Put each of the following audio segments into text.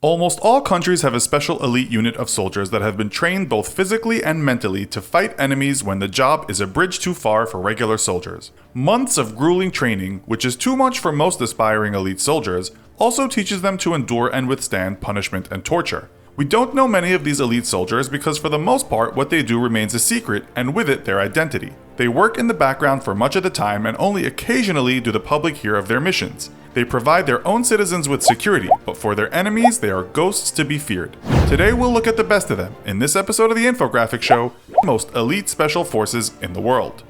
Almost all countries have a special elite unit of soldiers that have been trained both physically and mentally to fight enemies when the job is a bridge too far for regular soldiers. Months of grueling training, which is too much for most aspiring elite soldiers, also teaches them to endure and withstand punishment and torture. We don't know many of these elite soldiers because for the most part what they do remains a secret, and with it their identity. They work in the background for much of the time and only occasionally do the public hear of their missions. They provide their own citizens with security, but for their enemies they are ghosts to be feared. Today we'll look at the best of them in this episode of the Infographic Show, Most Elite Special Forces in the World.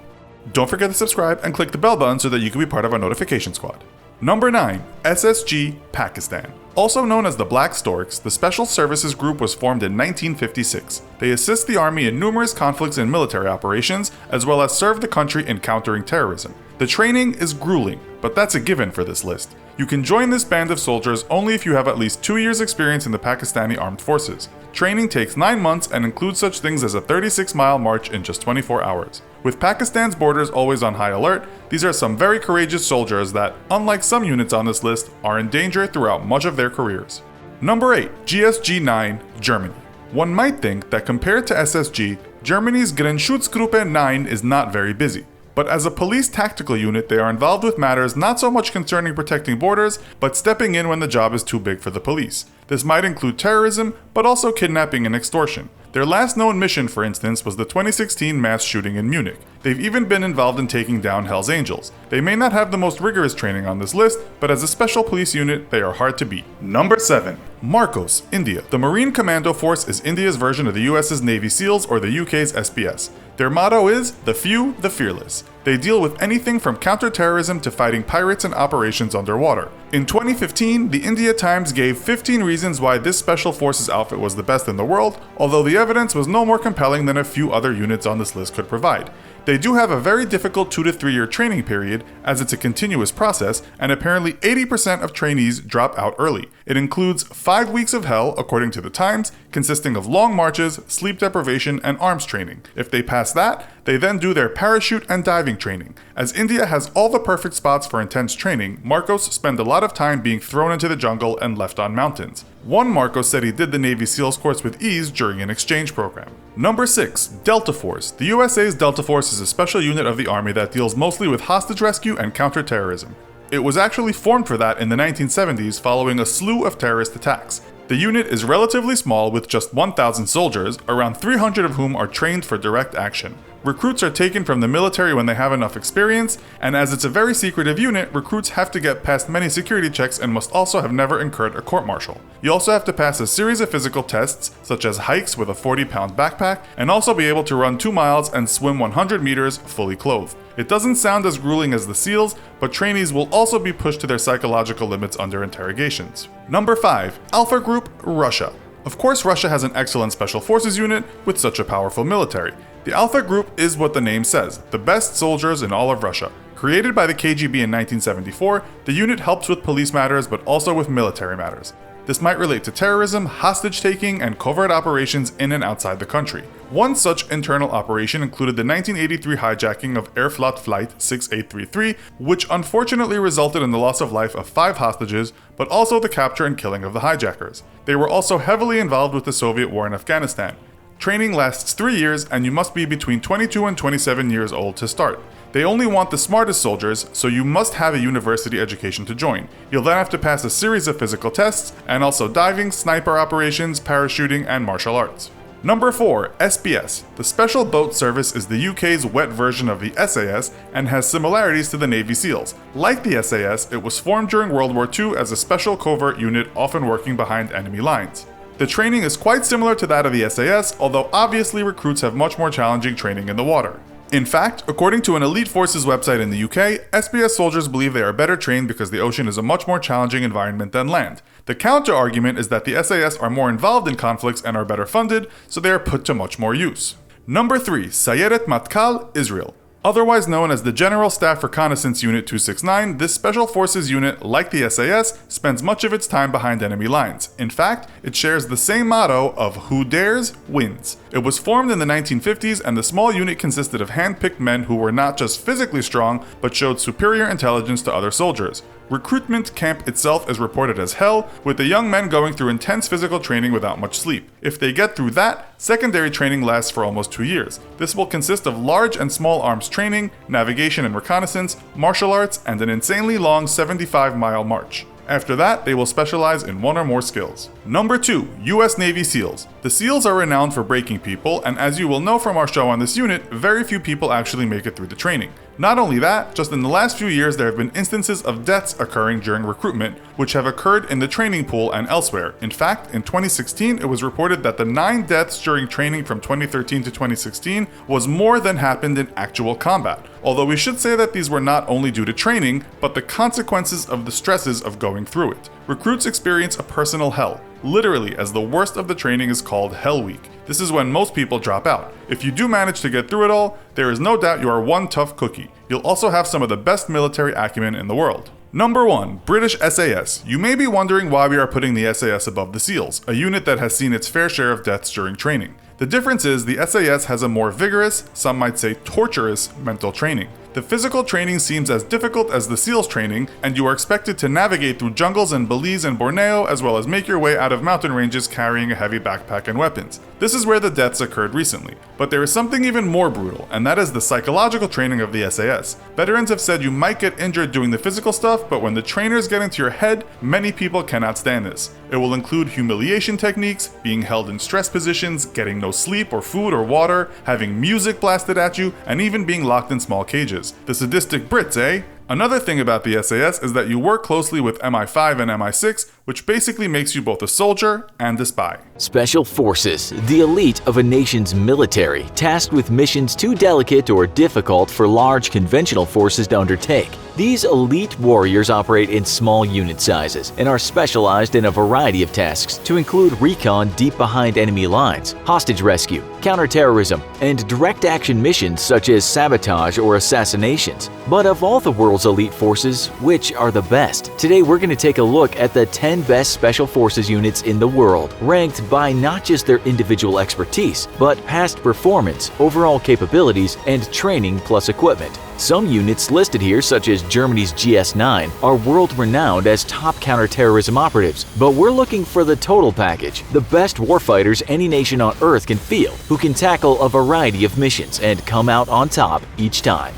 Don't forget to subscribe and click the bell button so that you can be part of our notification squad. Number 9. SSG Pakistan. Also known as the Black Storks, the Special Services Group was formed in 1956. They assist the army in numerous conflicts and military operations, as well as serve the country in countering terrorism. The training is grueling, but that's a given for this list. You can join this band of soldiers only if you have at least 2 years experience in the Pakistani Armed Forces. Training takes 9 months and includes such things as a 36-mile march in just 24 hours. With Pakistan's borders always on high alert, these are some very courageous soldiers that, unlike some units on this list, are in danger throughout much of their careers. Number 8. GSG-9, Germany. One might think that compared to SSG, Germany's Grenzschutzgruppe 9 is not very busy. But as a police tactical unit, they are involved with matters not so much concerning protecting borders, but stepping in when the job is too big for the police. This might include terrorism, but also kidnapping and extortion. Their last known mission, for instance, was the 2016 mass shooting in Munich. They've even been involved in taking down Hell's Angels. They may not have the most rigorous training on this list, but as a special police unit, they are hard to beat. Number 7. Marcos, India. The Marine Commando Force is India's version of the US's Navy SEALs or the UK's SPS. Their motto is, the few, the fearless. They deal with anything from counter-terrorism to fighting pirates and operations underwater. In 2015, the India Times gave 15 reasons why this Special Forces outfit was the best in the world, although the evidence was no more compelling than a few other units on this list could provide. They do have a very difficult 2 to 3 year training period, as it's a continuous process, and apparently 80% of trainees drop out early. It includes 5 weeks of hell, according to the Times, consisting of long marches, sleep deprivation, and arms training. If they pass that, they then do their parachute and diving training. As India has all the perfect spots for intense training, Marcos spend a lot of time being thrown into the jungle and left on mountains. One Marcos said he did the Navy SEALs course with ease during an exchange program. Number 6. Delta Force. The USA's Delta Force is a special unit of the Army that deals mostly with hostage rescue and counter-terrorism. It was actually formed for that in the 1970s following a slew of terrorist attacks. The unit is relatively small with just 1,000 soldiers, around 300 of whom are trained for direct action. Recruits are taken from the military when they have enough experience, and as it's a very secretive unit, recruits have to get past many security checks and must also have never incurred a court-martial. You also have to pass a series of physical tests, such as hikes with a 40-pound backpack, and also be able to run 2 miles and swim 100 meters fully clothed. It doesn't sound as grueling as the SEALs, but trainees will also be pushed to their psychological limits under interrogations. Number 5. Alpha Group, Russia. Of course, Russia has an excellent special forces unit with such a powerful military. The Alpha Group is what the name says, the best soldiers in all of Russia. Created by the KGB in 1974, the unit helps with police matters but also with military matters. This might relate to terrorism, hostage-taking, and covert operations in and outside the country. One such internal operation included the 1983 hijacking of Airflot Flight 6833, which unfortunately resulted in the loss of life of 5 hostages, but also the capture and killing of the hijackers. They were also heavily involved with the Soviet war in Afghanistan. Training lasts 3 years, and you must be between 22 and 27 years old to start. They only want the smartest soldiers, so you must have a university education to join. You'll then have to pass a series of physical tests, and also diving, sniper operations, parachuting, and martial arts. Number 4. SPS. The Special Boat Service is the UK's wet version of the SAS and has similarities to the Navy SEALs. Like the SAS, it was formed during World War II as a special covert unit often working behind enemy lines. The training is quite similar to that of the SAS, although obviously recruits have much more challenging training in the water. In fact, according to an elite forces website in the UK, SPS soldiers believe they are better trained because the ocean is a much more challenging environment than land. The counter-argument is that the SAS are more involved in conflicts and are better funded, so they are put to much more use. Number 3. Sayeret Matkal, Israel. Otherwise known as the General Staff Reconnaissance Unit 269, this Special Forces unit, like the SAS, spends much of its time behind enemy lines. In fact, it shares the same motto of "Who dares, wins." It was formed in the 1950s, and the small unit consisted of hand-picked men who were not just physically strong, but showed superior intelligence to other soldiers. Recruitment camp itself is reported as hell, with the young men going through intense physical training without much sleep. If they get through that, secondary training lasts for almost 2 years. This will consist of large and small arms training, navigation and reconnaissance, martial arts, and an insanely long 75-mile march. After that, they will specialize in one or more skills. Number 2. US Navy SEALs. The SEALs are renowned for breaking people, and as you will know from our show on this unit, very few people actually make it through the training. Not only that, just in the last few years there have been instances of deaths occurring during recruitment, which have occurred in the training pool and elsewhere. In fact, in 2016, it was reported that the 9 deaths during training from 2013 to 2016 was more than happened in actual combat. Although we should say that these were not only due to training, but the consequences of the stresses of going through it. Recruits experience a personal hell, literally, as the worst of the training is called Hell Week. This is when most people drop out. If you do manage to get through it all, there is no doubt you are one tough cookie. You'll also have some of the best military acumen in the world. Number 1. British SAS. You may be wondering why we are putting the SAS above the SEALs, a unit that has seen its fair share of deaths during training. The difference is the SAS has a more vigorous, some might say torturous, mental training. The physical training seems as difficult as the SEALs training, and you are expected to navigate through jungles in Belize and Borneo, as well as make your way out of mountain ranges carrying a heavy backpack and weapons. This is where the deaths occurred recently. But there is something even more brutal, and that is the psychological training of the SAS. Veterans have said you might get injured doing the physical stuff, but when the trainers get into your head, many people cannot stand this. It will include humiliation techniques, being held in stress positions, getting no sleep or food or water, having music blasted at you, and even being locked in small cages. The sadistic Brits, eh? Another thing about the SAS is that you work closely with MI5 and MI6, which basically makes you both a soldier and a spy. Special Forces, the elite of a nation's military, tasked with missions too delicate or difficult for large conventional forces to undertake. These elite warriors operate in small unit sizes and are specialized in a variety of tasks to include recon deep behind enemy lines, hostage rescue, counterterrorism, and direct action missions such as sabotage or assassinations. But of all the world's elite forces, which are the best? Today we're going to take a look at the 10 best special forces units in the world, ranked by not just their individual expertise, but past performance, overall capabilities, and training plus equipment. Some units listed here, such as Germany's GS-9, are world-renowned as top counterterrorism operatives, but we're looking for the total package, the best warfighters any nation on Earth can field, who can tackle a variety of missions and come out on top each time.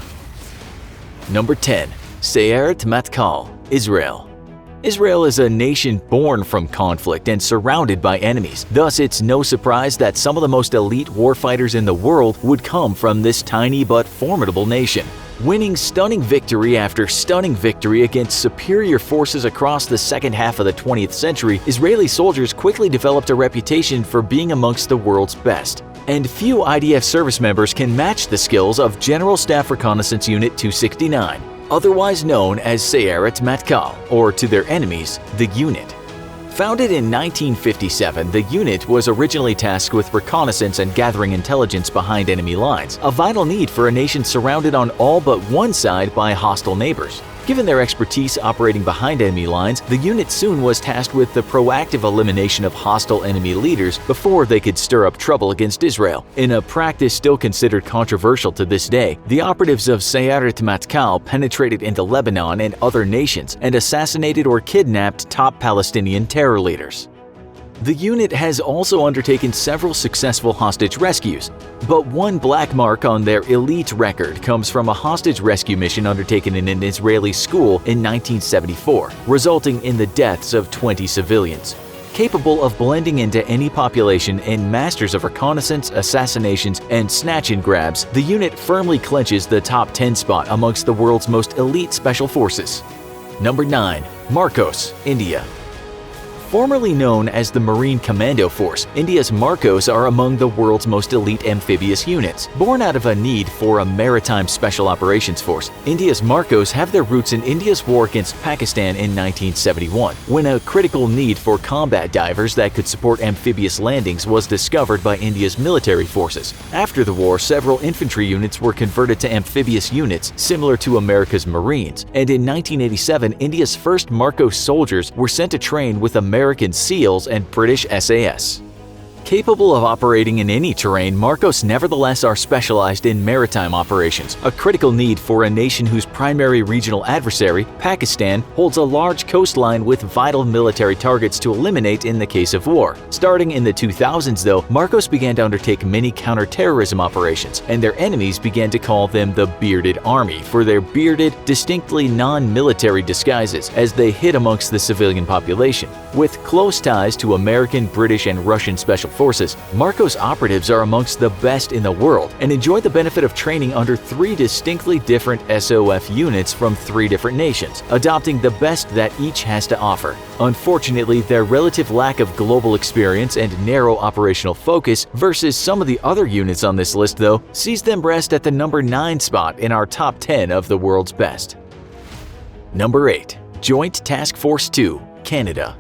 Number 10. Sayeret Matkal, Israel. Israel is a nation born from conflict and surrounded by enemies. Thus, it's no surprise that some of the most elite warfighters in the world would come from this tiny but formidable nation. Winning stunning victory after stunning victory against superior forces across the second half of the 20th century, Israeli soldiers quickly developed a reputation for being amongst the world's best. And few IDF service members can match the skills of General Staff Reconnaissance Unit 269, otherwise known as Sayeret Matkal, or to their enemies, the unit. Founded in 1957, the unit was originally tasked with reconnaissance and gathering intelligence behind enemy lines, a vital need for a nation surrounded on all but one side by hostile neighbors. Given their expertise operating behind enemy lines, the unit soon was tasked with the proactive elimination of hostile enemy leaders before they could stir up trouble against Israel. In a practice still considered controversial to this day, the operatives of Sayeret Matkal penetrated into Lebanon and other nations and assassinated or kidnapped top Palestinian terror leaders. The unit has also undertaken several successful hostage rescues, but one black mark on their elite record comes from a hostage rescue mission undertaken in an Israeli school in 1974, resulting in the deaths of 20 civilians. Capable of blending into any population and masters of reconnaissance, assassinations, and snatch and grabs, the unit firmly clinches the top 10 spot amongst the world's most elite special forces. Number 9. Marcos, India. Formerly known as the Marine Commando Force, India's Marcos are among the world's most elite amphibious units. Born out of a need for a maritime special operations force, India's Marcos have their roots in India's war against Pakistan in 1971, when a critical need for combat divers that could support amphibious landings was discovered by India's military forces. After the war, several infantry units were converted to amphibious units similar to America's Marines, and in 1987, India's first Marcos soldiers were sent to train with American SEALs and British SAS. Capable of operating in any terrain, Marcos nevertheless are specialized in maritime operations, a critical need for a nation whose primary regional adversary, Pakistan, holds a large coastline with vital military targets to eliminate in the case of war. Starting in the 2000s though, Marcos began to undertake many counterterrorism operations, and their enemies began to call them the Bearded Army for their bearded, distinctly non-military disguises as they hid amongst the civilian population. With close ties to American, British, and Russian special forces, Marcos operatives are amongst the best in the world and enjoy the benefit of training under 3 distinctly different SOF units from 3 different nations, adopting the best that each has to offer. Unfortunately, their relative lack of global experience and narrow operational focus versus some of the other units on this list, though, sees them rest at the number 9 spot in our top 10 of the world's best. Number 8. Joint Task Force 2, Canada.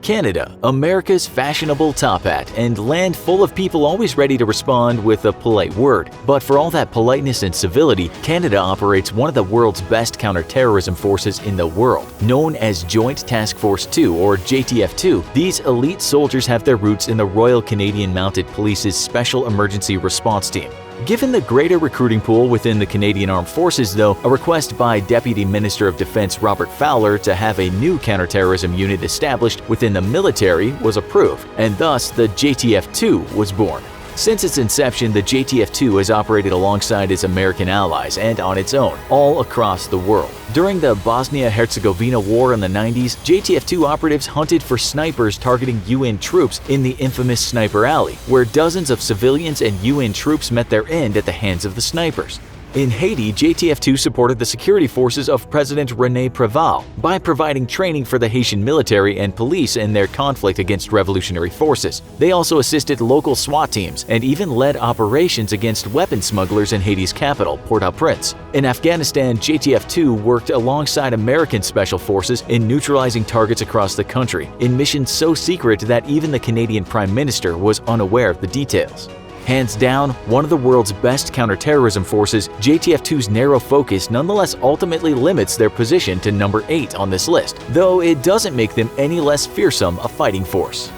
Canada, America's fashionable top hat and land full of people always ready to respond with a polite word. But for all that politeness and civility, Canada operates one of the world's best counterterrorism forces in the world. Known as Joint Task Force 2 or JTF-2, these elite soldiers have their roots in the Royal Canadian Mounted Police's Special Emergency Response Team. Given the greater recruiting pool within the Canadian Armed Forces, though, a request by Deputy Minister of Defense Robert Fowler to have a new counterterrorism unit established within the military was approved, and thus the JTF-2 was born. Since its inception, the JTF-2 has operated alongside its American allies and on its own, all across the world. During the Bosnia-Herzegovina War in the 90s, JTF-2 operatives hunted for snipers targeting UN troops in the infamous Sniper Alley, where dozens of civilians and UN troops met their end at the hands of the snipers. In Haiti, JTF-2 supported the security forces of President René Préval by providing training for the Haitian military and police in their conflict against revolutionary forces. They also assisted local SWAT teams and even led operations against weapon smugglers in Haiti's capital, Port-au-Prince. In Afghanistan, JTF-2 worked alongside American special forces in neutralizing targets across the country, in missions so secret that even the Canadian Prime Minister was unaware of the details. Hands down, one of the world's best counterterrorism forces, JTF-2's narrow focus nonetheless ultimately limits their position to number 8 on this list, though it doesn't make them any less fearsome a fighting force.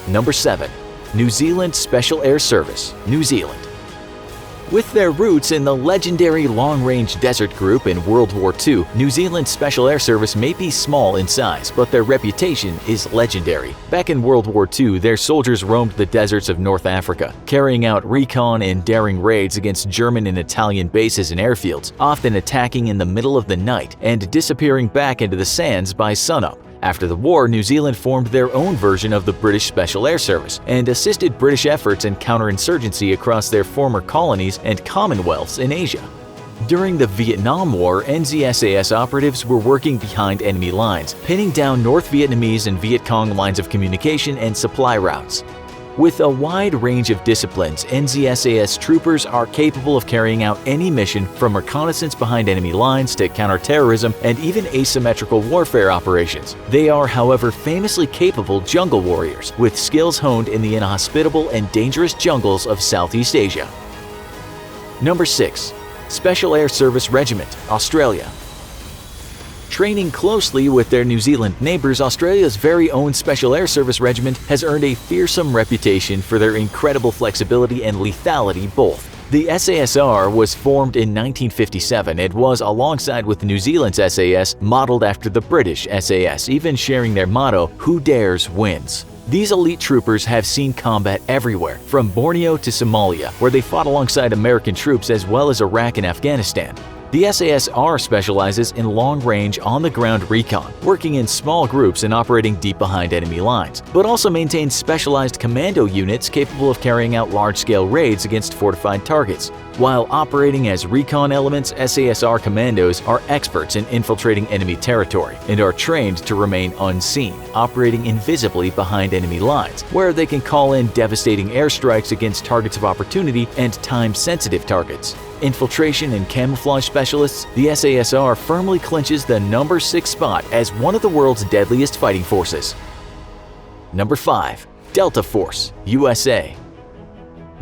Number 7. New Zealand Special Air Service, New Zealand. With their roots in the legendary Long-Range Desert Group in World War II, New Zealand's Special Air Service may be small in size, but their reputation is legendary. Back in World War II, their soldiers roamed the deserts of North Africa, carrying out recon and daring raids against German and Italian bases and airfields, often attacking in the middle of the night and disappearing back into the sands by sunup. After the war, New Zealand formed their own version of the British Special Air Service and assisted British efforts in counterinsurgency across their former colonies and commonwealths in Asia. During the Vietnam War, NZSAS operatives were working behind enemy lines, pinning down North Vietnamese and Viet Cong lines of communication and supply routes. With a wide range of disciplines, NZSAS troopers are capable of carrying out any mission from reconnaissance behind enemy lines to counterterrorism and even asymmetrical warfare operations. They are, however, famously capable jungle warriors with skills honed in the inhospitable and dangerous jungles of Southeast Asia. Number 6. Special Air Service Regiment, Australia. Training closely with their New Zealand neighbors, Australia's very own Special Air Service Regiment has earned a fearsome reputation for their incredible flexibility and lethality both. The SASR was formed in 1957 and was, alongside with New Zealand's SAS, modeled after the British SAS, even sharing their motto, "Who dares wins." These elite troopers have seen combat everywhere, from Borneo to Somalia, where they fought alongside American troops as well as Iraq and Afghanistan. The SASR specializes in long-range, on-the-ground recon, working in small groups and operating deep behind enemy lines, but also maintains specialized commando units capable of carrying out large-scale raids against fortified targets. While operating as recon elements, SASR commandos are experts in infiltrating enemy territory and are trained to remain unseen, operating invisibly behind enemy lines, where they can call in devastating airstrikes against targets of opportunity and time-sensitive targets. Infiltration and camouflage specialists, the SASR firmly clinches the number 6 spot as one of the world's deadliest fighting forces. Number 5. Delta Force, USA.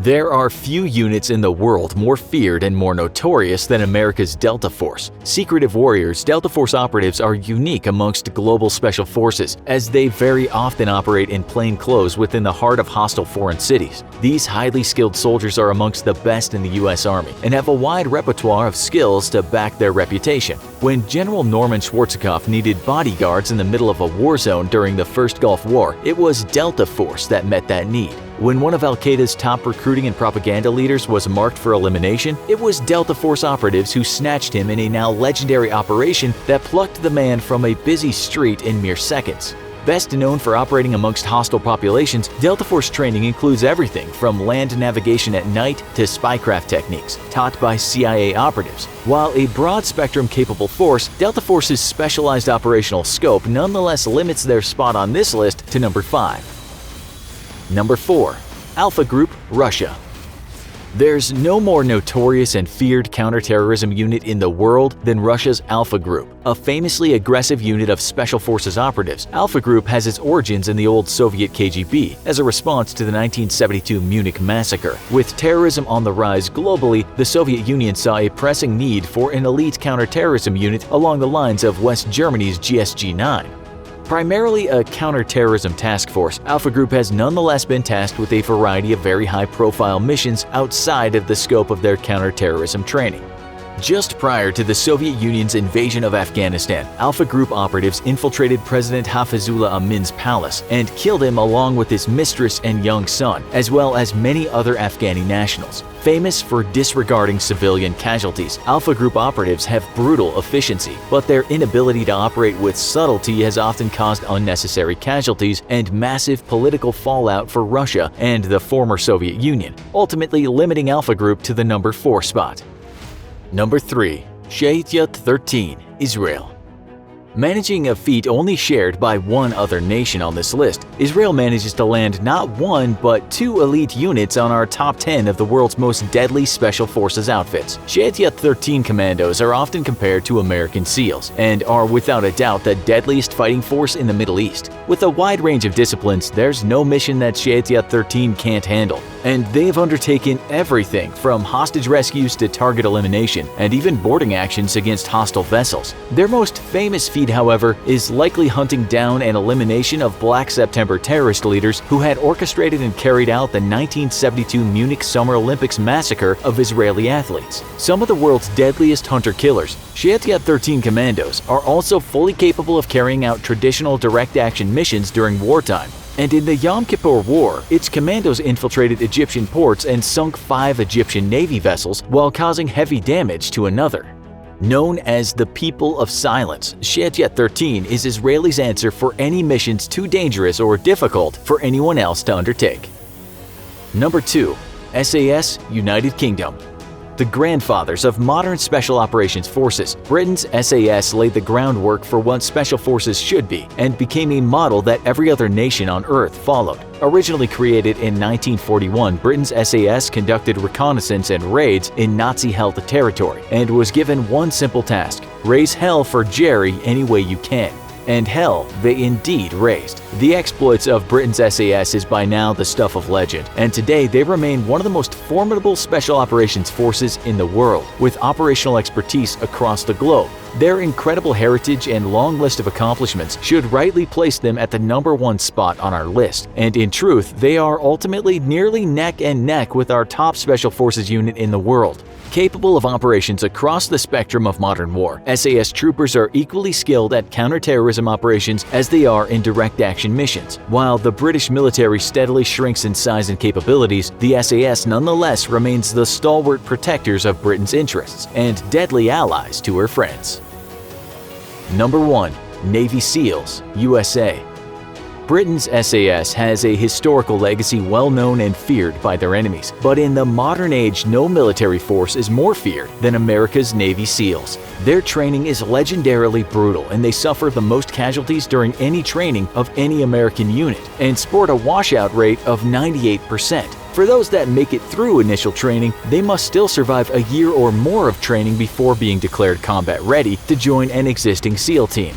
There are few units in the world more feared and more notorious than America's Delta Force. Secretive warriors, Delta Force operatives are unique amongst global special forces, as they very often operate in plain clothes within the heart of hostile foreign cities. These highly skilled soldiers are amongst the best in the U.S. Army and have a wide repertoire of skills to back their reputation. When General Norman Schwarzkopf needed bodyguards in the middle of a war zone during the First Gulf War, it was Delta Force that met that need. When one of Al-Qaeda's top recruiting and propaganda leaders was marked for elimination, it was Delta Force operatives who snatched him in a now legendary operation that plucked the man from a busy street in mere seconds. Best known for operating amongst hostile populations, Delta Force training includes everything from land navigation at night to spycraft techniques, taught by CIA operatives. While a broad-spectrum capable force, Delta Force's specialized operational scope nonetheless limits their spot on this list to number 5. Number 4. Alpha Group, Russia. There's no more notorious and feared counterterrorism unit in the world than Russia's Alpha Group. A famously aggressive unit of special forces operatives, Alpha Group has its origins in the old Soviet KGB as a response to the 1972 Munich massacre. With terrorism on the rise globally, the Soviet Union saw a pressing need for an elite counterterrorism unit along the lines of West Germany's GSG-9. Primarily a counterterrorism task force, Alpha Group has nonetheless been tasked with a variety of very high-profile missions outside of the scope of their counterterrorism training. Just prior to the Soviet Union's invasion of Afghanistan, Alpha Group operatives infiltrated President Hafizullah Amin's palace and killed him along with his mistress and young son, as well as many other Afghani nationals. Famous for disregarding civilian casualties, Alpha Group operatives have brutal efficiency, but their inability to operate with subtlety has often caused unnecessary casualties and massive political fallout for Russia and the former Soviet Union, ultimately limiting Alpha Group to the number 4 spot. Number 3. Shahityat 13, Israel. Managing a feat only shared by one other nation on this list, Israel manages to land not one but 2 elite units on our top 10 of the world's most deadly special forces outfits. Shahityat 13 commandos are often compared to American SEALs and are without a doubt the deadliest fighting force in the Middle East. With a wide range of disciplines, there's no mission that Shahityat 13 can't handle. And they've undertaken everything from hostage rescues to target elimination, and even boarding actions against hostile vessels. Their most famous feat, however, is likely hunting down and elimination of Black September terrorist leaders who had orchestrated and carried out the 1972 Munich Summer Olympics massacre of Israeli athletes. Some of the world's deadliest hunter-killers, Shahityat 13 commandos, are also fully capable of carrying out traditional direct-action missions during wartime. And in the Yom Kippur War, its commandos infiltrated Egyptian ports and sunk 5 Egyptian Navy vessels while causing heavy damage to another. Known as the People of Silence, Shahityat 13 is Israelis' answer for any missions too dangerous or difficult for anyone else to undertake. Number 2. SAS, United Kingdom. The grandfathers of modern Special Operations Forces, Britain's SAS laid the groundwork for what Special Forces should be and became a model that every other nation on Earth followed. Originally created in 1941, Britain's SAS conducted reconnaissance and raids in Nazi-held territory and was given one simple task: raise hell for Jerry any way you can. And hell they indeed raised. The exploits of Britain's SAS is by now the stuff of legend, and today they remain one of the most formidable special operations forces in the world, with operational expertise across the globe. Their incredible heritage and long list of accomplishments should rightly place them at the number 1 spot on our list, and in truth, they are ultimately nearly neck and neck with our top special forces unit in the world. Capable of operations across the spectrum of modern war, SAS troopers are equally skilled at counterterrorism operations as they are in direct action missions. While the British military steadily shrinks in size and capabilities, the SAS nonetheless remains the stalwart protectors of Britain's interests and deadly allies to her friends. Number 1. Navy SEALs, USA. Britain's SAS has a historical legacy well known and feared by their enemies, but in the modern age no military force is more feared than America's Navy SEALs. Their training is legendarily brutal and they suffer the most casualties during any training of any American unit and sport a washout rate of 98%. For those that make it through initial training, they must still survive a year or more of training before being declared combat ready to join an existing SEAL team.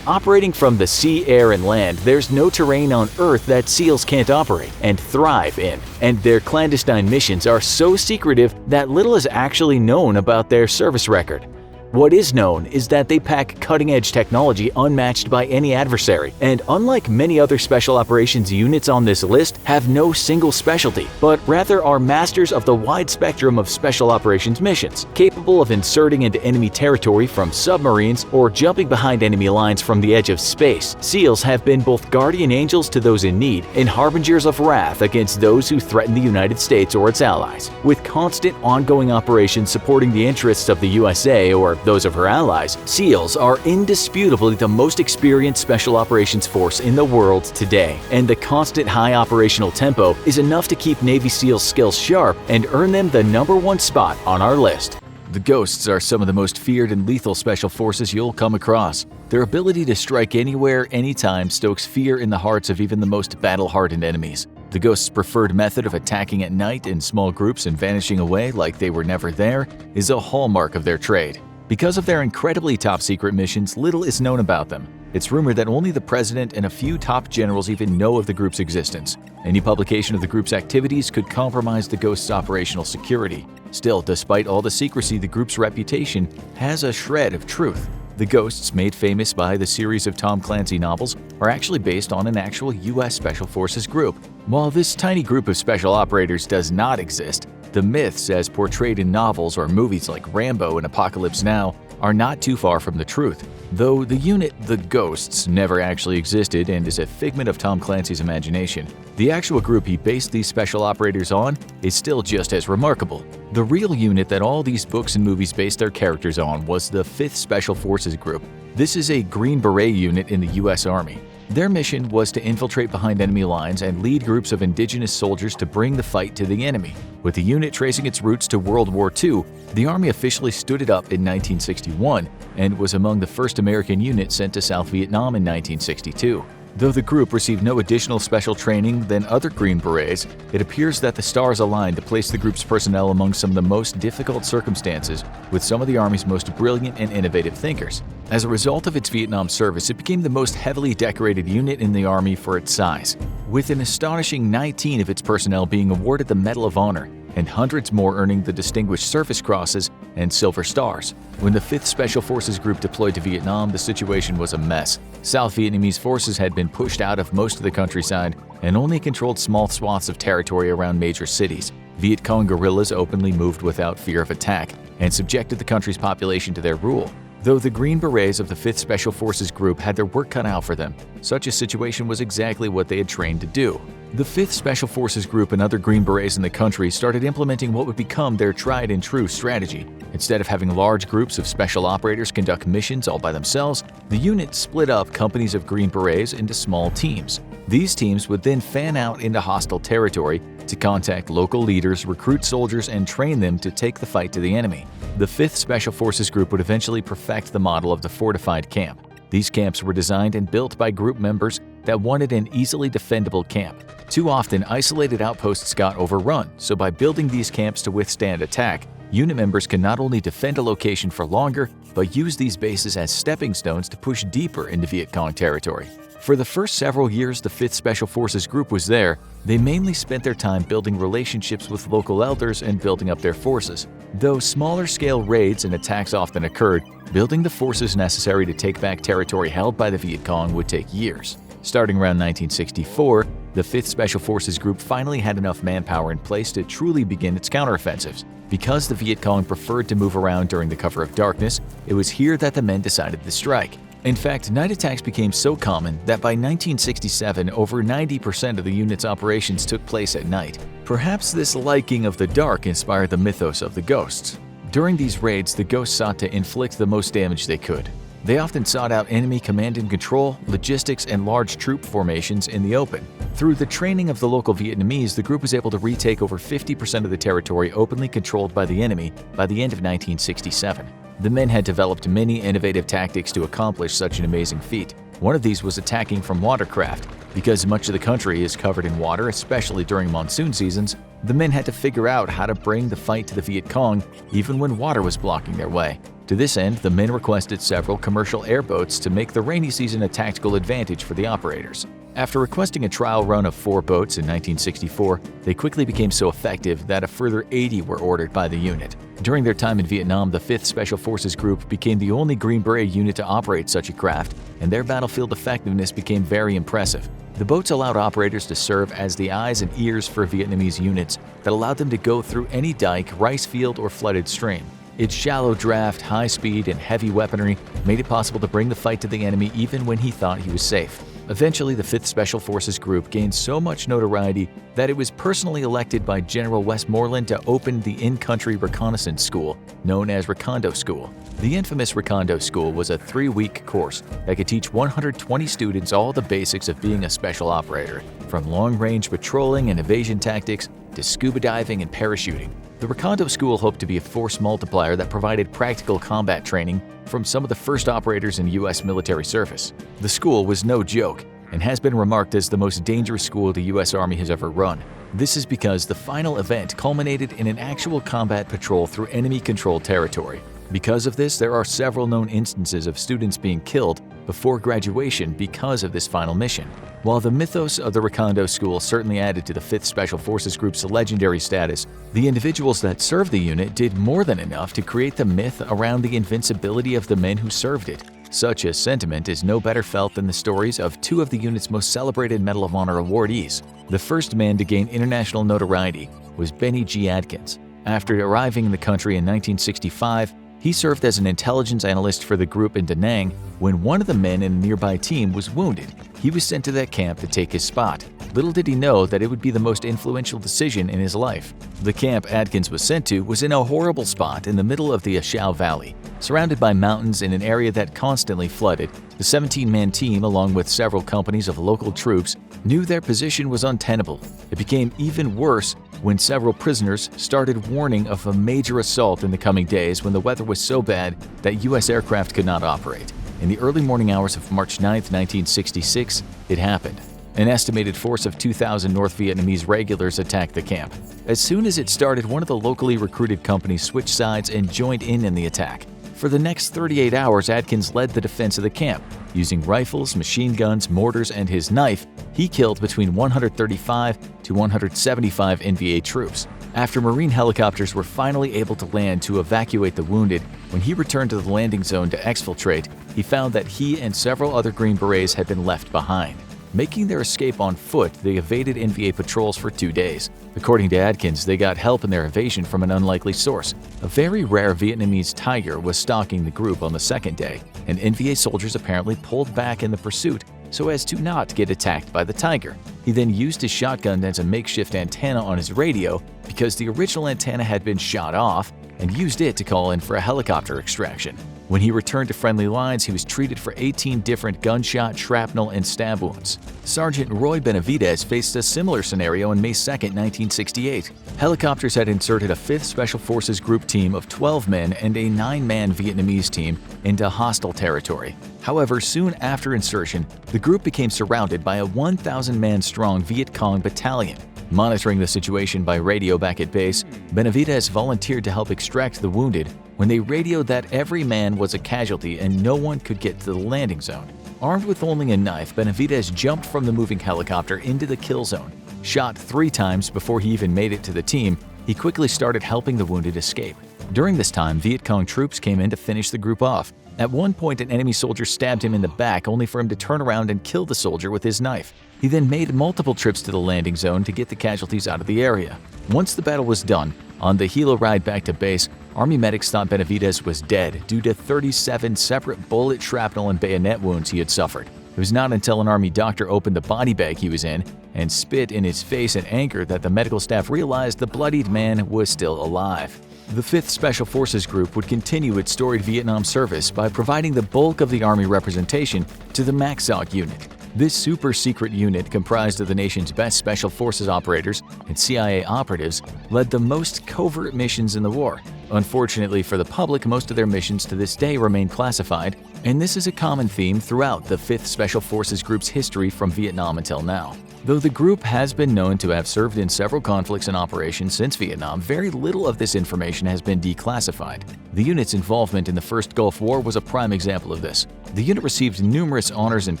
Operating from the sea, air, and land, there's no terrain on Earth that SEALs can't operate and thrive in, and their clandestine missions are so secretive that little is actually known about their service record. What is known is that they pack cutting-edge technology unmatched by any adversary, and unlike many other special operations units on this list, have no single specialty, but rather are masters of the wide spectrum of special operations missions, capable of inserting into enemy territory from submarines or jumping behind enemy lines from the edge of space. SEALs have been both guardian angels to those in need and harbingers of wrath against those who threaten the United States or its allies. With constant ongoing operations supporting the interests of the USA or those of her allies, SEALs are indisputably the most experienced special operations force in the world today, and the constant high operational tempo is enough to keep Navy SEALs' skills sharp and earn them the #1 spot on our list. The Ghosts are some of the most feared and lethal special forces you'll come across. Their ability to strike anywhere, anytime stokes fear in the hearts of even the most battle-hardened enemies. The Ghosts' preferred method of attacking at night in small groups and vanishing away like they were never there is a hallmark of their trade. Because of their incredibly top-secret missions, little is known about them. It's rumored that only the president and a few top generals even know of the group's existence. Any publication of the group's activities could compromise the Ghosts' operational security. Still, despite all the secrecy, the group's reputation has a shred of truth. The Ghosts, made famous by the series of Tom Clancy novels, are actually based on an actual U.S. Special Forces group. While this tiny group of special operators does not exist, the myths as portrayed in novels or movies like Rambo and Apocalypse Now are not too far from the truth. Though the unit, the Ghosts, never actually existed and is a figment of Tom Clancy's imagination, the actual group he based these special operators on is still just as remarkable. The real unit that all these books and movies based their characters on was the 5th Special Forces Group. This is a Green Beret unit in the U.S. Army. Their mission was to infiltrate behind enemy lines and lead groups of indigenous soldiers to bring the fight to the enemy. With the unit tracing its roots to World War II, the Army officially stood it up in 1961 and was among the first American units sent to South Vietnam in 1962. Though the group received no additional special training than other Green Berets, it appears that the stars aligned to place the group's personnel among some of the most difficult circumstances with some of the Army's most brilliant and innovative thinkers. As a result of its Vietnam service, it became the most heavily decorated unit in the Army for its size, with an astonishing 19 of its personnel being awarded the Medal of Honor and hundreds more earning the Distinguished Service Crosses and Silver Stars. When the 5th Special Forces Group deployed to Vietnam, the situation was a mess. South Vietnamese forces had been pushed out of most of the countryside and only controlled small swaths of territory around major cities. Viet Cong guerrillas openly moved without fear of attack and subjected the country's population to their rule. Though the Green Berets of the 5th Special Forces Group had their work cut out for them, such a situation was exactly what they had trained to do. The 5th Special Forces Group and other Green Berets in the country started implementing what would become their tried and true strategy. Instead of having large groups of special operators conduct missions all by themselves, the unit split up companies of Green Berets into small teams. These teams would then fan out into hostile territory to contact local leaders, recruit soldiers, and train them to take the fight to the enemy. The 5th Special Forces Group would eventually perfect the model of the fortified camp. These camps were designed and built by group members that wanted an easily defendable camp. Too often, isolated outposts got overrun, so by building these camps to withstand attack, unit members can not only defend a location for longer, but use these bases as stepping stones to push deeper into Viet Cong territory. For the first several years the 5th Special Forces Group was there, they mainly spent their time building relationships with local elders and building up their forces. Though smaller-scale raids and attacks often occurred, building the forces necessary to take back territory held by the Viet Cong would take years. Starting around 1964, the 5th Special Forces Group finally had enough manpower in place to truly begin its counteroffensives. Because the Viet Cong preferred to move around during the cover of darkness, it was here that the men decided to strike. In fact, night attacks became so common that by 1967, over 90% of the unit's operations took place at night. Perhaps this liking of the dark inspired the mythos of the Ghosts. During these raids, the Ghosts sought to inflict the most damage they could. They often sought out enemy command and control, logistics, and large troop formations in the open. Through the training of the local Vietnamese, the group was able to retake over 50% of the territory openly controlled by the enemy by the end of 1967. The men had developed many innovative tactics to accomplish such an amazing feat. One of these was attacking from watercraft. Because much of the country is covered in water, especially during monsoon seasons, the men had to figure out how to bring the fight to the Viet Cong even when water was blocking their way. To this end, the men requested several commercial airboats to make the rainy season a tactical advantage for the operators. After requesting a trial run of 4 boats in 1964, they quickly became so effective that a further 80 were ordered by the unit. During their time in Vietnam, the 5th Special Forces Group became the only Green Beret unit to operate such a craft, and their battlefield effectiveness became very impressive. The boats allowed operators to serve as the eyes and ears for Vietnamese units that allowed them to go through any dike, rice field, or flooded stream. Its shallow draft, high speed, and heavy weaponry made it possible to bring the fight to the enemy even when he thought he was safe. Eventually, the 5th Special Forces Group gained so much notoriety that it was personally elected by General Westmoreland to open the in-country reconnaissance school, known as Recondo School. The infamous Recondo School was a 3-week course that could teach 120 students all the basics of being a special operator, from long-range patrolling and evasion tactics to scuba diving and parachuting. The Recondo School hoped to be a force multiplier that provided practical combat training from some of the first operators in U.S. military service. The school was no joke and has been remarked as the most dangerous school the U.S. Army has ever run. This is because the final event culminated in an actual combat patrol through enemy-controlled territory. Because of this, there are several known instances of students being killed before graduation because of this final mission. While the mythos of the Recondo School certainly added to the 5th Special Forces Group's legendary status, the individuals that served the unit did more than enough to create the myth around the invincibility of the men who served it. Such a sentiment is no better felt than the stories of 2 of the unit's most celebrated Medal of Honor awardees. The first man to gain international notoriety was Benny G. Adkins. After arriving in the country in 1965, he served as an intelligence analyst for the group in Da Nang when one of the men in a nearby team was wounded. He was sent to that camp to take his spot. Little did he know that it would be the most influential decision in his life. The camp Adkins was sent to was in a horrible spot in the middle of the Ashau Valley. Surrounded by mountains in an area that constantly flooded, the 17-man team, along with several companies of local troops, knew their position was untenable. It became even worse when several prisoners started warning of a major assault in the coming days when the weather was so bad that U.S. aircraft could not operate. In the early morning hours of March 9, 1966, it happened. An estimated force of 2,000 North Vietnamese regulars attacked the camp. As soon as it started, one of the locally recruited companies switched sides and joined in the attack. For the next 38 hours, Adkins led the defense of the camp. Using rifles, machine guns, mortars, and his knife, he killed between 135 to 175 NVA troops. After Marine helicopters were finally able to land to evacuate the wounded, when he returned to the landing zone to exfiltrate, he found that he and several other Green Berets had been left behind. Making their escape on foot, they evaded NVA patrols for 2 days. According to Adkins, they got help in their evasion from an unlikely source. A very rare Vietnamese tiger was stalking the group on the 2nd day, and NVA soldiers apparently pulled back in the pursuit so as to not get attacked by the tiger. He then used his shotgun as a makeshift antenna on his radio because the original antenna had been shot off, and used it to call in for a helicopter extraction. When he returned to friendly lines, he was treated for 18 different gunshot, shrapnel, and stab wounds. Sergeant Roy Benavidez faced a similar scenario on May 2, 1968. Helicopters had inserted a 5th Special Forces Group team of 12 men and a 9-man Vietnamese team into hostile territory. However, soon after insertion, the group became surrounded by a 1,000-man strong Viet Cong battalion. Monitoring the situation by radio back at base, Benavidez volunteered to help extract the wounded when they radioed that every man was a casualty and no one could get to the landing zone. Armed with only a knife, Benavidez jumped from the moving helicopter into the kill zone. Shot 3 times before he even made it to the team, he quickly started helping the wounded escape. During this time, Viet Cong troops came in to finish the group off. At one point, an enemy soldier stabbed him in the back only for him to turn around and kill the soldier with his knife. He then made multiple trips to the landing zone to get the casualties out of the area. Once the battle was done, on the helo ride back to base, Army medics thought Benavidez was dead due to 37 separate bullet, shrapnel, and bayonet wounds he had suffered. It was not until an Army doctor opened the body bag he was in and spit in his face in anger that the medical staff realized the bloodied man was still alive. The 5th Special Forces Group would continue its storied Vietnam service by providing the bulk of the Army representation to the MACSOC unit. This super-secret unit, comprised of the nation's best Special Forces operators and CIA operatives, led the most covert missions in the war. Unfortunately for the public, most of their missions to this day remain classified, And this is a common theme throughout the 5th Special Forces Group's history from Vietnam until now. Though the group has been known to have served in several conflicts and operations since Vietnam, very little of this information has been declassified. The unit's involvement in the First Gulf War was a prime example of this. The unit received numerous honors and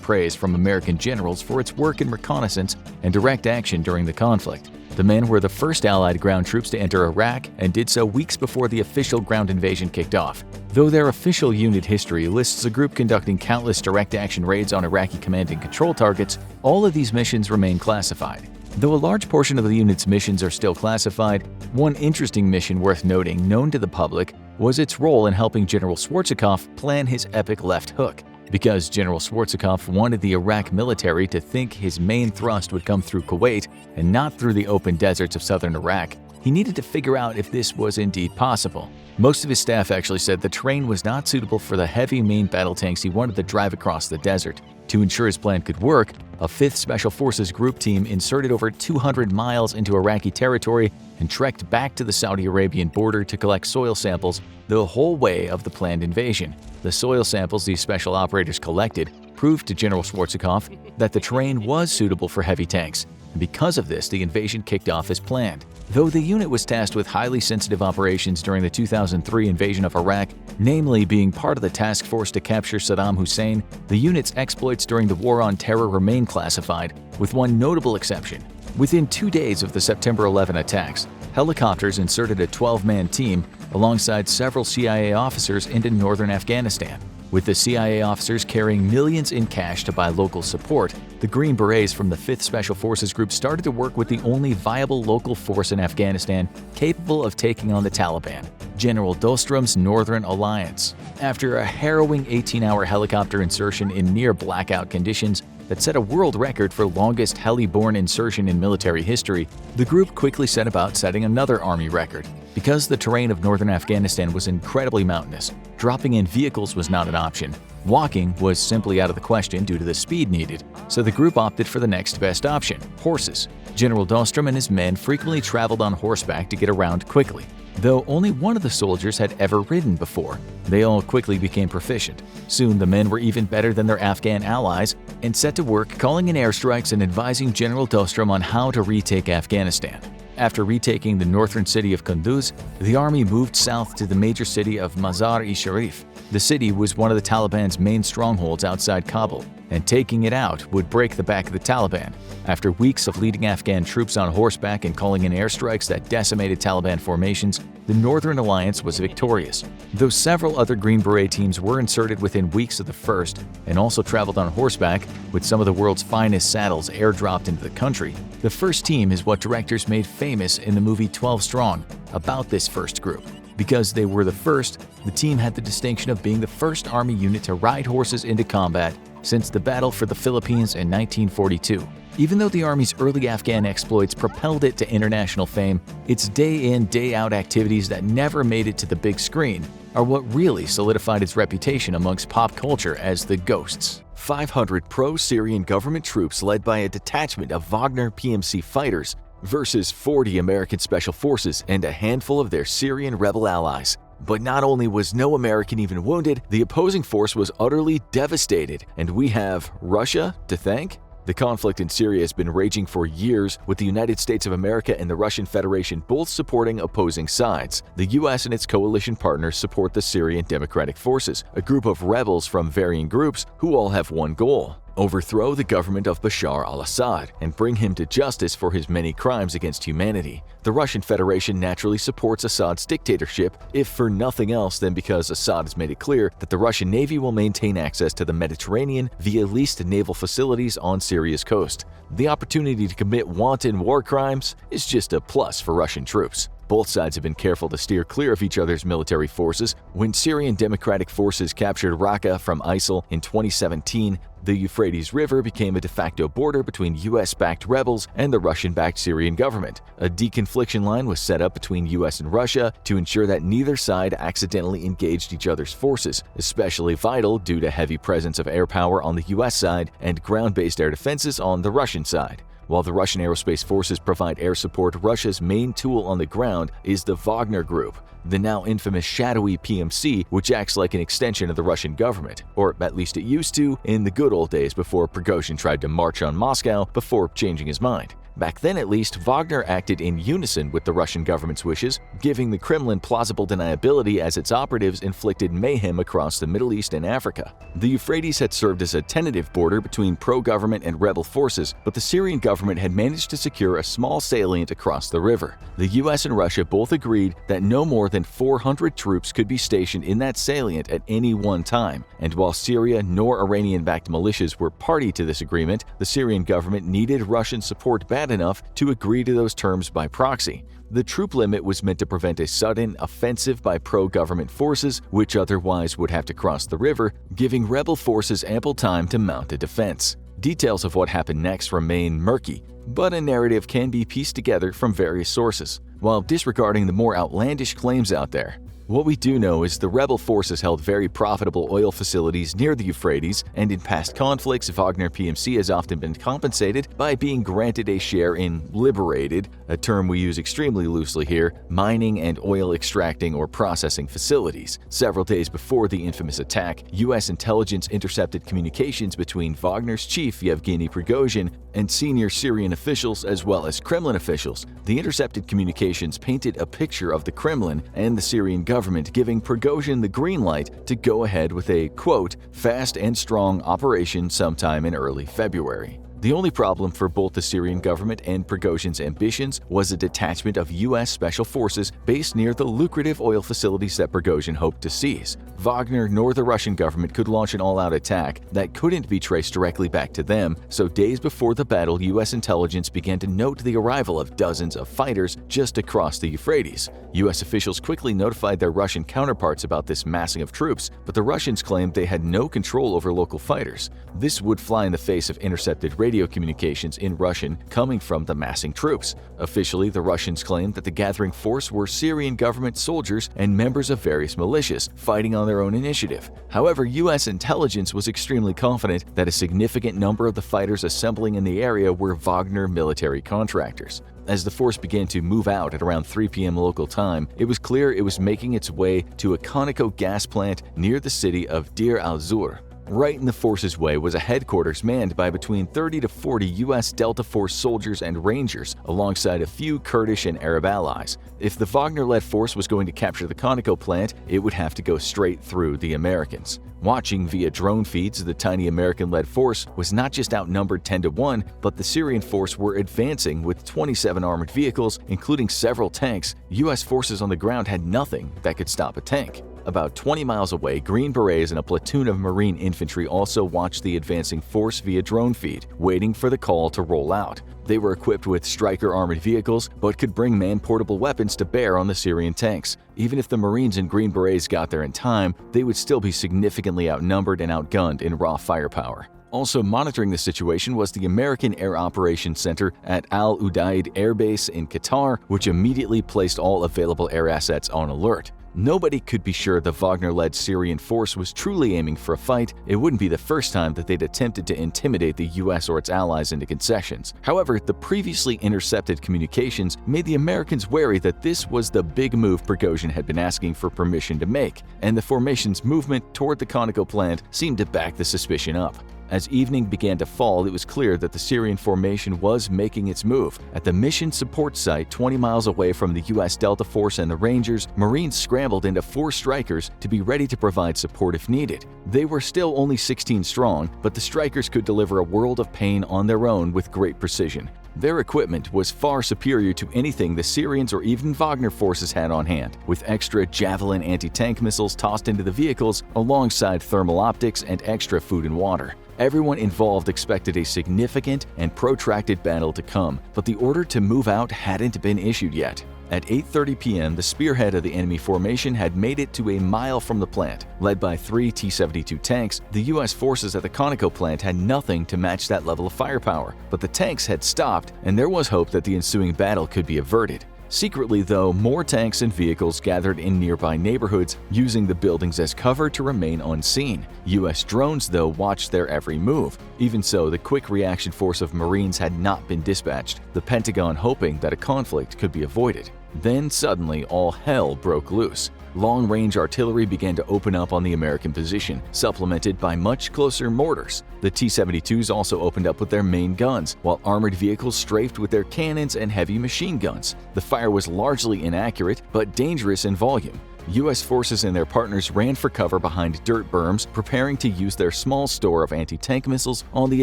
praise from American generals for its work in reconnaissance and direct action during the conflict. The men were the first Allied ground troops to enter Iraq and did so weeks before the official ground invasion kicked off. Though their official unit history lists a group conducting countless direct action raids on Iraqi command and control targets, all of these missions remain classified. Though a large portion of the unit's missions are still classified, one interesting mission worth noting, known to the public, was its role in helping General Schwarzkopf plan his epic left hook. Because General Schwarzkopf wanted the Iraq military to think his main thrust would come through Kuwait and not through the open deserts of southern Iraq, he needed to figure out if this was indeed possible. Most of his staff actually said the terrain was not suitable for the heavy main battle tanks he wanted to drive across the desert. To ensure his plan could work, a 5th Special Forces group team inserted over 200 miles into Iraqi territory and trekked back to the Saudi Arabian border to collect soil samples the whole way of the planned invasion. The soil samples these special operators collected proved to General Schwarzkopf that the terrain was suitable for heavy tanks, and because of this, the invasion kicked off as planned. Though the unit was tasked with highly sensitive operations during the 2003 invasion of Iraq, namely being part of the task force to capture Saddam Hussein, the unit's exploits during the War on Terror remain classified, with one notable exception. Within 2 days of the September 11 attacks, helicopters inserted a 12-man team alongside several CIA officers into northern Afghanistan. With the CIA officers carrying millions in cash to buy local support, the Green Berets from the 5th Special Forces Group started to work with the only viable local force in Afghanistan capable of taking on the Taliban, General Doorstep's Northern Alliance. After a harrowing 18-hour helicopter insertion in near blackout conditions that set a world record for longest heli-borne insertion in military history, the group quickly set about setting another army record. Because the terrain of northern Afghanistan was incredibly mountainous, dropping in vehicles was not an option. Walking was simply out of the question due to the speed needed, so the group opted for the next best option, horses. General Doorstep and his men frequently traveled on horseback to get around quickly. Though only one of the soldiers had ever ridden before, they all quickly became proficient. Soon the men were even better than their Afghan allies and set to work calling in airstrikes and advising General Doorstep on how to retake Afghanistan. After retaking the northern city of Kunduz, the army moved south to the major city of Mazar-e-Sharif. The city was one of the Taliban's main strongholds outside Kabul, and taking it out would break the back of the Taliban. After weeks of leading Afghan troops on horseback and calling in airstrikes that decimated Taliban formations, the Northern Alliance was victorious. Though several other Green Beret teams were inserted within weeks of the first and also traveled on horseback, with some of the world's finest saddles airdropped into the country, the first team is what directors made famous in the movie 12 Strong about this first group. Because they were the first, the team had the distinction of being the first army unit to ride horses into combat since the Battle for the Philippines in 1942. Even though the Army's early Afghan exploits propelled it to international fame, its day-in, day-out activities that never made it to the big screen are what really solidified its reputation amongst pop culture as the Ghosts. 500 pro-Syrian government troops led by a detachment of Wagner PMC fighters versus 40 American Special Forces and a handful of their Syrian rebel allies. But not only was no American even wounded, the opposing force was utterly devastated, and we have Russia to thank? The conflict in Syria has been raging for years, with the United States of America and the Russian Federation both supporting opposing sides. The US and its coalition partners support the Syrian Democratic Forces, a group of rebels from varying groups who all have one goal: overthrow the government of Bashar al-Assad and bring him to justice for his many crimes against humanity. The Russian Federation naturally supports Assad's dictatorship, if for nothing else than because Assad has made it clear that the Russian Navy will maintain access to the Mediterranean via leased naval facilities on Syria's coast. The opportunity to commit wanton war crimes is just a plus for Russian troops. Both sides have been careful to steer clear of each other's military forces. When Syrian Democratic Forces captured Raqqa from ISIL in 2017, the Euphrates River became a de facto border between US-backed rebels and the Russian-backed Syrian government. A deconfliction line was set up between US and Russia to ensure that neither side accidentally engaged each other's forces, especially vital due to heavy presence of air power on the US side and ground-based air defenses on the Russian side. While the Russian aerospace forces provide air support, Russia's main tool on the ground is the Wagner Group, the now infamous shadowy PMC, which acts like an extension of the Russian government, or at least it used to in the good old days before Prigozhin tried to march on Moscow before changing his mind. Back then at least, Wagner acted in unison with the Russian government's wishes, giving the Kremlin plausible deniability as its operatives inflicted mayhem across the Middle East and Africa. The Euphrates had served as a tentative border between pro-government and rebel forces, but the Syrian government had managed to secure a small salient across the river. The US and Russia both agreed that no more than 400 troops could be stationed in that salient at any one time, and while Syria nor Iranian-backed militias were party to this agreement, the Syrian government needed Russian support bad enough to agree to those terms by proxy. The troop limit was meant to prevent a sudden offensive by pro-government forces, which otherwise would have to cross the river, giving rebel forces ample time to mount a defense. Details of what happened next remain murky, but a narrative can be pieced together from various sources, while disregarding the more outlandish claims out there. What we do know is the rebel forces held very profitable oil facilities near the Euphrates, and in past conflicts, Wagner PMC has often been compensated by being granted a share in liberated, a term we use extremely loosely here, mining and oil extracting or processing facilities. Several days before the infamous attack, US intelligence intercepted communications between Wagner's chief Yevgeny Prigozhin and senior Syrian officials as well as Kremlin officials. The intercepted communications painted a picture of the Kremlin and the Syrian government giving Prigozhin the green light to go ahead with a, quote, fast and strong operation sometime in early February. The only problem for both the Syrian government and Prigozhin's ambitions was a detachment of US special forces based near the lucrative oil facilities that Prigozhin hoped to seize. Wagner nor the Russian government could launch an all-out attack that couldn't be traced directly back to them, so days before the battle, US intelligence began to note the arrival of dozens of fighters just across the Euphrates. US officials quickly notified their Russian counterparts about this massing of troops, but the Russians claimed they had no control over local fighters. This would fly in the face of intercepted radio communications in Russian coming from the massing troops. Officially, the Russians claimed that the gathering force were Syrian government soldiers and members of various militias fighting on their own initiative. However, US intelligence was extremely confident that a significant number of the fighters assembling in the area were Wagner military contractors. As the force began to move out at around 3 p.m. local time, it was clear it was making its way to a Conoco gas plant near the city of Deir al-Zur. Right in the force's way was a headquarters manned by between 30 to 40 U.S. Delta Force soldiers and rangers, alongside a few Kurdish and Arab allies. If the Wagner-led force was going to capture the Conoco plant, it would have to go straight through the Americans. Watching via drone feeds, the tiny American-led force was not just outnumbered 10-1, but the Syrian force were advancing with 27 armored vehicles, including several tanks. U.S. forces on the ground had nothing that could stop a tank. About 20 miles away, Green Berets and a platoon of Marine infantry also watched the advancing force via drone feed, waiting for the call to roll out. They were equipped with Stryker armored vehicles, but could bring man-portable weapons to bear on the Syrian tanks. Even if the Marines and Green Berets got there in time, they would still be significantly outnumbered and outgunned in raw firepower. Also monitoring the situation was the American Air Operations Center at Al Udeid Air Base in Qatar, which immediately placed all available air assets on alert. Nobody could be sure the Wagner-led Syrian force was truly aiming for a fight. It wouldn't be the first time that they'd attempted to intimidate the US or its allies into concessions. However, the previously intercepted communications made the Americans wary that this was the big move Prigozhin had been asking for permission to make, and the formation's movement toward the Conoco plant seemed to back the suspicion up. As evening began to fall, it was clear that the Syrian formation was making its move. At the mission support site 20 miles away from the U.S. Delta Force and the Rangers, Marines scrambled into 4 Strykers to be ready to provide support if needed. They were still only 16 strong, but the Strykers could deliver a world of pain on their own with great precision. Their equipment was far superior to anything the Syrians or even Wagner forces had on hand, with extra Javelin anti-tank missiles tossed into the vehicles alongside thermal optics and extra food and water. Everyone involved expected a significant and protracted battle to come, but the order to move out hadn't been issued yet. At 8:30 p.m., the spearhead of the enemy formation had made it to a mile from the plant. Led by 3 T-72 tanks, the U.S. forces at the Conoco plant had nothing to match that level of firepower, but the tanks had stopped, and there was hope that the ensuing battle could be averted. Secretly, though, more tanks and vehicles gathered in nearby neighborhoods, using the buildings as cover to remain unseen. U.S. drones, though, watched their every move. Even so, the quick reaction force of Marines had not been dispatched, the Pentagon hoping that a conflict could be avoided. Then suddenly, all hell broke loose. Long-range artillery began to open up on the American position, supplemented by much closer mortars. The T-72s also opened up with their main guns, while armored vehicles strafed with their cannons and heavy machine guns. The fire was largely inaccurate, but dangerous in volume. U.S. forces and their partners ran for cover behind dirt berms, preparing to use their small store of anti-tank missiles on the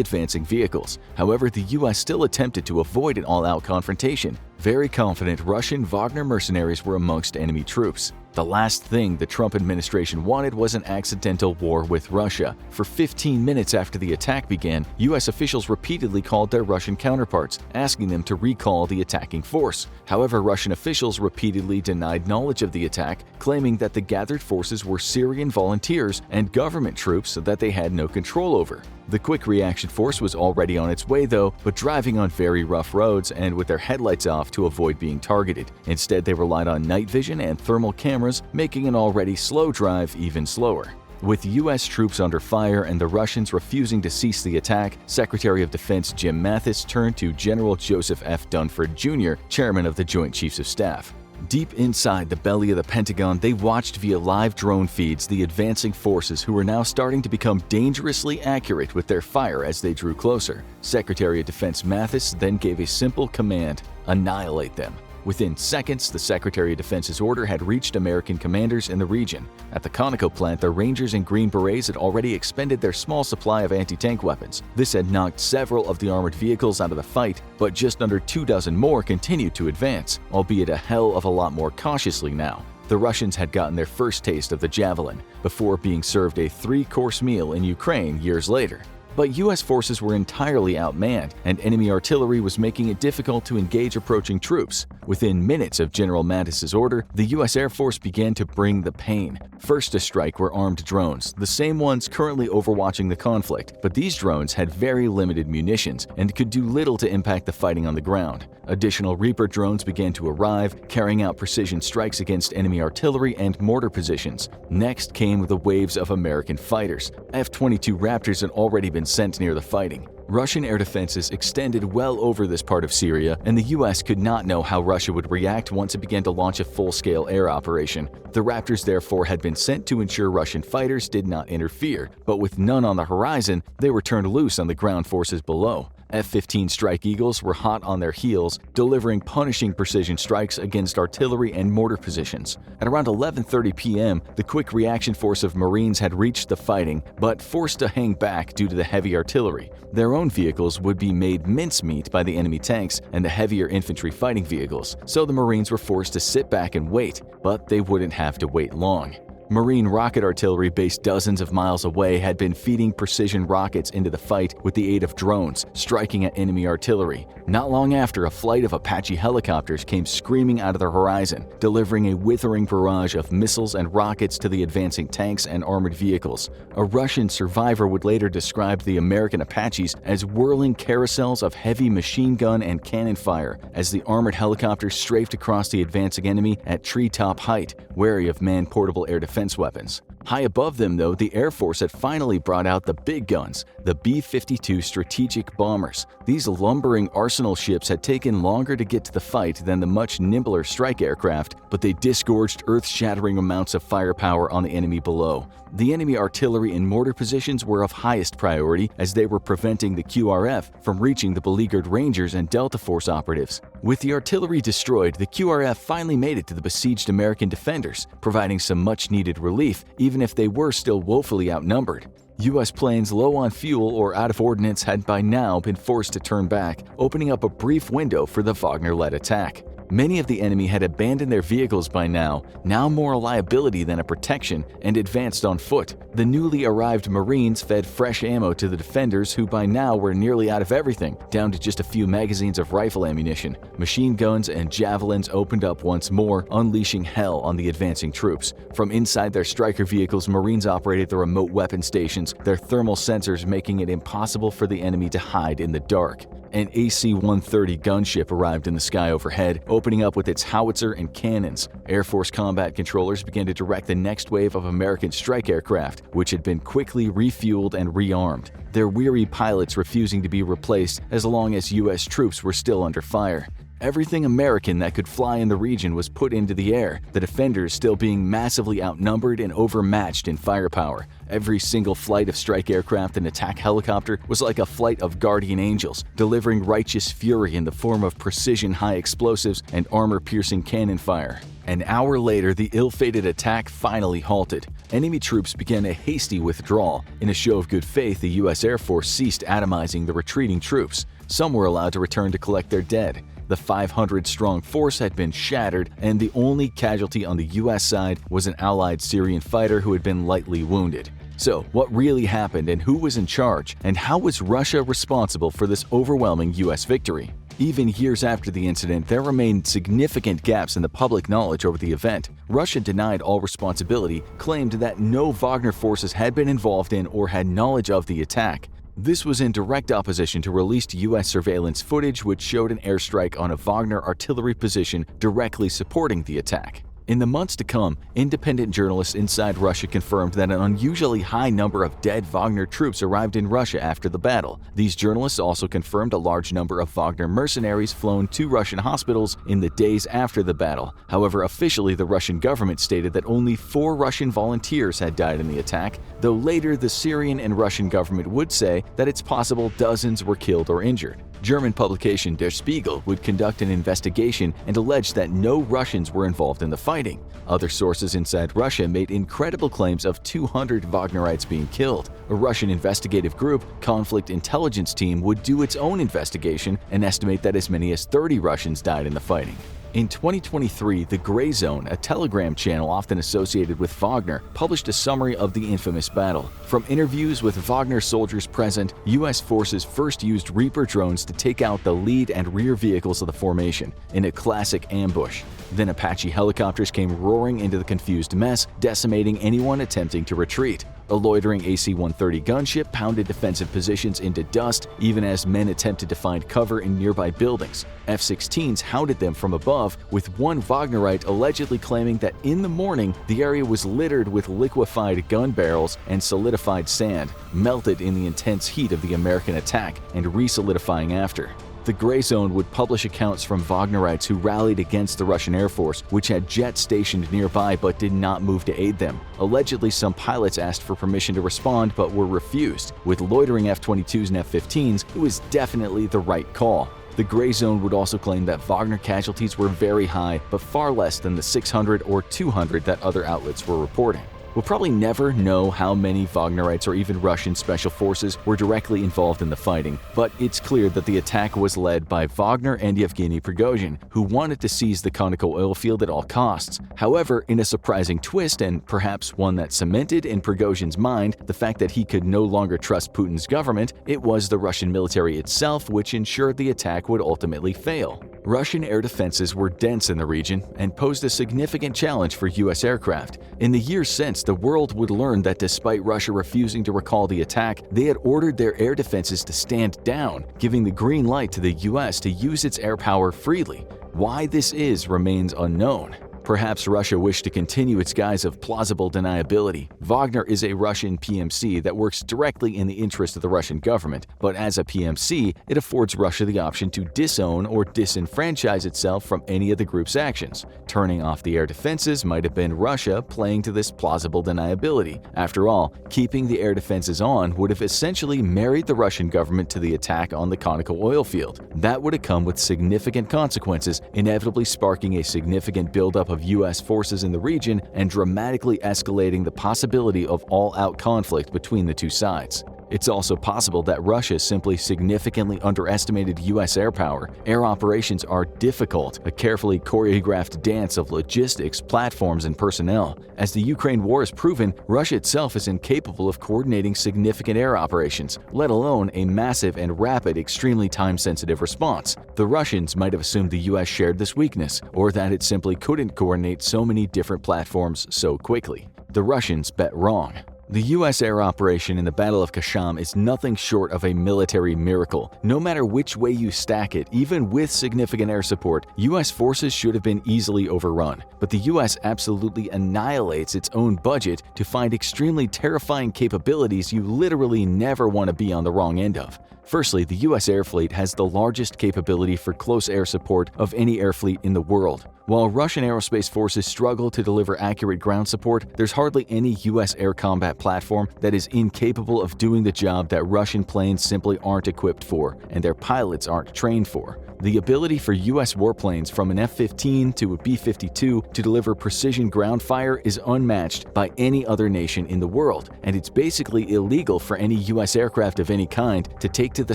advancing vehicles. However, the U.S. still attempted to avoid an all-out confrontation. Very confident Russian Wagner mercenaries were amongst enemy troops. The last thing the Trump administration wanted was an accidental war with Russia. For 15 minutes after the attack began, U.S. officials repeatedly called their Russian counterparts, asking them to recall the attacking force. However, Russian officials repeatedly denied knowledge of the attack, claiming that the gathered forces were Syrian volunteers and government troops that they had no control over. The quick reaction force was already on its way though, but driving on very rough roads and with their headlights off to avoid being targeted. Instead, they relied on night vision and thermal cameras, making an already slow drive even slower. With U.S. troops under fire and the Russians refusing to cease the attack, Secretary of Defense Jim Mathis turned to General Joseph F. Dunford Jr., chairman of the Joint Chiefs of Staff. Deep inside the belly of the Pentagon, they watched via live drone feeds the advancing forces who were now starting to become dangerously accurate with their fire as they drew closer. Secretary of Defense Mathis then gave a simple command: annihilate them. Within seconds, the Secretary of Defense's order had reached American commanders in the region. At the Conoco plant, the Rangers and Green Berets had already expended their small supply of anti-tank weapons. This had knocked several of the armored vehicles out of the fight, but just under 24 more continued to advance, albeit a hell of a lot more cautiously now. The Russians had gotten their first taste of the Javelin, before being served a 3-course meal in Ukraine years later. But U.S. forces were entirely outmanned, and enemy artillery was making it difficult to engage approaching troops. Within minutes of General Mattis's order, the U.S. Air Force began to bring the pain. First to strike were armed drones, the same ones currently overwatching the conflict, but these drones had very limited munitions and could do little to impact the fighting on the ground. Additional Reaper drones began to arrive, carrying out precision strikes against enemy artillery and mortar positions. Next came the waves of American fighters. F-22 Raptors had already been sent near the fighting. Russian air defenses extended well over this part of Syria, and the U.S. could not know how Russia would react once it began to launch a full-scale air operation. The Raptors therefore had been sent to ensure Russian fighters did not interfere, but with none on the horizon, they were turned loose on the ground forces below. F-15 Strike Eagles were hot on their heels, delivering punishing precision strikes against artillery and mortar positions. At around 11:30 p.m., the quick reaction force of Marines had reached the fighting, but forced to hang back due to the heavy artillery. Their own vehicles would be made mincemeat by the enemy tanks and the heavier infantry fighting vehicles, so the Marines were forced to sit back and wait, but they wouldn't have to wait long. Marine rocket artillery based dozens of miles away had been feeding precision rockets into the fight with the aid of drones, striking at enemy artillery. Not long after, a flight of Apache helicopters came screaming out of the horizon, delivering a withering barrage of missiles and rockets to the advancing tanks and armored vehicles. A Russian survivor would later describe the American Apaches as whirling carousels of heavy machine gun and cannon fire as the armored helicopters strafed across the advancing enemy at treetop height, wary of man-portable air defense weapons. High above them, though, the Air Force had finally brought out the big guns, the B-52 strategic bombers. These lumbering arsenal ships had taken longer to get to the fight than the much nimbler strike aircraft, but they disgorged earth-shattering amounts of firepower on the enemy below. The enemy artillery and mortar positions were of highest priority as they were preventing the QRF from reaching the beleaguered Rangers and Delta Force operatives. With the artillery destroyed, the QRF finally made it to the besieged American defenders, providing some much-needed relief, even if they were still woefully outnumbered. U.S. planes low on fuel or out of ordnance had by now been forced to turn back, opening up a brief window for the Wagner-led attack. Many of the enemy had abandoned their vehicles by now more a liability than a protection, and advanced on foot. The newly arrived Marines fed fresh ammo to the defenders, who by now were nearly out of everything, down to just a few magazines of rifle ammunition. Machine guns and javelins opened up once more, unleashing hell on the advancing troops. From inside their striker vehicles, Marines operated the remote weapon stations, their thermal sensors making it impossible for the enemy to hide in the dark. An AC-130 gunship arrived in the sky overhead, opening up with its howitzer and cannons. Air Force combat controllers began to direct the next wave of American strike aircraft, which had been quickly refueled and rearmed, their weary pilots refusing to be replaced as long as U.S. troops were still under fire. Everything American that could fly in the region was put into the air, the defenders still being massively outnumbered and overmatched in firepower. Every single flight of strike aircraft and attack helicopter was like a flight of guardian angels, delivering righteous fury in the form of precision high explosives and armor-piercing cannon fire. An hour later, the ill-fated attack finally halted. Enemy troops began a hasty withdrawal. In a show of good faith, the U.S. Air Force ceased atomizing the retreating troops. Some were allowed to return to collect their dead. The 500-strong force had been shattered, and the only casualty on the U.S. side was an Allied Syrian fighter who had been lightly wounded. So, what really happened and who was in charge, and how was Russia responsible for this overwhelming U.S. victory? Even years after the incident, there remained significant gaps in the public knowledge over the event. Russia denied all responsibility, claimed that no Wagner forces had been involved in or had knowledge of the attack. This was in direct opposition to released U.S. surveillance footage which showed an airstrike on a Wagner artillery position directly supporting the attack. In the months to come, independent journalists inside Russia confirmed that an unusually high number of dead Wagner troops arrived in Russia after the battle. These journalists also confirmed a large number of Wagner mercenaries flown to Russian hospitals in the days after the battle. However, officially the Russian government stated that only 4 Russian volunteers had died in the attack, though later the Syrian and Russian government would say that it's possible dozens were killed or injured. German publication Der Spiegel would conduct an investigation and allege that no Russians were involved in the fighting. Other sources inside Russia made incredible claims of 200 Wagnerites being killed. A Russian investigative group, Conflict Intelligence Team, would do its own investigation and estimate that as many as 30 Russians died in the fighting. In 2023, The Gray Zone, a Telegram channel often associated with Wagner, published a summary of the infamous battle. From interviews with Wagner soldiers present, U.S. forces first used Reaper drones to take out the lead and rear vehicles of the formation in a classic ambush. Then Apache helicopters came roaring into the confused mess, decimating anyone attempting to retreat. A loitering AC-130 gunship pounded defensive positions into dust even as men attempted to find cover in nearby buildings. F-16s hounded them from above, with one Wagnerite allegedly claiming that in the morning the area was littered with liquefied gun barrels and solidified sand, melted in the intense heat of the American attack and re-solidifying after. The Gray Zone would publish accounts from Wagnerites who rallied against the Russian Air Force, which had jets stationed nearby but did not move to aid them. Allegedly, some pilots asked for permission to respond but were refused. With loitering F-22s and F-15s, it was definitely the right call. The Gray Zone would also claim that Wagner casualties were very high, but far less than the 600 or 200 that other outlets were reporting. We'll probably never know how many Wagnerites or even Russian special forces were directly involved in the fighting, but it's clear that the attack was led by Wagner and Yevgeny Prigozhin, who wanted to seize the Conoco oil field at all costs. However, in a surprising twist, and perhaps one that cemented in Prigozhin's mind the fact that he could no longer trust Putin's government, it was the Russian military itself which ensured the attack would ultimately fail. Russian air defenses were dense in the region and posed a significant challenge for U.S. aircraft. In the years since, the world would learn that despite Russia refusing to recall the attack, they had ordered their air defenses to stand down, giving the green light to the U.S. to use its air power freely. Why this is remains unknown. Perhaps Russia wished to continue its guise of plausible deniability. Wagner is a Russian PMC that works directly in the interest of the Russian government, but as a PMC, it affords Russia the option to disown or disenfranchise itself from any of the group's actions. Turning off the air defenses might have been Russia playing to this plausible deniability. After all, keeping the air defenses on would have essentially married the Russian government to the attack on the Conoco oil field. That would have come with significant consequences, inevitably sparking a significant buildup of U.S. forces in the region and dramatically escalating the possibility of all-out conflict between the two sides. It's also possible that Russia simply significantly underestimated U.S. air power. Air operations are difficult, a carefully choreographed dance of logistics, platforms, and personnel. As the Ukraine war has proven, Russia itself is incapable of coordinating significant air operations, let alone a massive and rapid, extremely time-sensitive response. The Russians might have assumed the U.S. shared this weakness, or that it simply couldn't coordinate so many different platforms so quickly. The Russians bet wrong. The U.S. air operation in the Battle of Kasham is nothing short of a military miracle. No matter which way you stack it, even with significant air support, U.S. forces should have been easily overrun. But the U.S. absolutely annihilates its own budget to find extremely terrifying capabilities you literally never want to be on the wrong end of. Firstly, the U.S. air fleet has the largest capability for close air support of any air fleet in the world. While Russian aerospace forces struggle to deliver accurate ground support, there's hardly any U.S. air combat platform that is incapable of doing the job that Russian planes simply aren't equipped for, and their pilots aren't trained for. The ability for U.S. warplanes from an F-15 to a B-52 to deliver precision ground fire is unmatched by any other nation in the world, and it's basically illegal for any U.S. aircraft of any kind to take to the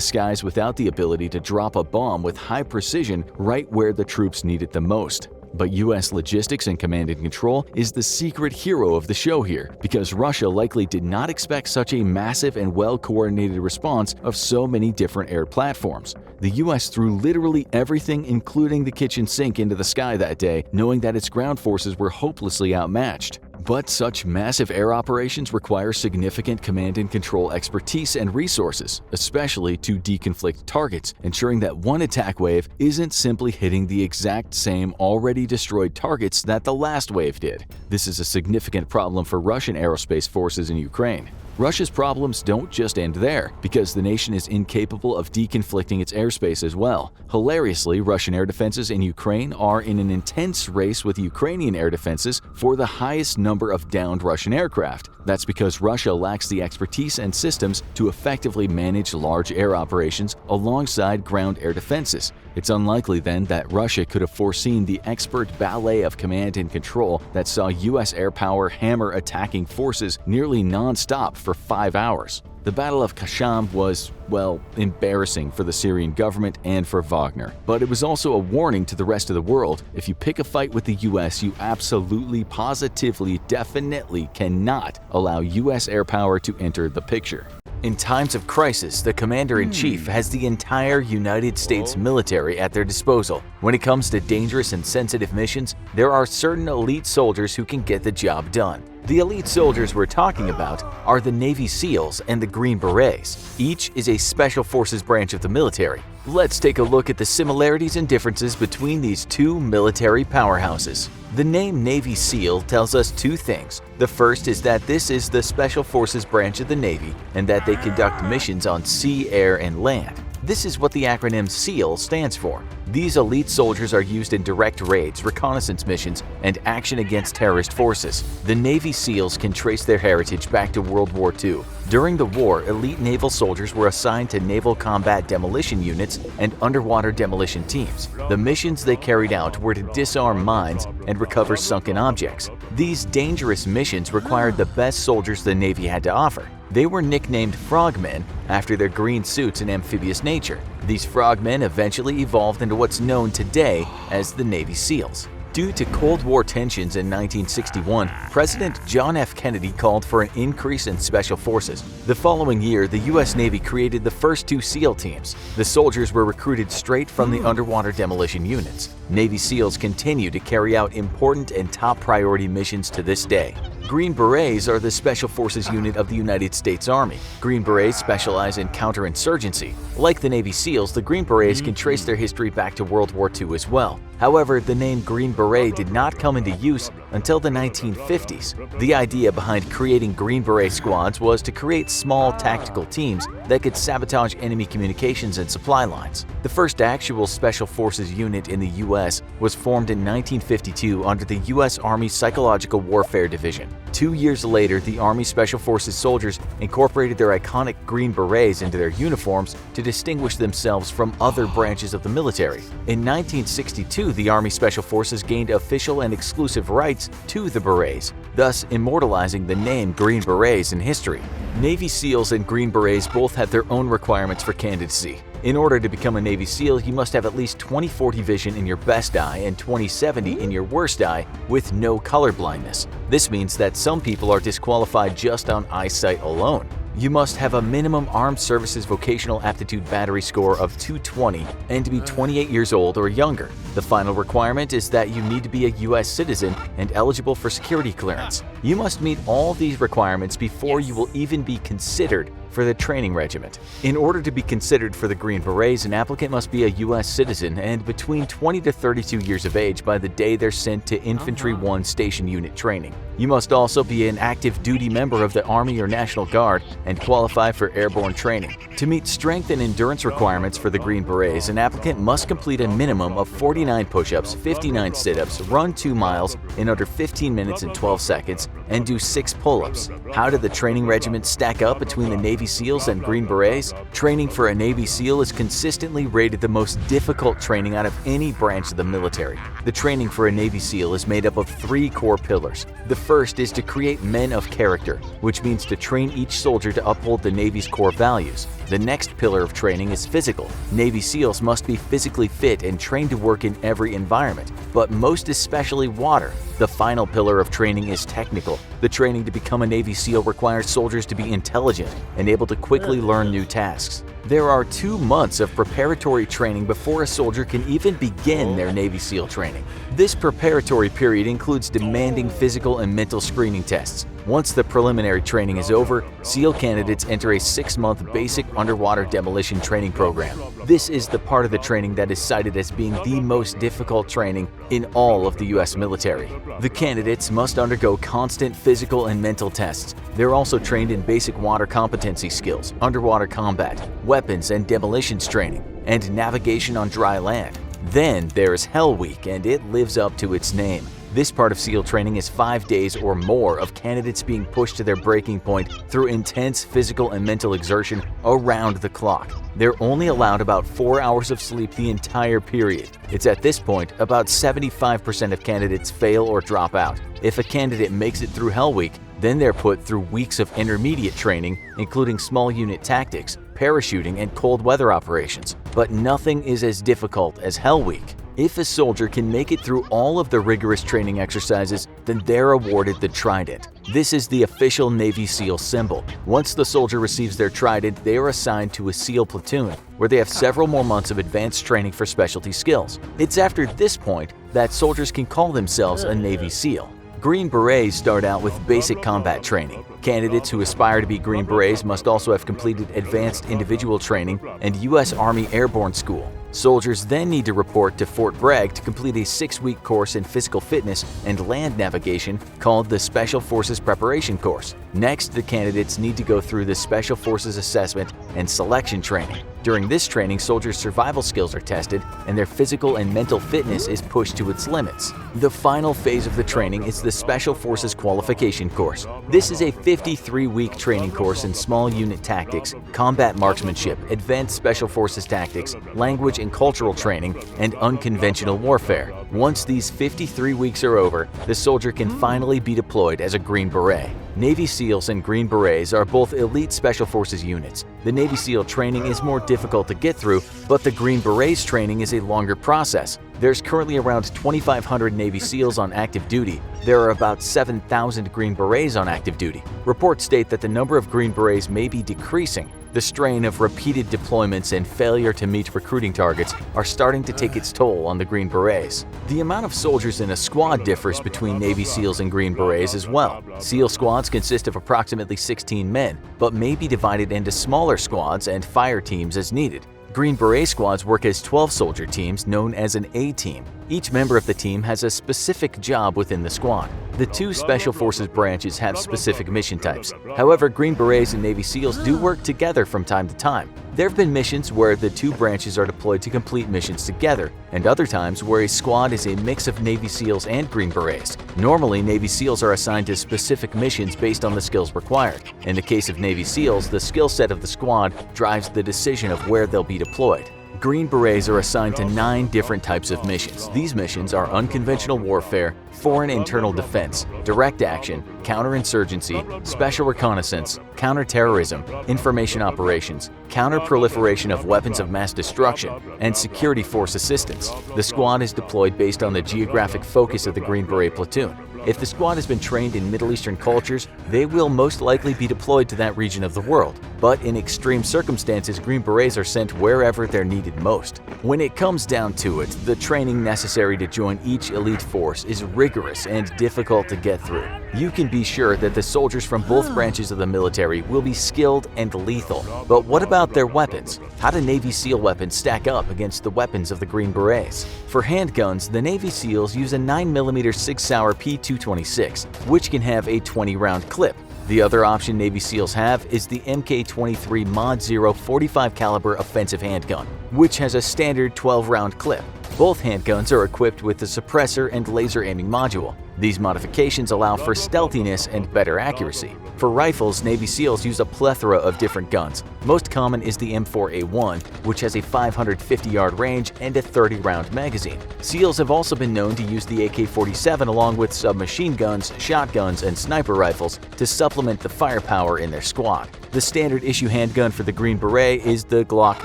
skies without the ability to drop a bomb with high precision right where the troops need it the most. But U.S. logistics and command and control is the secret hero of the show here, because Russia likely did not expect such a massive and well-coordinated response of so many different air platforms. The U.S. threw literally everything, including the kitchen sink, into the sky that day, knowing that its ground forces were hopelessly outmatched. But such massive air operations require significant command and control expertise and resources, especially to deconflict targets, ensuring that one attack wave isn't simply hitting the exact same already destroyed targets that the last wave did. This is a significant problem for Russian aerospace forces in Ukraine. Russia's problems don't just end there, because the nation is incapable of deconflicting its airspace as well. Hilariously, Russian air defenses in Ukraine are in an intense race with Ukrainian air defenses for the highest number of downed Russian aircraft. That's because Russia lacks the expertise and systems to effectively manage large air operations alongside ground air defenses. It's unlikely then that Russia could have foreseen the expert ballet of command and control that saw U.S. air power hammer attacking forces nearly non-stop for 5 hours. The Battle of Kasham was, well, embarrassing for the Syrian government and for Wagner. But it was also a warning to the rest of the world. If you pick a fight with the US, you absolutely, positively, definitely cannot allow US air power to enter the picture. In times of crisis, the commander-in-chief has the entire United States military at their disposal. When it comes to dangerous and sensitive missions, there are certain elite soldiers who can get the job done. The elite soldiers we're talking about are the Navy SEALs and the Green Berets. Each is a special forces branch of the military. Let's take a look at the similarities and differences between these two military powerhouses. The name Navy SEAL tells us two things. The first is that this is the Special Forces branch of the Navy and that they conduct missions on sea, air, and land. This is what the acronym SEAL stands for. These elite soldiers are used in direct raids, reconnaissance missions, and action against terrorist forces. The Navy SEALs can trace their heritage back to World War II. During the war, elite naval soldiers were assigned to naval combat demolition units and underwater demolition teams. The missions they carried out were to disarm mines and recover sunken objects. These dangerous missions required the best soldiers the Navy had to offer. They were nicknamed frogmen after their green suits and amphibious nature. These frogmen eventually evolved into what's known today as the Navy SEALs. Due to Cold War tensions in 1961, President John F. Kennedy called for an increase in special forces. The following year, the U.S. Navy created the first two SEAL teams. The soldiers were recruited straight from the underwater demolition units. Navy SEALs continue to carry out important and top priority missions to this day. Green Berets are the Special Forces unit of the United States Army. Green Berets specialize in counterinsurgency. Like the Navy SEALs, the Green Berets can trace their history back to World War II as well. However, the name Green Beret did not come into use until the 1950s. The idea behind creating Green Beret squads was to create small tactical teams that could sabotage enemy communications and supply lines. The first actual Special Forces unit in the U.S. was formed in 1952 under the U.S. Army Psychological Warfare Division. 2 years later, the Army Special Forces soldiers incorporated their iconic Green Berets into their uniforms to distinguish themselves from other branches of the military. In 1962, the Army Special Forces gained official and exclusive rights to the Berets, thus immortalizing the name Green Berets in history. Navy SEALs and Green Berets both have their own requirements for candidacy. In order to become a Navy SEAL, you must have at least 20/40 vision in your best eye and 20/70 in your worst eye with no color blindness. This means that some people are disqualified just on eyesight alone. You must have a minimum Armed Services Vocational Aptitude Battery score of 220 and to be 28 years old or younger. The final requirement is that you need to be a U.S. citizen and eligible for security clearance. You must meet all these requirements before you will even be considered for the training regiment. In order to be considered for the Green Berets, an applicant must be a U.S. citizen and between 20 to 32 years of age by the day they're sent to Infantry 1 Station Unit training. You must also be an active duty member of the Army or National Guard and qualify for airborne training. To meet strength and endurance requirements for the Green Berets, an applicant must complete a minimum of 49 push-ups, 59 sit-ups, run 2 miles in under 15 minutes and 12 seconds, and do 6 pull-ups. How do the training regiments stack up between the Navy SEALs and Green Berets? Training for a Navy SEAL is consistently rated the most difficult training out of any branch of the military. The training for a Navy SEAL is made up of 3 core pillars. The first is to create men of character, which means to train each soldier to uphold the Navy's core values. The next pillar of training is physical. Navy SEALs must be physically fit and trained to work in every environment, but most especially water. The final pillar of training is technical. The training to become a Navy SEAL requires soldiers to be intelligent and able to quickly learn new tasks. There are 2 months of preparatory training before a soldier can even begin their Navy SEAL training. This preparatory period includes demanding physical and mental screening tests. Once the preliminary training is over, SEAL candidates enter a 6-month basic underwater demolition training program. This is the part of the training that is cited as being the most difficult training in all of the U.S. military. The candidates must undergo constant physical and mental tests. They're also trained in basic water competency skills, underwater combat, weapons and demolitions training, and navigation on dry land. Then there's Hell Week, and it lives up to its name. This part of SEAL training is 5 days or more of candidates being pushed to their breaking point through intense physical and mental exertion around the clock. They're only allowed about 4 hours of sleep the entire period. It's at this point about 75% of candidates fail or drop out. If a candidate makes it through Hell Week, then they're put through weeks of intermediate training, including small unit tactics, parachuting, and cold weather operations. But nothing is as difficult as Hell Week. If a soldier can make it through all of the rigorous training exercises, then they're awarded the Trident. This is the official Navy SEAL symbol. Once the soldier receives their Trident, they are assigned to a SEAL platoon, where they have several more months of advanced training for specialty skills. It's after this point that soldiers can call themselves a Navy SEAL. Green Berets start out with basic combat training. Candidates who aspire to be Green Berets must also have completed advanced individual training and U.S. Army Airborne School. Soldiers then need to report to Fort Bragg to complete a 6-week course in physical fitness and land navigation called the Special Forces Preparation Course. Next, the candidates need to go through the Special Forces Assessment and Selection Training. During this training, soldiers' survival skills are tested and their physical and mental fitness is pushed to its limits. The final phase of the training is the Special Forces Qualification Course. This is a 53-week training course in small unit tactics, combat marksmanship, advanced special forces tactics, language and cultural training, and unconventional warfare. Once these 53 weeks are over, the soldier can finally be deployed as a Green Beret. Navy SEALs and Green Berets are both elite Special Forces units. The Navy SEAL training is more difficult to get through, but the Green Berets training is a longer process. There's currently around 2,500 Navy SEALs on active duty. There are about 7,000 Green Berets on active duty. Reports state that the number of Green Berets may be decreasing. The strain of repeated deployments and failure to meet recruiting targets are starting to take its toll on the Green Berets. The amount of soldiers in a squad differs between Navy SEALs and Green Berets as well. SEAL squads consist of approximately 16 men, but may be divided into smaller squads and fire teams as needed. Green Beret squads work as 12-soldier teams known as an A-team. Each member of the team has a specific job within the squad. The 2 Special Forces branches have specific mission types. However, Green Berets and Navy SEALs do work together from time to time. There have been missions where the 2 branches are deployed to complete missions together, and other times where a squad is a mix of Navy SEALs and Green Berets. Normally, Navy SEALs are assigned to specific missions based on the skills required. In the case of Navy SEALs, the skill set of the squad drives the decision of where they'll be deployed. Green Berets are assigned to 9 different types of missions. These missions are unconventional warfare, foreign internal defense, direct action, counterinsurgency, special reconnaissance, counterterrorism, information operations, counter-proliferation of weapons of mass destruction, and security force assistance. The squad is deployed based on the geographic focus of the Green Beret platoon. If the squad has been trained in Middle Eastern cultures, they will most likely be deployed to that region of the world. But in extreme circumstances, Green Berets are sent wherever they're needed most. When it comes down to it, the training necessary to join each elite force is rigorous and difficult to get through. You can be sure that the soldiers from both branches of the military will be skilled and lethal. But what about their weapons? How do Navy SEAL weapons stack up against the weapons of the Green Berets? For handguns, the Navy SEALs use a 9mm Sig Sauer P226, which can have a 20-round clip. The other option Navy SEALs have is the Mk23 Mod 0 45 caliber offensive handgun, which has a standard 12-round clip. Both handguns are equipped with a suppressor and laser aiming module. These modifications allow for stealthiness and better accuracy. For rifles, Navy SEALs use a plethora of different guns. Most common is the M4A1, which has a 550-yard range and a 30-round magazine. SEALs have also been known to use the AK-47 along with submachine guns, shotguns, and sniper rifles to supplement the firepower in their squad. The standard issue handgun for the Green Beret is the Glock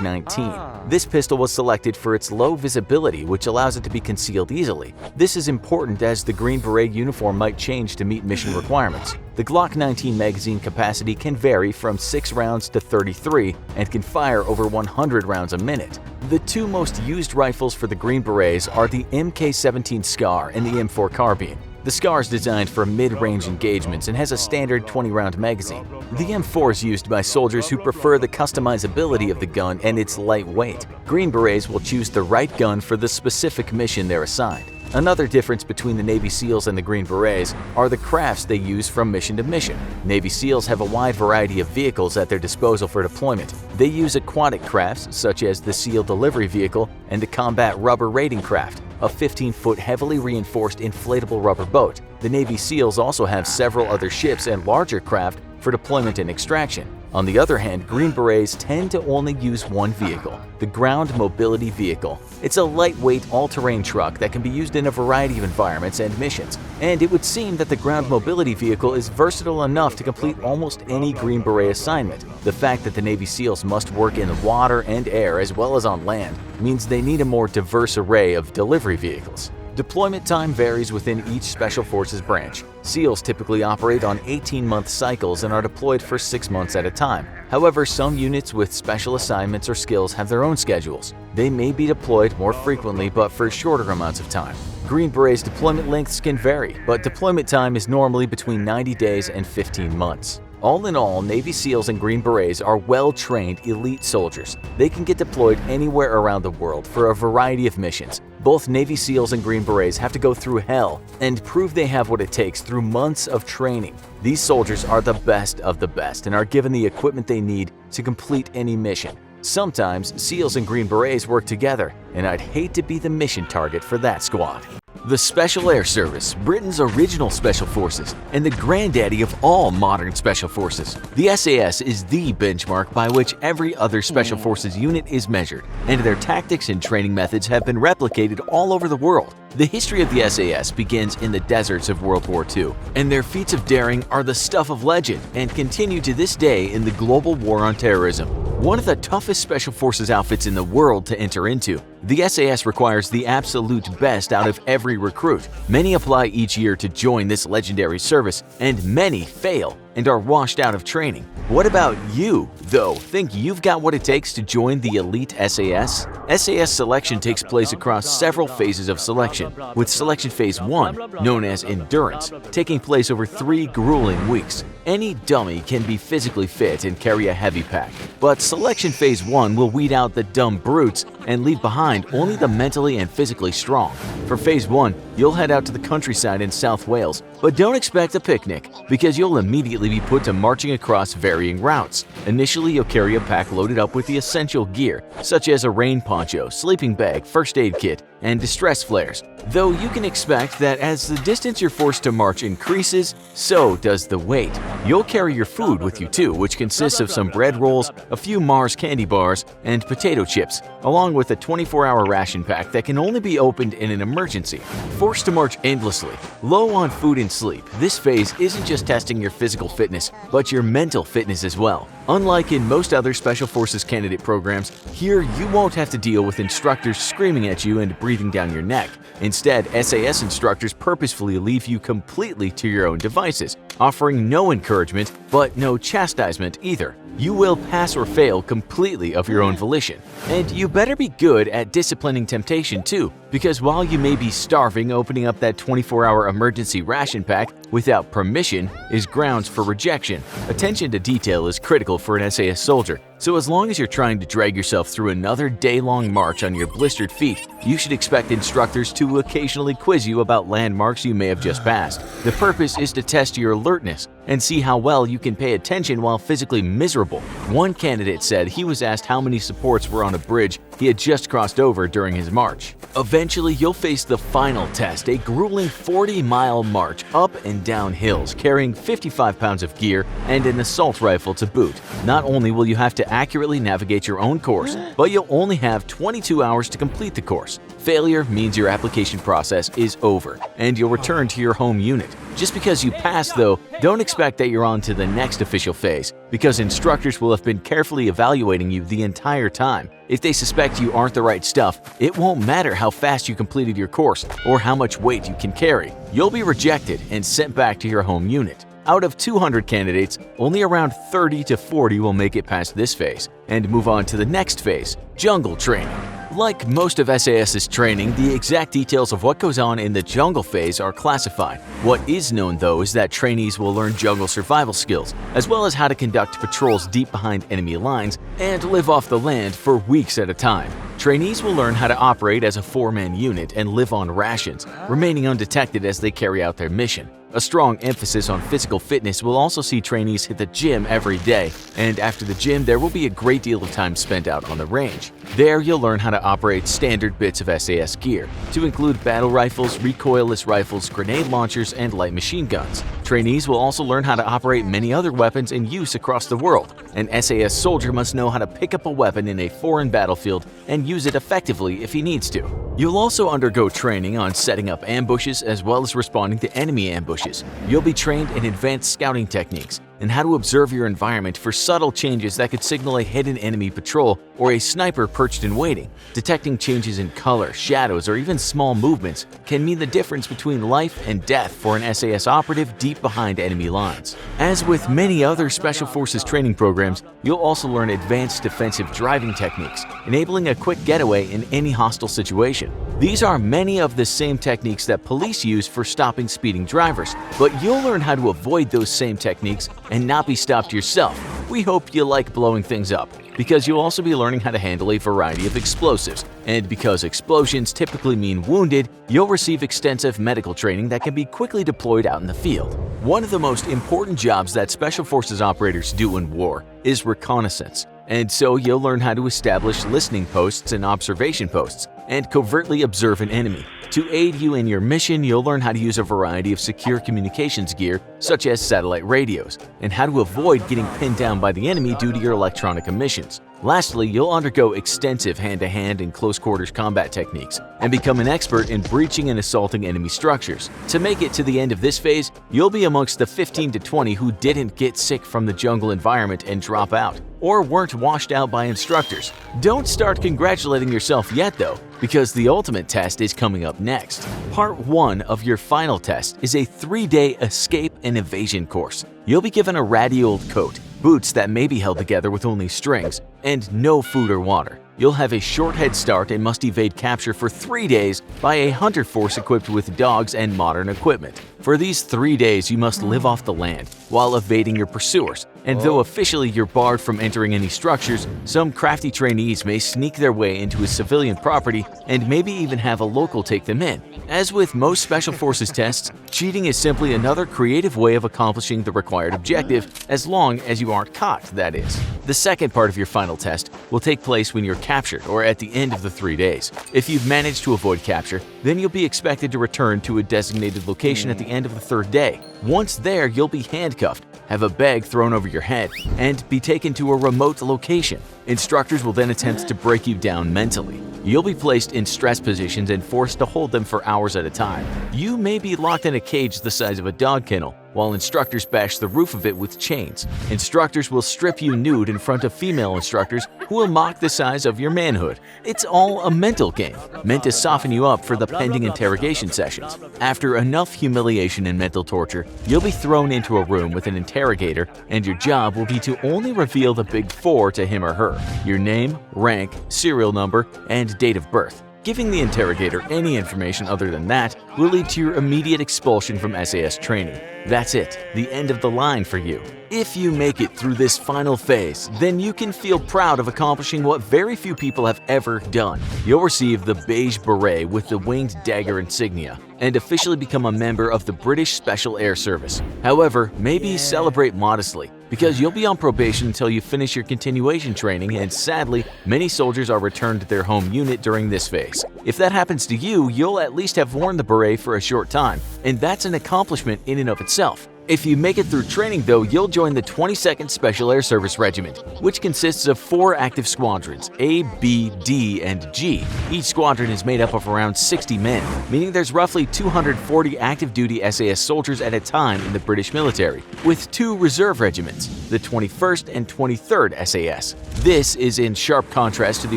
19. This pistol was selected for its low visibility, which allows it to be concealed easily. This is important as the Green Beret uniform might change to meet mission requirements. The Glock 19 magazine capacity can vary from 6 rounds to 33 and can fire over 100 rounds a minute. The two most used rifles for the Green Berets are the Mk17 Scar and the M4 Carbine. The Scar is designed for mid-range engagements and has a standard 20-round magazine. The M4 is used by soldiers who prefer the customizability of the gun and its light weight. Green Berets will choose the right gun for the specific mission they're assigned. Another difference between the Navy SEALs and the Green Berets are the crafts they use from mission to mission. Navy SEALs have a wide variety of vehicles at their disposal for deployment. They use aquatic crafts such as the SEAL Delivery Vehicle and the Combat Rubber Raiding Craft, a 15-foot heavily reinforced inflatable rubber boat. The Navy SEALs also have several other ships and larger craft for deployment and extraction. On the other hand, Green Berets tend to only use one vehicle, the Ground Mobility Vehicle. It's a lightweight, all-terrain truck that can be used in a variety of environments and missions, and it would seem that the Ground Mobility Vehicle is versatile enough to complete almost any Green Beret assignment. The fact that the Navy SEALs must work in the water and air as well as on land means they need a more diverse array of delivery vehicles. Deployment time varies within each Special Forces branch. SEALs typically operate on 18-month cycles and are deployed for 6 months at a time. However, some units with special assignments or skills have their own schedules. They may be deployed more frequently but for shorter amounts of time. Green Berets' deployment lengths can vary, but deployment time is normally between 90 days and 15 months. All in all, Navy SEALs and Green Berets are well-trained elite soldiers. They can get deployed anywhere around the world for a variety of missions. Both Navy SEALs and Green Berets have to go through hell and prove they have what it takes through months of training. These soldiers are the best of the best and are given the equipment they need to complete any mission. Sometimes, SEALs and Green Berets work together, and I'd hate to be the mission target for that squad. The Special Air Service, Britain's original Special Forces, and the granddaddy of all modern Special Forces. The SAS is the benchmark by which every other Special Forces unit is measured, and their tactics and training methods have been replicated all over the world. The history of the SAS begins in the deserts of World War II, and their feats of daring are the stuff of legend and continue to this day in the global war on terrorism. One of the toughest Special Forces outfits in the world to enter into, the SAS requires the absolute best out of every recruit. Many apply each year to join this legendary service, and many fail and are washed out of training. What about you, though? Think you've got what it takes to join the elite SAS? SAS selection takes place across several phases of selection, with Selection Phase 1, known as Endurance, taking place over 3 grueling weeks. Any dummy can be physically fit and carry a heavy pack, but Selection Phase 1 will weed out the dumb brutes and leave behind only the mentally and physically strong. For Phase 1, you'll head out to the countryside in South Wales, but don't expect a picnic, because you'll immediately be put to marching across varying routes. Initially, you'll carry a pack loaded up with the essential gear, such as a rain poncho, sleeping bag, first aid kit, and distress flares. Though you can expect that as the distance you're forced to march increases, so does the weight. You'll carry your food with you too, which consists of some bread rolls, a few Mars candy bars, and potato chips, along with a 24-hour ration pack that can only be opened in an emergency. Forced to march endlessly, low on food and sleep, this phase isn't just testing your physical fitness, but your mental fitness as well. Unlike in most other Special Forces candidate programs, here you won't have to deal with instructors screaming at you and breathing down your neck. Instead, SAS instructors purposefully leave you completely to your own devices, offering no encouragement but no chastisement either. You will pass or fail completely of your own volition. And you better be good at disciplining temptation too, because while you may be starving, opening up that 24-hour emergency ration pack without permission is grounds for rejection. Attention to detail is critical for an SAS soldier, so as long as you're trying to drag yourself through another day-long march on your blistered feet, you should expect instructors to occasionally quiz you about landmarks you may have just passed. The purpose is to test your alertness and see how well you can pay attention while physically miserable. One candidate said he was asked how many supports were on a bridge he had just crossed over during his march. Eventually, you'll face the final test, a grueling 40-mile march up and down hills, carrying 55 pounds of gear and an assault rifle to boot. Not only will you have to accurately navigate your own course, but you'll only have 22 hours to complete the course. Failure means your application process is over, and you'll return to your home unit. Just because you pass, though, don't expect that you're on to the next official phase, because instructors will have been carefully evaluating you the entire time. If they suspect you aren't the right stuff, it won't matter how fast you completed your course or how much weight you can carry. You'll be rejected and sent back to your home unit. Out of 200 candidates, only around 30 to 40 will make it past this phase and move on to the next phase, jungle training. Like most of SAS's training, the exact details of what goes on in the jungle phase are classified. What is known, though, is that trainees will learn jungle survival skills, as well as how to conduct patrols deep behind enemy lines and live off the land for weeks at a time. Trainees will learn how to operate as a four-man unit and live on rations, remaining undetected as they carry out their mission. A strong emphasis on physical fitness will also see trainees hit the gym every day, and after the gym there will be a great deal of time spent out on the range. There you'll learn how to operate standard bits of SAS gear, to include battle rifles, recoilless rifles, grenade launchers, and light machine guns. Trainees will also learn how to operate many other weapons in use across the world. An SAS soldier must know how to pick up a weapon in a foreign battlefield and use it effectively if he needs to. You'll also undergo training on setting up ambushes as well as responding to enemy ambushes. You'll be trained in advanced scouting techniques and how to observe your environment for subtle changes that could signal a hidden enemy patrol or a sniper perched in waiting. Detecting changes in color, shadows, or even small movements can mean the difference between life and death for an SAS operative deep behind enemy lines. As with many other Special Forces training programs, you'll also learn advanced defensive driving techniques, enabling a quick getaway in any hostile situation. These are many of the same techniques that police use for stopping speeding drivers, but you'll learn how to avoid those same techniques and not be stopped yourself. We hope you like blowing things up, because you'll also be learning how to handle a variety of explosives. And because explosions typically mean wounded, you'll receive extensive medical training that can be quickly deployed out in the field. One of the most important jobs that Special Forces operators do in war is reconnaissance. And so you'll learn how to establish listening posts and observation posts, and covertly observe an enemy. To aid you in your mission, you'll learn how to use a variety of secure communications gear, such as satellite radios, and how to avoid getting pinned down by the enemy due to your electronic emissions. Lastly, you'll undergo extensive hand-to-hand and close-quarters combat techniques and become an expert in breaching and assaulting enemy structures. To make it to the end of this phase, you'll be amongst the 15 to 20 who didn't get sick from the jungle environment and drop out, or weren't washed out by instructors. Don't start congratulating yourself yet, though, because the ultimate test is coming up next. Part 1 of your final test is a 3-day escape and evasion course. You'll be given a ratty old coat, boots that may be held together with only strings, and no food or water. You'll have a short head start and must evade capture for 3 days by a hunter force equipped with dogs and modern equipment. For these 3 days, you must live off the land while evading your pursuers. And though officially you're barred from entering any structures, some crafty trainees may sneak their way into a civilian property and maybe even have a local take them in. As with most Special Forces tests, cheating is simply another creative way of accomplishing the required objective, as long as you aren't caught, that is. The second part of your final test will take place when you're captured or at the end of the 3 days. If you've managed to avoid capture, then you'll be expected to return to a designated location at the end of the 3rd day. Once there, you'll be handcuffed, have a bag thrown over your head, and be taken to a remote location. Instructors will then attempt to break you down mentally. You'll be placed in stress positions and forced to hold them for hours at a time. You may be locked in a cage the size of a dog kennel, while instructors bash the roof of it with chains. Instructors will strip you nude in front of female instructors who will mock the size of your manhood. It's all a mental game, meant to soften you up for the pending interrogation sessions. After enough humiliation and mental torture, you'll be thrown into a room with an interrogator, and your job will be to only reveal the big four to him or her: your name, rank, serial number, and date of birth. Giving the interrogator any information other than that will lead to your immediate expulsion from SAS training. That's it, the end of the line for you. If you make it through this final phase, then you can feel proud of accomplishing what very few people have ever done. You'll receive the beige beret with the winged dagger insignia and officially become a member of the British Special Air Service. However, maybe celebrate modestly, because you'll be on probation until you finish your continuation training, and sadly, many soldiers are returned to their home unit during this phase. If that happens to you, you'll at least have worn the beret for a short time, and that's an accomplishment in and of itself. If you make it through training though, you'll join the 22nd Special Air Service Regiment, which consists of 4 active squadrons, A, B, D, and G. Each squadron is made up of around 60 men, meaning there's roughly 240 active duty SAS soldiers at a time in the British military, with 2 reserve regiments, the 21st and 23rd SAS. This is in sharp contrast to the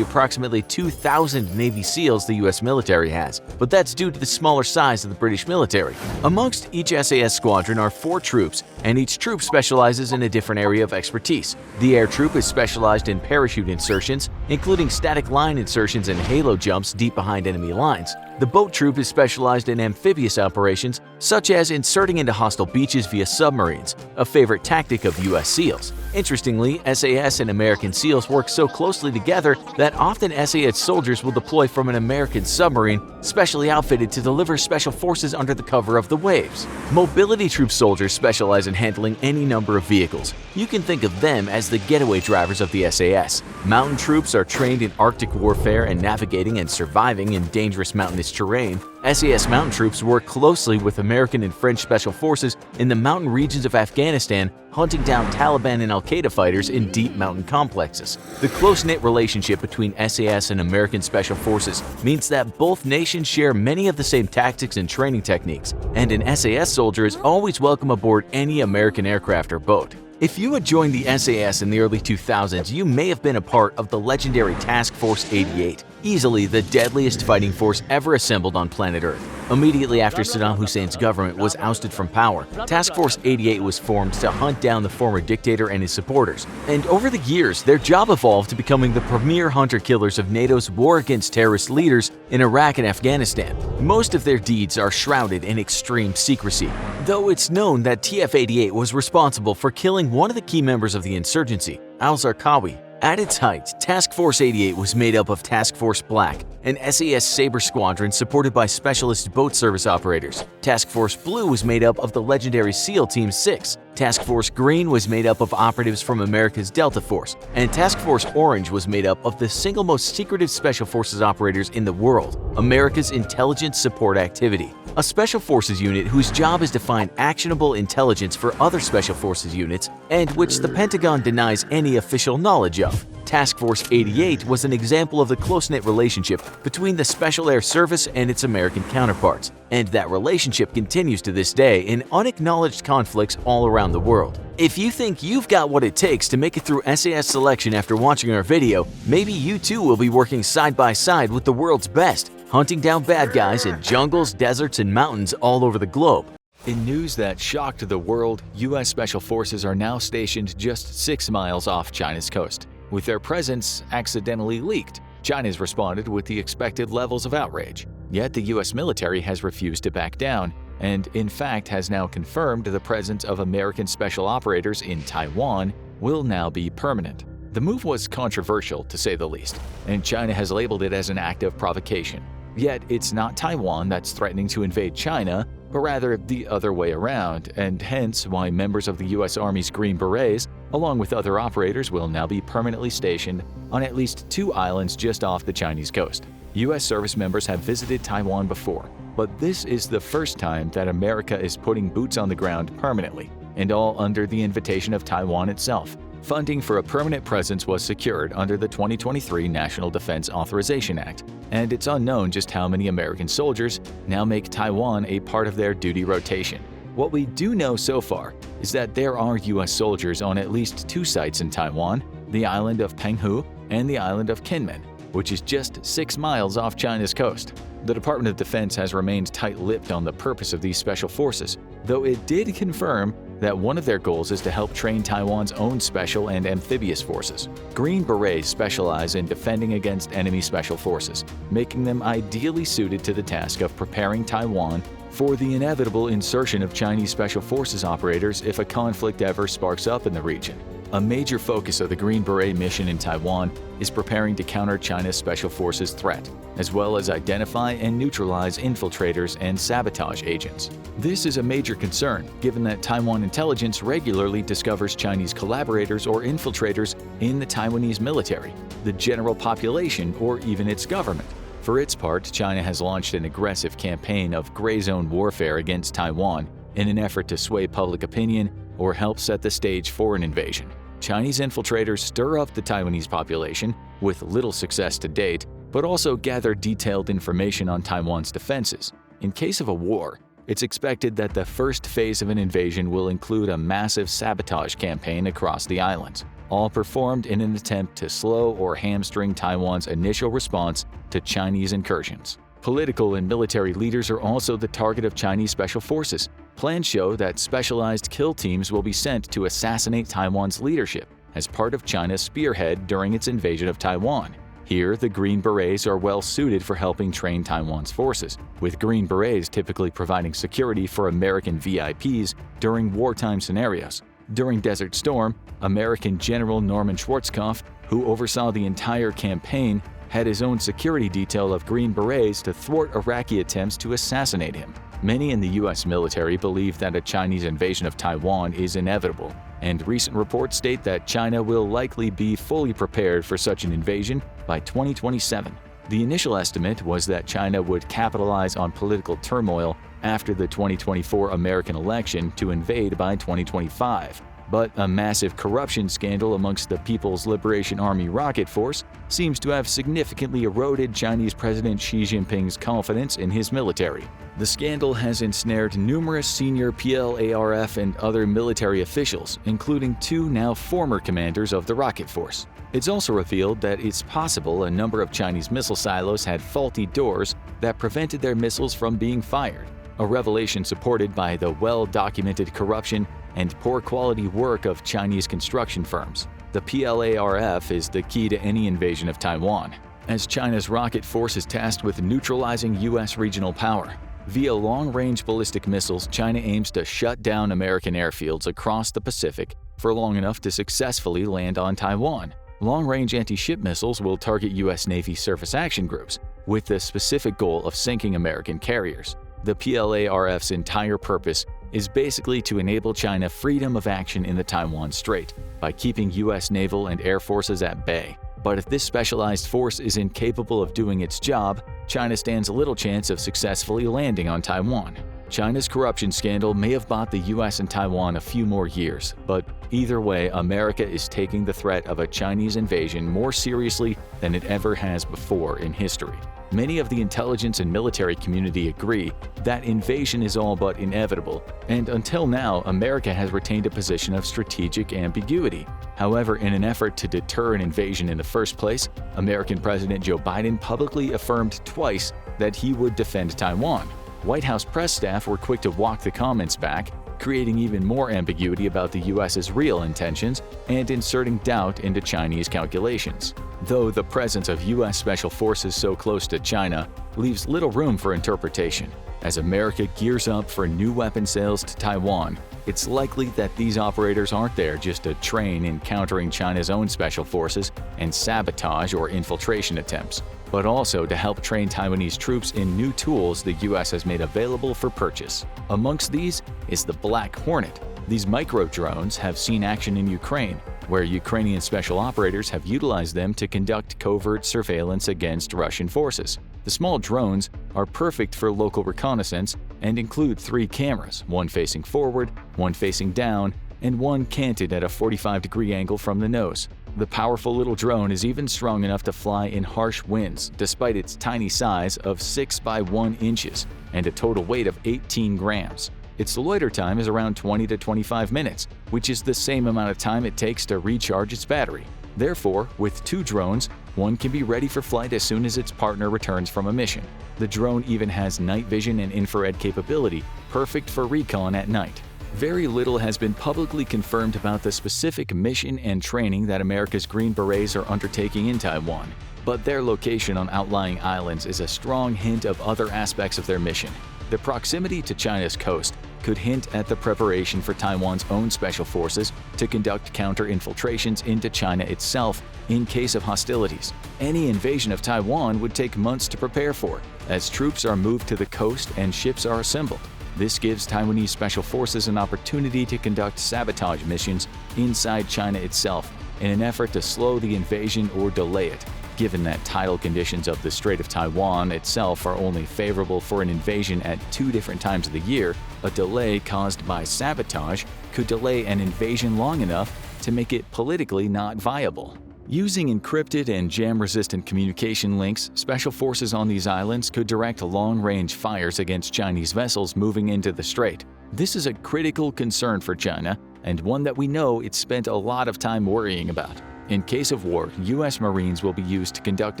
approximately 2,000 Navy SEALs the US military has, but that's due to the smaller size of the British military. Amongst each SAS squadron are 4 troops, and each troop specializes in a different area of expertise. The air troop is specialized in parachute insertions, including static line insertions and halo jumps deep behind enemy lines. The boat troop is specialized in amphibious operations, such as inserting into hostile beaches via submarines, a favorite tactic of US SEALs. Interestingly, SAS and American SEALs work so closely together that often SAS soldiers will deploy from an American submarine specially outfitted to deliver special forces under the cover of the waves. Mobility troop soldiers specialize in handling any number of vehicles. You can think of them as the getaway drivers of the SAS. Mountain troops are trained in Arctic warfare and navigating and surviving in dangerous mountainous terrain. SAS mountain troops work closely with American and French special forces in the mountain regions of Afghanistan, hunting down Taliban and Al-Qaeda fighters in deep mountain complexes. The close-knit relationship between SAS and American special forces means that both nations share many of the same tactics and training techniques, and an SAS soldier is always welcome aboard any American aircraft or boat. If you had joined the SAS in the early 2000s, you may have been a part of the legendary Task Force 88, easily the deadliest fighting force ever assembled on planet Earth. Immediately after Saddam Hussein's government was ousted from power, Task Force 88 was formed to hunt down the former dictator and his supporters. And over the years, their job evolved to becoming the premier hunter-killers of NATO's war against terrorist leaders in Iraq and Afghanistan. Most of their deeds are shrouded in extreme secrecy, though it's known that TF-88 was responsible for killing one of the key members of the insurgency, al-Zarqawi. At its height, Task Force 88 was made up of Task Force Black, an SAS Sabre squadron supported by specialist boat service operators. Task Force Blue was made up of the legendary SEAL Team 6. Task Force Green was made up of operatives from America's Delta Force, and Task Force Orange was made up of the single most secretive Special Forces operators in the world, America's Intelligence Support Activity, a Special Forces unit whose job is to find actionable intelligence for other Special Forces units and which the Pentagon denies any official knowledge of. Task Force 88 was an example of the close-knit relationship between the Special Air Service and its American counterparts, and that relationship continues to this day in unacknowledged conflicts all around the world. If you think you've got what it takes to make it through SAS selection after watching our video, maybe you too will be working side by side with the world's best, hunting down bad guys in jungles, deserts, and mountains all over the globe. In news that shocked the world, US Special Forces are now stationed just 6 miles off China's coast. With their presence accidentally leaked, China's responded with the expected levels of outrage. Yet the US military has refused to back down, and in fact has now confirmed the presence of American special operators in Taiwan will now be permanent. The move was controversial, to say the least, and China has labeled it as an act of provocation. Yet it's not Taiwan that's threatening to invade China, but rather the other way around, and hence why members of the US Army's Green Berets along with other operators, will now be permanently stationed on at least 2 islands just off the Chinese coast. U.S. service members have visited Taiwan before, but this is the first time that America is putting boots on the ground permanently, and all under the invitation of Taiwan itself. Funding for a permanent presence was secured under the 2023 National Defense Authorization Act, and it's unknown just how many American soldiers now make Taiwan a part of their duty rotation. What we do know so far is that there are U.S. soldiers on at least 2 sites in Taiwan, the island of Penghu and the island of Kinmen, which is just 6 miles off China's coast. The Department of Defense has remained tight-lipped on the purpose of these special forces, though it did confirm that one of their goals is to help train Taiwan's own special and amphibious forces. Green Berets specialize in defending against enemy special forces, making them ideally suited to the task of preparing Taiwan for the inevitable insertion of Chinese special forces operators if a conflict ever sparks up in the region. A major focus of the Green Beret mission in Taiwan is preparing to counter China's special forces threat, as well as identify and neutralize infiltrators and sabotage agents. This is a major concern, given that Taiwan intelligence regularly discovers Chinese collaborators or infiltrators in the Taiwanese military, the general population, or even its government. For its part, China has launched an aggressive campaign of gray zone warfare against Taiwan in an effort to sway public opinion or help set the stage for an invasion. Chinese infiltrators stir up the Taiwanese population, with little success to date, but also gather detailed information on Taiwan's defenses. In case of a war, it's expected that the first phase of an invasion will include a massive sabotage campaign across the islands, all performed in an attempt to slow or hamstring Taiwan's initial response to Chinese incursions. Political and military leaders are also the target of Chinese special forces. Plans show that specialized kill teams will be sent to assassinate Taiwan's leadership as part of China's spearhead during its invasion of Taiwan. Here, the Green Berets are well suited for helping train Taiwan's forces, with Green Berets typically providing security for American VIPs during wartime scenarios. During Desert Storm, American General Norman Schwarzkopf, who oversaw the entire campaign, had his own security detail of Green Berets to thwart Iraqi attempts to assassinate him. Many in the U.S. military believe that a Chinese invasion of Taiwan is inevitable, and recent reports state that China will likely be fully prepared for such an invasion by 2027. The initial estimate was that China would capitalize on political turmoil after the 2024 American election to invade by 2025. But a massive corruption scandal amongst the People's Liberation Army rocket force seems to have significantly eroded Chinese President Xi Jinping's confidence in his military. The scandal has ensnared numerous senior PLARF and other military officials, including 2 now former commanders of the rocket force. It's also revealed that it's possible a number of Chinese missile silos had faulty doors that prevented their missiles from being fired, a revelation supported by the well-documented corruption and poor quality work of Chinese construction firms. The PLARF is the key to any invasion of Taiwan, as China's rocket force is tasked with neutralizing U.S. regional power. Via long-range ballistic missiles, China aims to shut down American airfields across the Pacific for long enough to successfully land on Taiwan. Long-range anti-ship missiles will target U.S. Navy surface action groups, with the specific goal of sinking American carriers. The PLARF's entire purpose is basically to enable China freedom of action in the Taiwan Strait by keeping U.S. naval and air forces at bay. But if this specialized force is incapable of doing its job, China stands little chance of successfully landing on Taiwan. China's corruption scandal may have bought the U.S. and Taiwan a few more years, but either way, America is taking the threat of a Chinese invasion more seriously than it ever has before in history. Many of the intelligence and military community agree that invasion is all but inevitable, and until now, America has retained a position of strategic ambiguity. However, in an effort to deter an invasion in the first place, American President Joe Biden publicly affirmed twice that he would defend Taiwan. White House press staff were quick to walk the comments back, creating even more ambiguity about the U.S.'s real intentions and inserting doubt into Chinese calculations. Though the presence of U.S. Special Forces so close to China leaves little room for interpretation. As America gears up for new weapon sales to Taiwan, it's likely that these operators aren't there just to train in countering China's own special forces and sabotage or infiltration attempts, but also to help train Taiwanese troops in new tools the U.S. has made available for purchase. Amongst these is the Black Hornet, These micro-drones have seen action in Ukraine, where Ukrainian special operators have utilized them to conduct covert surveillance against Russian forces. The small drones are perfect for local reconnaissance and include 3 cameras, one facing forward, one facing down, and one canted at a 45-degree angle from the nose. The powerful little drone is even strong enough to fly in harsh winds despite its tiny size of 6 by 1 inches and a total weight of 18 grams. Its loiter time is around 20 to 25 minutes, which is the same amount of time it takes to recharge its battery. Therefore, with 2 drones, one can be ready for flight as soon as its partner returns from a mission. The drone even has night vision and infrared capability, perfect for recon at night. Very little has been publicly confirmed about the specific mission and training that America's Green Berets are undertaking in Taiwan, but their location on outlying islands is a strong hint of other aspects of their mission. The proximity to China's coast could hint at the preparation for Taiwan's own special forces to conduct counter-infiltrations into China itself in case of hostilities. Any invasion of Taiwan would take months to prepare for, as troops are moved to the coast and ships are assembled. This gives Taiwanese special forces an opportunity to conduct sabotage missions inside China itself in an effort to slow the invasion or delay it. Given that tidal conditions of the Strait of Taiwan itself are only favorable for an invasion at 2 different times of the year, a delay caused by sabotage could delay an invasion long enough to make it politically not viable. Using encrypted and jam-resistant communication links, special forces on these islands could direct long-range fires against Chinese vessels moving into the strait. This is a critical concern for China, and one that we know it's spent a lot of time worrying about. In case of war, U.S. Marines will be used to conduct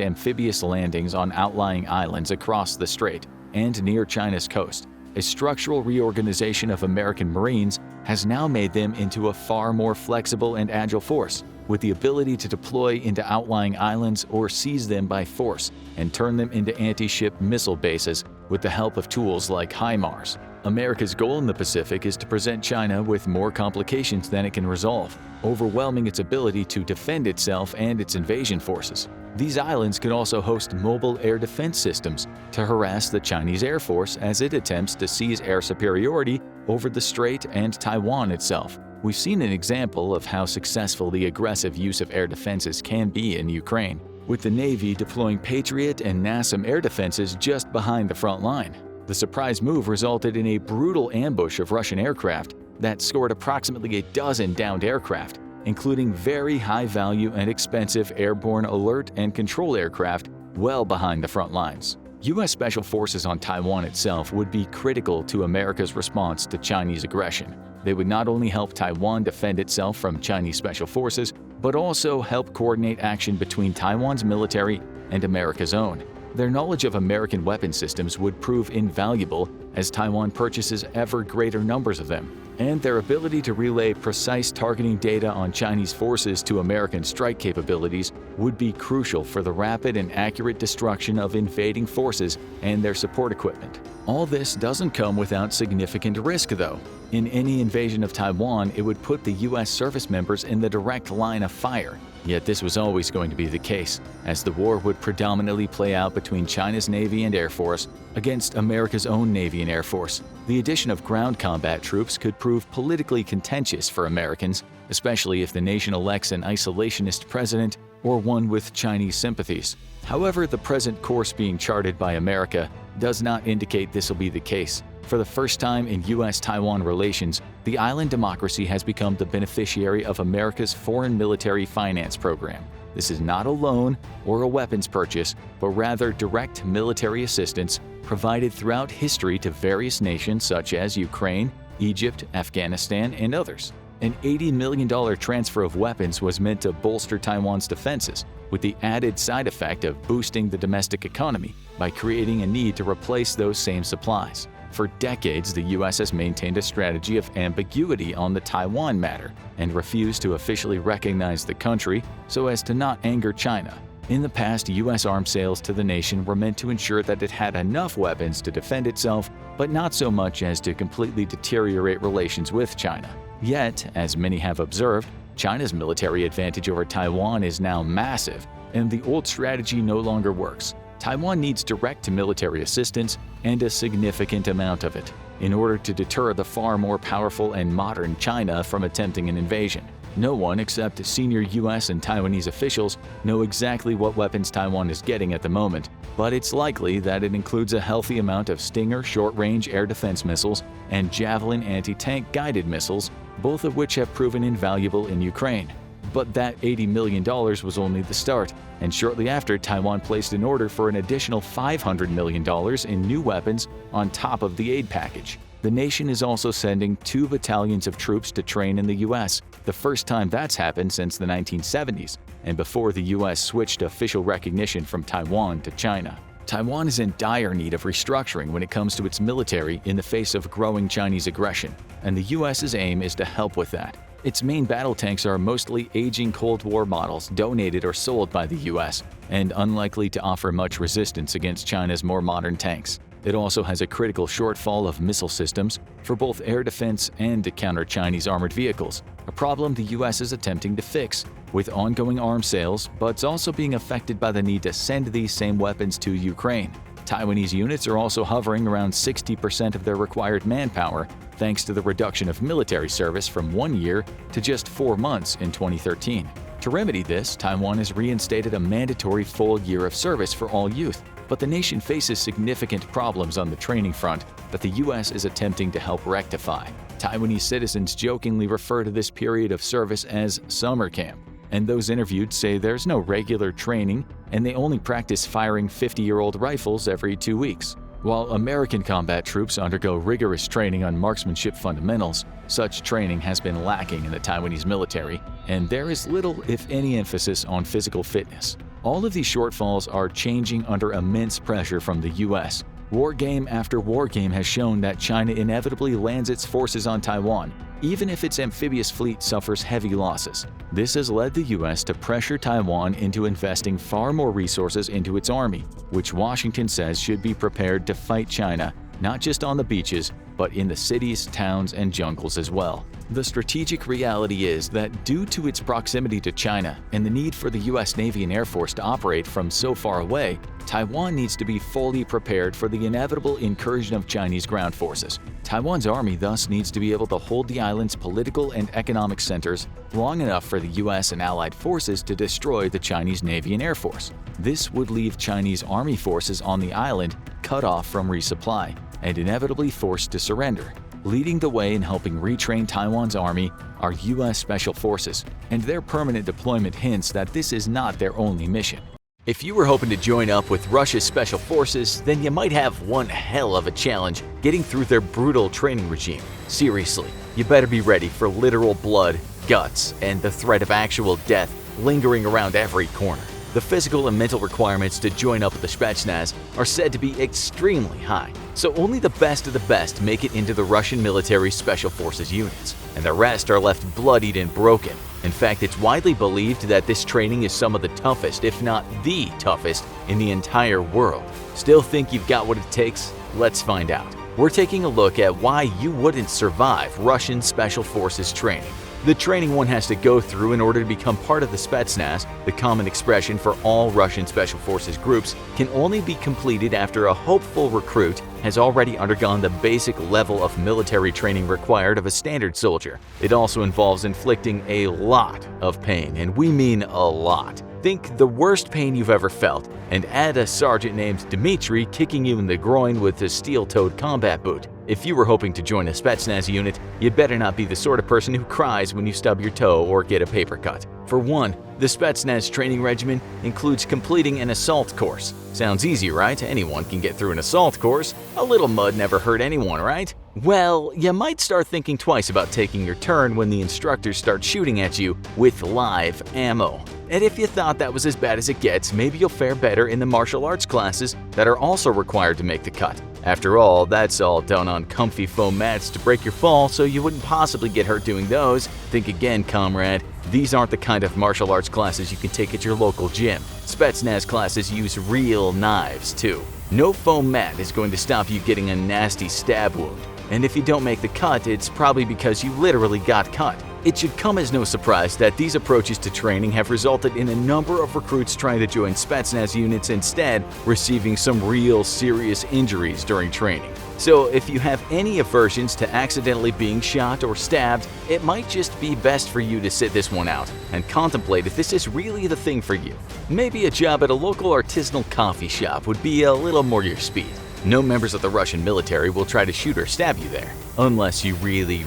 amphibious landings on outlying islands across the strait and near China's coast. A structural reorganization of American Marines has now made them into a far more flexible and agile force, with the ability to deploy into outlying islands or seize them by force and turn them into anti-ship missile bases with the help of tools like HIMARS. America's goal in the Pacific is to present China with more complications than it can resolve, overwhelming its ability to defend itself and its invasion forces. These islands could also host mobile air defense systems to harass the Chinese Air Force as it attempts to seize air superiority over the strait and Taiwan itself. We've seen an example of how successful the aggressive use of air defenses can be in Ukraine, with the Navy deploying Patriot and NASAM air defenses just behind the front line. The surprise move resulted in a brutal ambush of Russian aircraft that scored approximately a dozen downed aircraft, including very high-value and expensive airborne alert and control aircraft well behind the front lines. U.S. Special Forces on Taiwan itself would be critical to America's response to Chinese aggression. They would not only help Taiwan defend itself from Chinese Special Forces, but also help coordinate action between Taiwan's military and America's own. Their knowledge of American weapon systems would prove invaluable as Taiwan purchases ever greater numbers of them, and their ability to relay precise targeting data on Chinese forces to American strike capabilities would be crucial for the rapid and accurate destruction of invading forces and their support equipment. All this doesn't come without significant risk, though. In any invasion of Taiwan, it would put the U.S. service members in the direct line of fire. Yet this was always going to be the case, as the war would predominantly play out between China's Navy and Air Force against America's own Navy and Air Force. The addition of ground combat troops could prove politically contentious for Americans, especially if the nation elects an isolationist president or one with Chinese sympathies. However, the present course being charted by America does not indicate this will be the case. For the first time in U.S.-Taiwan relations, the island democracy has become the beneficiary of America's foreign military finance program. This is not a loan or a weapons purchase, but rather direct military assistance provided throughout history to various nations such as Ukraine, Egypt, Afghanistan, and others. An $80 million transfer of weapons was meant to bolster Taiwan's defenses, with the added side effect of boosting the domestic economy by creating a need to replace those same supplies. For decades, the U.S. has maintained a strategy of ambiguity on the Taiwan matter and refused to officially recognize the country so as to not anger China. In the past, U.S. arms sales to the nation were meant to ensure that it had enough weapons to defend itself, but not so much as to completely deteriorate relations with China. Yet, as many have observed, China's military advantage over Taiwan is now massive, and the old strategy no longer works. Taiwan needs direct-to-military assistance, and a significant amount of it, in order to deter the far more powerful and modern China from attempting an invasion. No one except senior US and Taiwanese officials know exactly what weapons Taiwan is getting at the moment, but it's likely that it includes a healthy amount of Stinger short-range air defense missiles and Javelin anti-tank guided missiles, both of which have proven invaluable in Ukraine. But that $80 million was only the start, and shortly after, Taiwan placed an order for an additional $500 million in new weapons on top of the aid package. The nation is also sending 2 battalions of troops to train in the US, the first time that's happened since the 1970s, and before the US switched official recognition from Taiwan to China. Taiwan is in dire need of restructuring when it comes to its military in the face of growing Chinese aggression, and the US's aim is to help with that. Its main battle tanks are mostly aging Cold War models donated or sold by the US, and unlikely to offer much resistance against China's more modern tanks. It also has a critical shortfall of missile systems for both air defense and to counter Chinese armored vehicles, a problem the US is attempting to fix with ongoing arms sales, but it's also being affected by the need to send these same weapons to Ukraine. Taiwanese units are also hovering around 60% of their required manpower, thanks to the reduction of military service from 1 year to just 4 months in 2013. To remedy this, Taiwan has reinstated a mandatory full year of service for all youth, but the nation faces significant problems on the training front that the US is attempting to help rectify. Taiwanese citizens jokingly refer to this period of service as summer camp, and those interviewed say there's no regular training and they only practice firing 50-year-old rifles every 2 weeks. While American combat troops undergo rigorous training on marksmanship fundamentals, such training has been lacking in the Taiwanese military, and there is little, if any, emphasis on physical fitness. All of these shortfalls are changing under immense pressure from the US. War game after war game has shown that China inevitably lands its forces on Taiwan, even if its amphibious fleet suffers heavy losses. This has led the US to pressure Taiwan into investing far more resources into its army, which Washington says should be prepared to fight China, not just on the beaches, but in the cities, towns, and jungles as well. The strategic reality is that due to its proximity to China and the need for the US Navy and Air Force to operate from so far away, Taiwan needs to be fully prepared for the inevitable incursion of Chinese ground forces. Taiwan's army thus needs to be able to hold the island's political and economic centers long enough for the US and allied forces to destroy the Chinese Navy and Air Force. This would leave Chinese army forces on the island cut off from resupply and inevitably forced to surrender. Leading the way in helping retrain Taiwan's army are US Special Forces, and their permanent deployment hints that this is not their only mission. If you were hoping to join up with Russia's Special Forces, then you might have one hell of a challenge getting through their brutal training regime. Seriously, you better be ready for literal blood, guts, and the threat of actual death lingering around every corner. The physical and mental requirements to join up with the Spetsnaz are said to be extremely high, so only the best of the best make it into the Russian military Special Forces units, and the rest are left bloodied and broken. In fact, it's widely believed that this training is some of the toughest, if not the toughest, in the entire world. Still think you've got what it takes? Let's find out. We're taking a look at why you wouldn't survive Russian Special Forces training. The training one has to go through in order to become part of the Spetsnaz, the common expression for all Russian Special Forces groups, can only be completed after a hopeful recruit has already undergone the basic level of military training required of a standard soldier. It also involves inflicting a lot of pain, and we mean a lot. Think the worst pain you've ever felt, and add a sergeant named Dmitri kicking you in the groin with a steel-toed combat boot. If you were hoping to join a Spetsnaz unit, you'd better not be the sort of person who cries when you stub your toe or get a paper cut. For one, the Spetsnaz training regimen includes completing an assault course. Sounds easy, right? Anyone can get through an assault course. A little mud never hurt anyone, right? Well, you might start thinking twice about taking your turn when the instructors start shooting at you with live ammo. And if you thought that was as bad as it gets, maybe you'll fare better in the martial arts classes that are also required to make the cut. After all, that's all done on comfy foam mats to break your fall, so you wouldn't possibly get hurt doing those. Think again, comrade. These aren't the kind of martial arts classes you can take at your local gym. Spetsnaz classes use real knives, too. No foam mat is going to stop you getting a nasty stab wound. And if you don't make the cut, it's probably because you literally got cut. It should come as no surprise that these approaches to training have resulted in a number of recruits trying to join Spetsnaz units instead, receiving some real serious injuries during training. So if you have any aversions to accidentally being shot or stabbed, it might just be best for you to sit this one out and contemplate if this is really the thing for you. Maybe a job at a local artisanal coffee shop would be a little more your speed. No members of the Russian military will try to shoot or stab you there, unless you really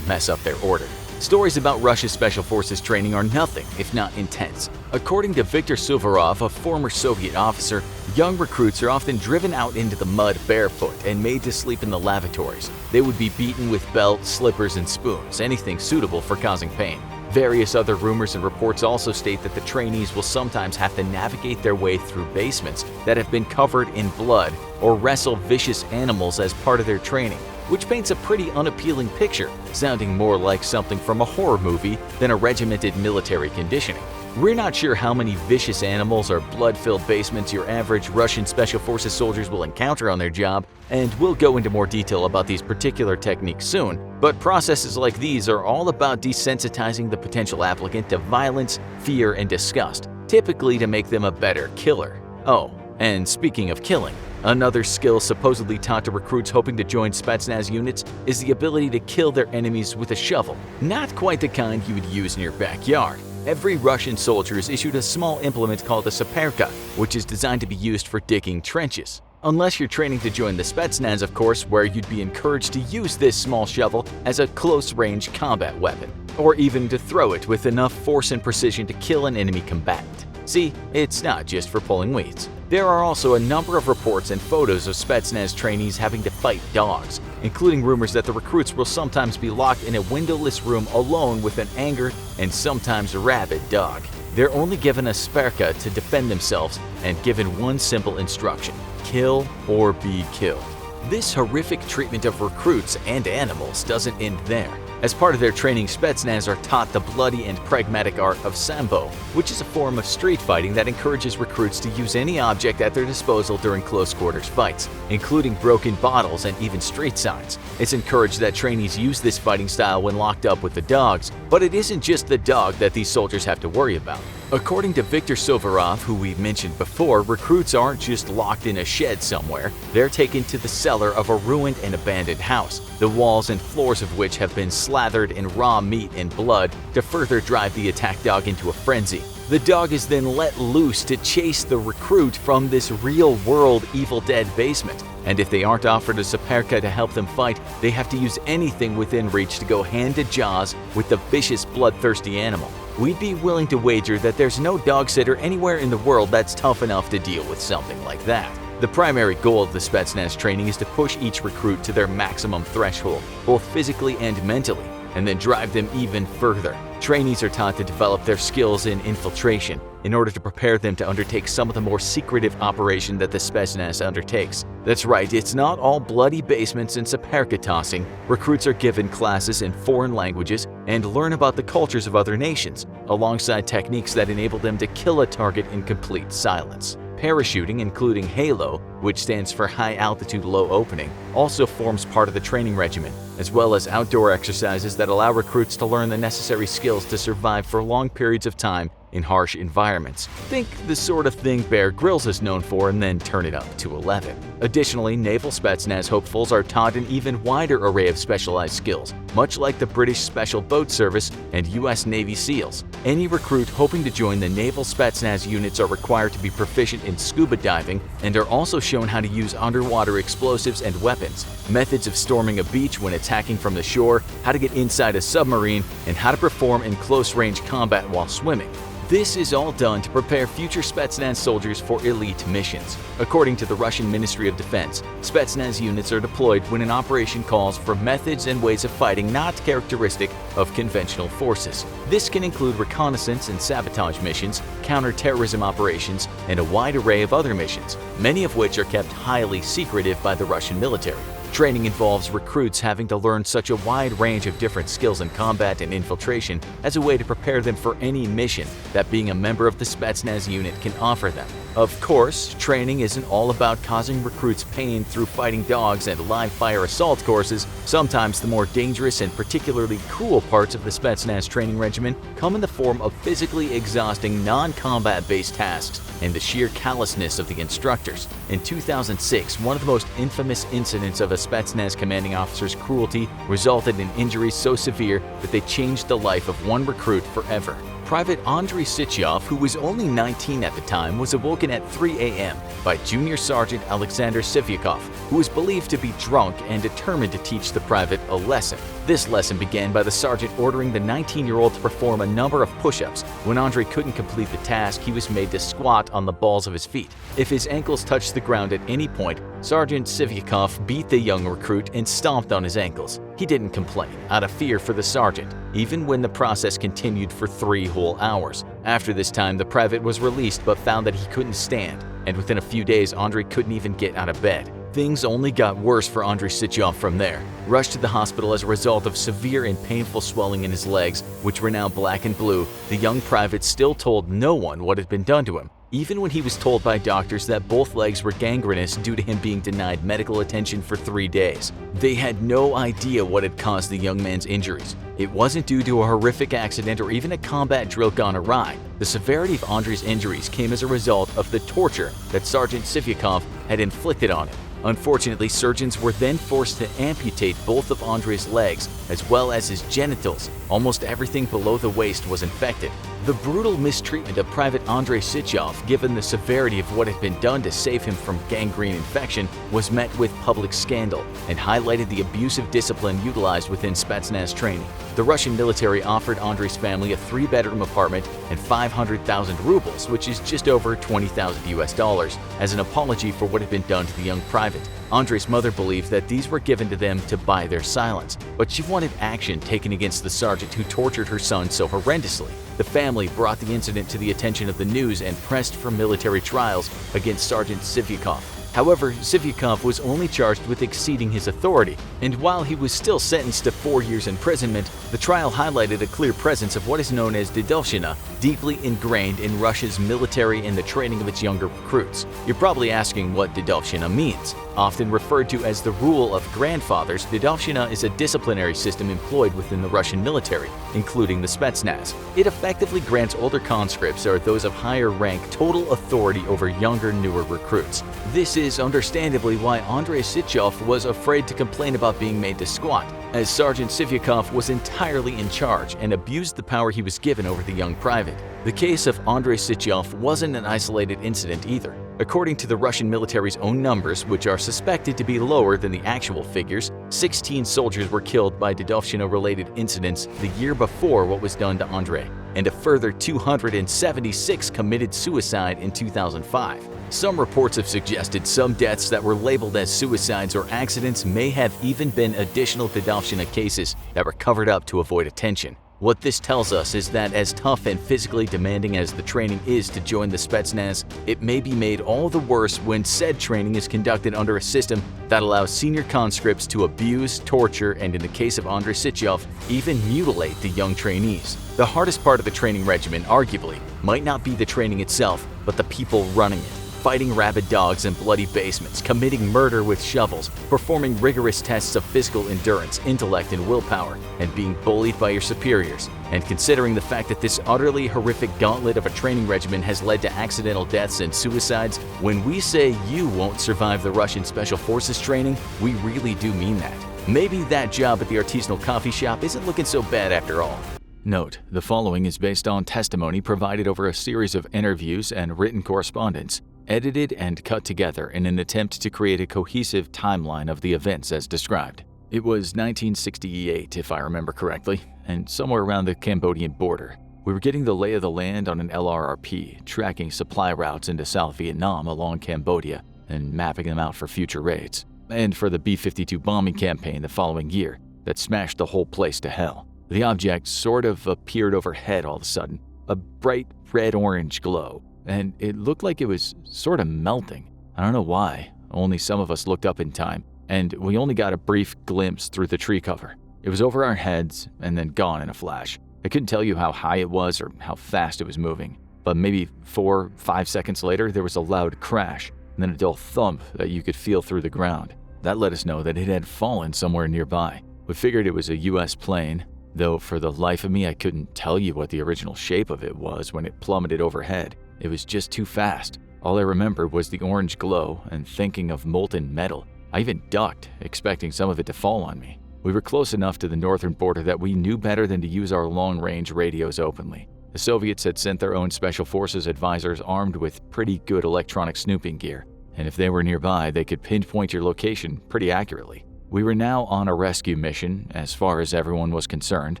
mess up their order. Stories about Russia's Special Forces training are nothing if not intense. According to Viktor Suvorov, a former Soviet officer, young recruits are often driven out into the mud barefoot and made to sleep in the lavatories. They would be beaten with belts, slippers, and spoons, anything suitable for causing pain. Various other rumors and reports also state that the trainees will sometimes have to navigate their way through basements that have been covered in blood or wrestle vicious animals as part of their training, which paints a pretty unappealing picture, sounding more like something from a horror movie than a regimented military conditioning. We're not sure how many vicious animals or blood-filled basements your average Russian Special Forces soldiers will encounter on their job, and we'll go into more detail about these particular techniques soon, but processes like these are all about desensitizing the potential applicant to violence, fear, and disgust, typically to make them a better killer. Oh, and speaking of killing, another skill supposedly taught to recruits hoping to join Spetsnaz units is the ability to kill their enemies with a shovel. Not quite the kind you would use in your backyard. Every Russian soldier is issued a small implement called a saperka, which is designed to be used for digging trenches. Unless you're training to join the Spetsnaz, of course, where you'd be encouraged to use this small shovel as a close-range combat weapon, or even to throw it with enough force and precision to kill an enemy combatant. See, it's not just for pulling weeds. There are also a number of reports and photos of Spetsnaz trainees having to fight dogs, including rumors that the recruits will sometimes be locked in a windowless room alone with an angered and sometimes rabid dog. They're only given a sperka to defend themselves and given one simple instruction: kill or be killed. This horrific treatment of recruits and animals doesn't end there. As part of their training, Spetsnaz are taught the bloody and pragmatic art of sambo, which is a form of street fighting that encourages recruits to use any object at their disposal during close-quarters fights, including broken bottles and even street signs. It's encouraged that trainees use this fighting style when locked up with the dogs, but it isn't just the dog that these soldiers have to worry about. According to Viktor Suvorov, who we mentioned before, recruits aren't just locked in a shed somewhere, they're taken to the cellar of a ruined and abandoned house, the walls and floors of which have been slathered in raw meat and blood to further drive the attack dog into a frenzy. The dog is then let loose to chase the recruit from this real-world Evil Dead basement, and if they aren't offered a saperka to help them fight, they have to use anything within reach to go hand to jaws with the vicious, bloodthirsty animal. We'd be willing to wager that there's no dog sitter anywhere in the world that's tough enough to deal with something like that. The primary goal of the Spetsnaz training is to push each recruit to their maximum threshold, both physically and mentally, and then drive them even further. Trainees are taught to develop their skills in infiltration in order to prepare them to undertake some of the more secretive operation that the Spetsnaz undertakes. That's right, it's not all bloody basements and saperka tossing. Recruits are given classes in foreign languages and learn about the cultures of other nations, alongside techniques that enable them to kill a target in complete silence. Parachuting, including HALO, which stands for High Altitude Low Opening, also forms part of the training regimen, as well as outdoor exercises that allow recruits to learn the necessary skills to survive for long periods of time in harsh environments. Think the sort of thing Bear Grylls is known for and then turn it up to 11. Additionally, Naval Spetsnaz hopefuls are taught an even wider array of specialized skills, much like the British Special Boat Service and US Navy SEALs. Any recruit hoping to join the Naval Spetsnaz units are required to be proficient in scuba diving and are also shown how to use underwater explosives and weapons, methods of storming a beach when attacking from the shore, how to get inside a submarine, and how to perform in close-range combat while swimming. This is all done to prepare future Spetsnaz soldiers for elite missions. According to the Russian Ministry of Defense, Spetsnaz units are deployed when an operation calls for methods and ways of fighting not characteristic of conventional forces. This can include reconnaissance and sabotage missions, counter-terrorism operations, and a wide array of other missions, many of which are kept highly secretive by the Russian military. Training involves recruits having to learn such a wide range of different skills in combat and infiltration as a way to prepare them for any mission that being a member of the Spetsnaz unit can offer them. Of course, training isn't all about causing recruits pain through fighting dogs and live-fire assault courses. Sometimes the more dangerous and particularly cruel parts of the Spetsnaz training regimen come in the form of physically exhausting non-combat-based tasks and the sheer callousness of the instructors. In 2006, one of the most infamous incidents of a Spetsnaz commanding officer's cruelty resulted in injuries so severe that they changed the life of one recruit forever. Private Andrei Sityov, who was only 19 at the time, was awoken at 3 a.m. by Junior Sergeant Alexander Sivyakov, who was believed to be drunk and determined to teach the private a lesson. This lesson began by the sergeant ordering the 19-year-old to perform a number of push-ups. When Andrei couldn't complete the task, he was made to squat on the balls of his feet. If his ankles touched the ground at any point, Sergeant Sivyakov beat the young recruit and stomped on his ankles. He didn't complain, out of fear for the sergeant, even when the process continued for 3 whole hours. After this time, the private was released but found that he couldn't stand, and within a few days, Andrei couldn't even get out of bed. Things only got worse for Andrei Sityov from there. Rushed to the hospital as a result of severe and painful swelling in his legs, which were now black and blue, the young private still told no one what had been done to him, even when he was told by doctors that both legs were gangrenous due to him being denied medical attention for 3 days. They had no idea what had caused the young man's injuries. It wasn't due to a horrific accident or even a combat drill gone awry. The severity of Andrei's injuries came as a result of the torture that Sergeant Sivyakov had inflicted on him. Unfortunately, surgeons were then forced to amputate both of Andrei's legs as well as his genitals. Almost everything below the waist was infected. The brutal mistreatment of Private Andrei Sityov, given the severity of what had been done to save him from gangrene infection, was met with public scandal and highlighted the abusive discipline utilized within Spetsnaz training. The Russian military offered Andrei's family a 3-bedroom apartment and 500,000 rubles, which is just over $20,000 as an apology for what had been done to the young private. Andrei's mother believed that these were given to them to buy their silence, but she wanted action taken against the sergeant who tortured her son so horrendously. The family brought the incident to the attention of the news and pressed for military trials against Sergeant Sivyakov. However, Sivyakov was only charged with exceeding his authority, and while he was still sentenced to 4 years imprisonment, the trial highlighted a clear presence of what is known as Dedovshchina, deeply ingrained in Russia's military and the training of its younger recruits. You're probably asking what Dedovshchina means. Often referred to as the rule of grandfathers, Dedovshchina is a disciplinary system employed within the Russian military, including the Spetsnaz. It effectively grants older conscripts or those of higher rank total authority over younger, newer recruits. This is understandably why Andrei Sityov was afraid to complain about being made to squat, as Sergeant Sivyakov was entirely in charge and abused the power he was given over the young private. The case of Andrei Sityov wasn't an isolated incident either. According to the Russian military's own numbers, which are suspected to be lower than the actual figures, 16 soldiers were killed by Dedovshchina-related incidents the year before what was done to Andrei, and a further 276 committed suicide in 2005. Some reports have suggested some deaths that were labeled as suicides or accidents may have even been additional Dedovshchina cases that were covered up to avoid attention. What this tells us is that as tough and physically demanding as the training is to join the Spetsnaz, it may be made all the worse when said training is conducted under a system that allows senior conscripts to abuse, torture, and in the case of Andrei Sityov, even mutilate the young trainees. The hardest part of the training regimen, arguably, might not be the training itself, but the people running it. Fighting rabid dogs in bloody basements, committing murder with shovels, performing rigorous tests of physical endurance, intellect, and willpower, and being bullied by your superiors. And considering the fact that this utterly horrific gauntlet of a training regimen has led to accidental deaths and suicides, when we say you won't survive the Russian Special Forces training, we really do mean that. Maybe that job at the artisanal coffee shop isn't looking so bad after all. Note, the following is based on testimony provided over a series of interviews and written correspondence, edited and cut together in an attempt to create a cohesive timeline of the events as described. It was 1968, if I remember correctly, and somewhere around the Cambodian border. We were getting the lay of the land on an LRRP, tracking supply routes into South Vietnam along Cambodia and mapping them out for future raids, and for the B-52 bombing campaign the following year that smashed the whole place to hell. The object sort of appeared overhead all of a sudden, a bright red-orange glow, and it looked like it was sort of melting. I don't know why, only some of us looked up in time, and we only got a brief glimpse through the tree cover. It was over our heads and then gone in a flash. I couldn't tell you how high it was or how fast it was moving. but maybe 4-5 seconds later there was a loud crash, and then a dull thump that you could feel through the ground. That let us know that it had fallen somewhere nearby. We figured it was a US plane, though for the life of me I couldn't tell you what the original shape of it was when it plummeted overhead. It was just too fast. All I remember was the orange glow and thinking of molten metal. I even ducked, expecting some of it to fall on me. We were close enough to the northern border that we knew better than to use our long-range radios openly. The Soviets had sent their own Special Forces advisors armed with pretty good electronic snooping gear, and if they were nearby, they could pinpoint your location pretty accurately. We were now on a rescue mission, as far as everyone was concerned,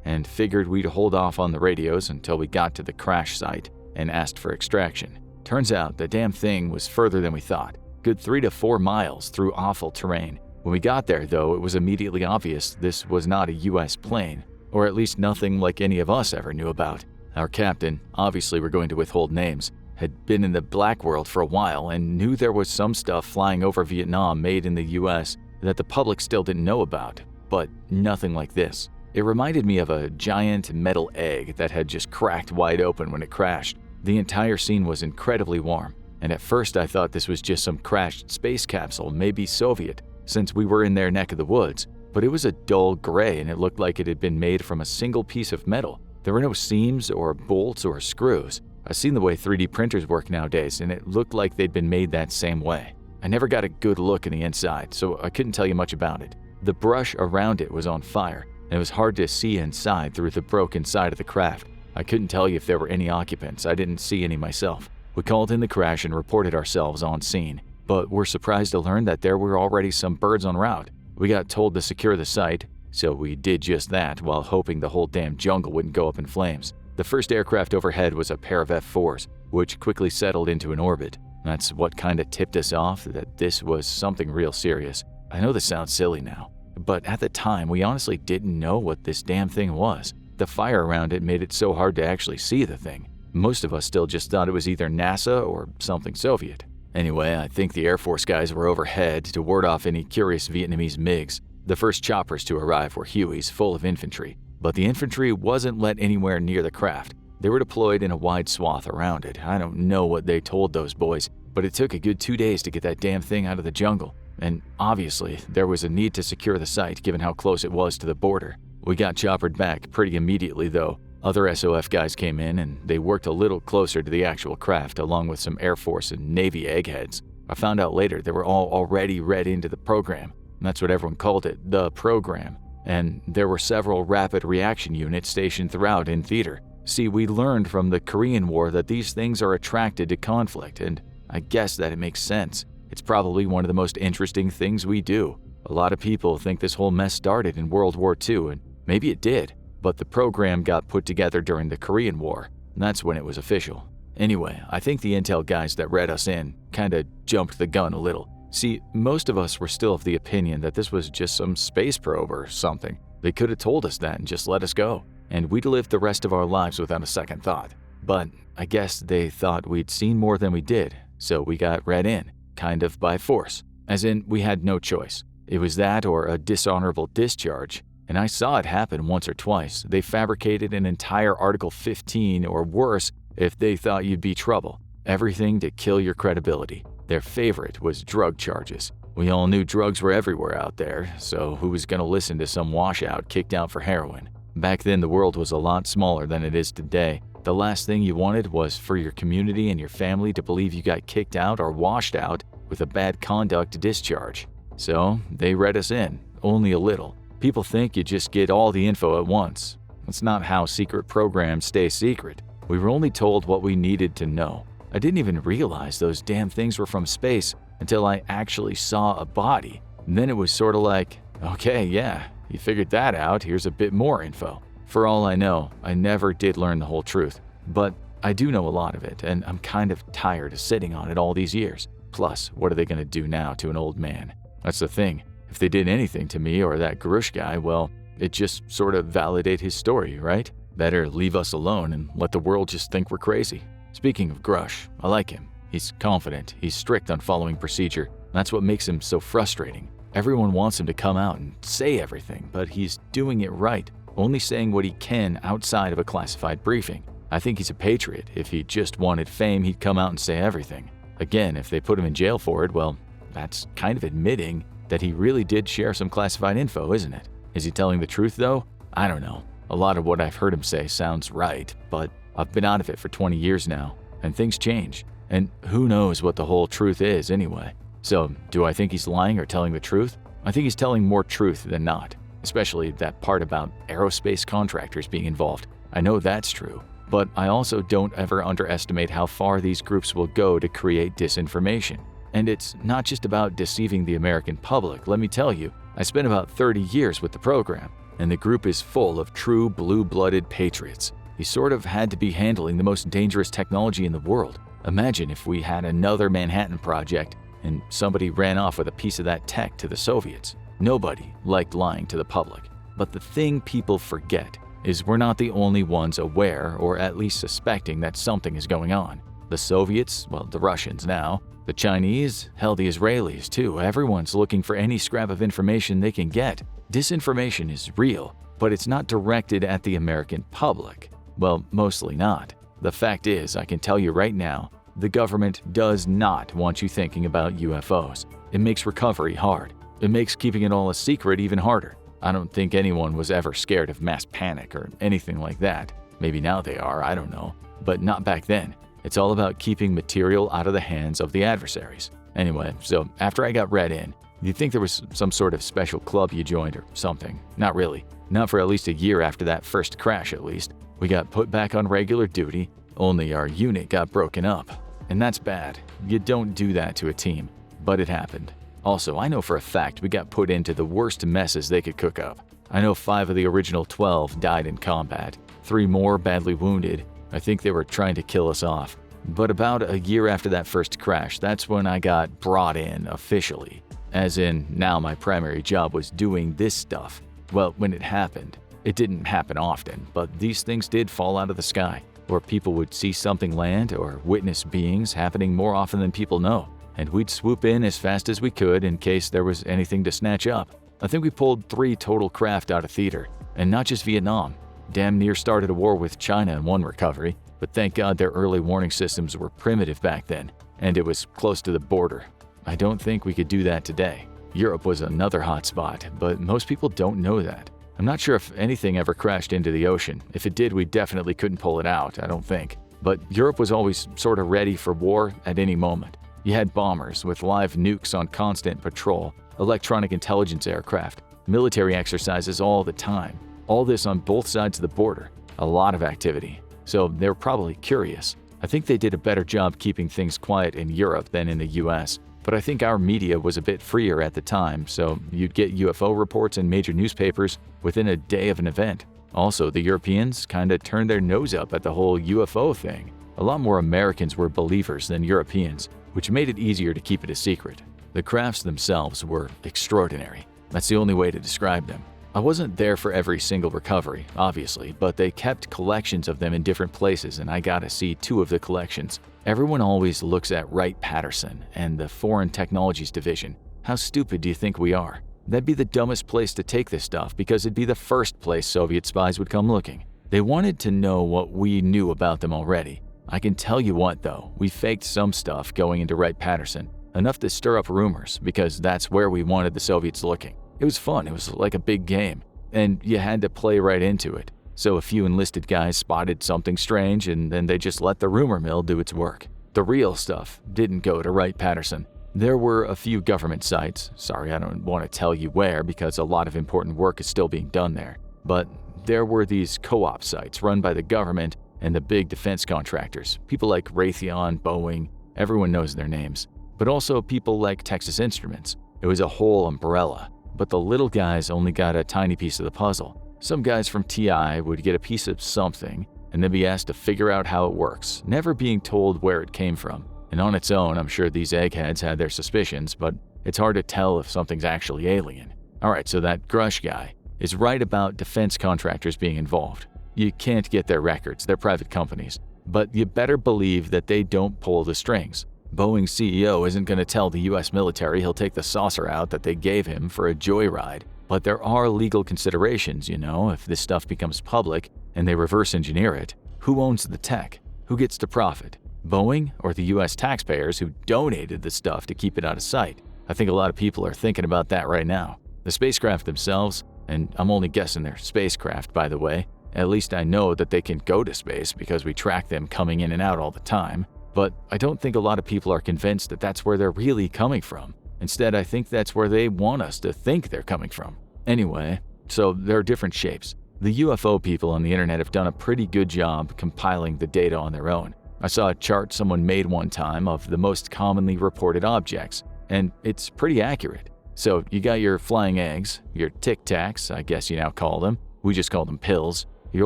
and figured we'd hold off on the radios until we got to the crash site and asked for extraction. Turns out the damn thing was further than we thought, good 3 to 4 miles through awful terrain. When we got there, though, it was immediately obvious this was not a US plane, or at least nothing like any of us ever knew about. Our captain, obviously we're going to withhold names, had been in the black world for a while and knew there was some stuff flying over Vietnam made in the US that the public still didn't know about, but nothing like this. It reminded me of a giant metal egg that had just cracked wide open when it crashed. The entire scene was incredibly warm, and at first I thought this was just some crashed space capsule, maybe Soviet, since we were in their neck of the woods, but it was a dull gray and it looked like it had been made from a single piece of metal. There were no seams or bolts or screws. I've seen the way 3D printers work nowadays, and it looked like they'd been made that same way. I never got a good look in the inside, so I couldn't tell you much about it. The brush around it was on fire, and it was hard to see inside through the broken side of the craft. I couldn't tell you if there were any occupants. I didn't see any myself. We called in the crash and reported ourselves on scene, but were surprised to learn that there were already some birds en route. We got told to secure the site, so we did just that while hoping the whole damn jungle wouldn't go up in flames. The first aircraft overhead was a pair of F-4s, which quickly settled into an orbit. That's what kinda tipped us off that this was something real serious. I know this sounds silly now, but at the time we honestly didn't know what this damn thing was. The fire around it made it so hard to actually see the thing. Most of us still just thought it was either NASA or something Soviet. Anyway, I think the Air Force guys were overhead to ward off any curious Vietnamese MiGs. The first choppers to arrive were Hueys full of infantry, but the infantry wasn't let anywhere near the craft. They were deployed in a wide swath around it. I don't know what they told those boys, but it took a good 2 days to get that damn thing out of the jungle. And obviously, there was a need to secure the site given how close it was to the border. We got choppered back pretty immediately though. Other SOF guys came in and they worked a little closer to the actual craft along with some Air Force and Navy eggheads. I found out later they were all already read into the program. And that's what everyone called it, the program. And there were several rapid reaction units stationed throughout in theater. See, we learned from the Korean War that these things are attracted to conflict, and I guess that it makes sense. It's probably one of the most interesting things we do. A lot of people think this whole mess started in World War II, and maybe it did, but the program got put together during the Korean War, and that's when it was official. Anyway, I think the intel guys that read us in kinda jumped the gun a little. See, most of us were still of the opinion that this was just some space probe or something. They could have told us that and just let us go, and we'd lived the rest of our lives without a second thought. But I guess they thought we'd seen more than we did, so we got read in, kind of by force. As in, we had no choice. It was that or a dishonorable discharge, and I saw it happen once or twice. They fabricated an entire Article 15 or worse if they thought you'd be trouble. Everything to kill your credibility. Their favorite was drug charges. We all knew drugs were everywhere out there, so who was gonna listen to some washout kicked out for heroin? Back then, the world was a lot smaller than it is today. The last thing you wanted was for your community and your family to believe you got kicked out or washed out with a bad conduct discharge. So they read us in, only a little. People think you just get all the info at once. That's not how secret programs stay secret. We were only told what we needed to know. I didn't even realize those damn things were from space until I actually saw a body. And then it was sort of like, okay, yeah, you figured that out, here's a bit more info. For all I know, I never did learn the whole truth. But I do know a lot of it, and I'm kind of tired of sitting on it all these years. Plus, what are they going to do now to an old man? That's the thing. If they did anything to me or that Grush guy, well, it just sort of validate his story, right? Better leave us alone and let the world just think we're crazy. Speaking of Grush, I like him. He's confident, he's strict on following procedure. That's what makes him so frustrating. Everyone wants him to come out and say everything, but he's doing it right, only saying what he can outside of a classified briefing. I think he's a patriot. If he just wanted fame, he'd come out and say everything. Again, if they put him in jail for it, well, that's kind of admitting that he really did share some classified info, isn't it? Is he telling the truth, though? I don't know. A lot of what I've heard him say sounds right, but I've been out of it for 20 years now, and things change. And who knows what the whole truth is anyway. So, do I think he's lying or telling the truth? I think he's telling more truth than not, especially that part about aerospace contractors being involved. I know that's true, but I also don't ever underestimate how far these groups will go to create disinformation. And it's not just about deceiving the American public. Let me tell you, I spent about 30 years with the program, and the group is full of true blue-blooded patriots. You sort of had to be handling the most dangerous technology in the world. Imagine if we had another Manhattan Project and somebody ran off with a piece of that tech to the Soviets. Nobody liked lying to the public. But the thing people forget is we're not the only ones aware or at least suspecting that something is going on. The Soviets, well, the Russians now, the Chinese, hell, the Israelis too. Everyone's looking for any scrap of information they can get. Disinformation is real, but it's not directed at the American public. Well, mostly not. The fact is, I can tell you right now, the government does not want you thinking about UFOs. It makes recovery hard. It makes keeping it all a secret even harder. I don't think anyone was ever scared of mass panic or anything like that. Maybe now they are, I don't know. But not back then. It's all about keeping material out of the hands of the adversaries. Anyway, so after I got read in, you'd think there was some sort of special club you joined or something. Not really. Not for at least a year after that first crash, at least. We got put back on regular duty, only our unit got broken up. And that's bad. You don't do that to a team. But it happened. Also, I know for a fact we got put into the worst messes they could cook up. I know 5 of the original 12 died in combat, 3 more badly wounded. I think they were trying to kill us off. But about a year after that first crash, that's when I got brought in officially. As in, now my primary job was doing this stuff. Well, when it happened, it didn't happen often, but these things did fall out of the sky, or people would see something land or witness beings happening more often than people know, and we'd swoop in as fast as we could in case there was anything to snatch up. I think we pulled 3 total craft out of theater, and not just Vietnam. Damn near started a war with China in one recovery, but thank God their early warning systems were primitive back then, and it was close to the border. I don't think we could do that today. Europe was another hot spot, but most people don't know that. I'm not sure if anything ever crashed into the ocean. If it did, we definitely couldn't pull it out, I don't think. But Europe was always sort of ready for war at any moment. You had bombers with live nukes on constant patrol, electronic intelligence aircraft, military exercises all the time. All this on both sides of the border. A lot of activity. So they're probably curious. I think they did a better job keeping things quiet in Europe than in the US. But I think our media was a bit freer at the time, so you'd get UFO reports in major newspapers within a day of an event. Also, the Europeans kinda turned their nose up at the whole UFO thing. A lot more Americans were believers than Europeans, which made it easier to keep it a secret. The crafts themselves were extraordinary. That's the only way to describe them. I wasn't there for every single recovery, obviously, but they kept collections of them in different places and I got to see 2 of the collections. Everyone always looks at Wright-Patterson and the Foreign Technologies Division. How stupid do you think we are? That'd be the dumbest place to take this stuff because it'd be the first place Soviet spies would come looking. They wanted to know what we knew about them already. I can tell you what though, we faked some stuff going into Wright-Patterson, enough to stir up rumors because that's where we wanted the Soviets looking. It was fun, it was like a big game, and you had to play right into it. So a few enlisted guys spotted something strange and then they just let the rumor mill do its work. The real stuff didn't go to Wright-Patterson. There were a few government sites, sorry I don't want to tell you where because a lot of important work is still being done there, but there were these co-op sites run by the government and the big defense contractors, people like Raytheon, Boeing, everyone knows their names, but also people like Texas Instruments. It was a whole umbrella. But the little guys only got a tiny piece of the puzzle. Some guys from TI would get a piece of something and then be asked to figure out how it works, never being told where it came from. And on its own, I'm sure these eggheads had their suspicions, but it's hard to tell if something's actually alien. Alright, so that Grush guy is right about defense contractors being involved. You can't get their records, they're private companies. But you better believe that they don't pull the strings. Boeing's CEO isn't going to tell the US military he'll take the saucer out that they gave him for a joyride. But there are legal considerations, you know, if this stuff becomes public and they reverse engineer it. Who owns the tech? Who gets to profit? Boeing or the US taxpayers who donated the stuff to keep it out of sight? I think a lot of people are thinking about that right now. The spacecraft themselves, and I'm only guessing they're spacecraft by the way, at least I know that they can go to space because we track them coming in and out all the time, but I don't think a lot of people are convinced that that's where they're really coming from. Instead, I think that's where they want us to think they're coming from. Anyway, so there are different shapes. The UFO people on the internet have done a pretty good job compiling the data on their own. I saw a chart someone made one time of the most commonly reported objects, and it's pretty accurate. So you got your flying eggs, your Tic Tacs, I guess you now call them, we just call them pills, your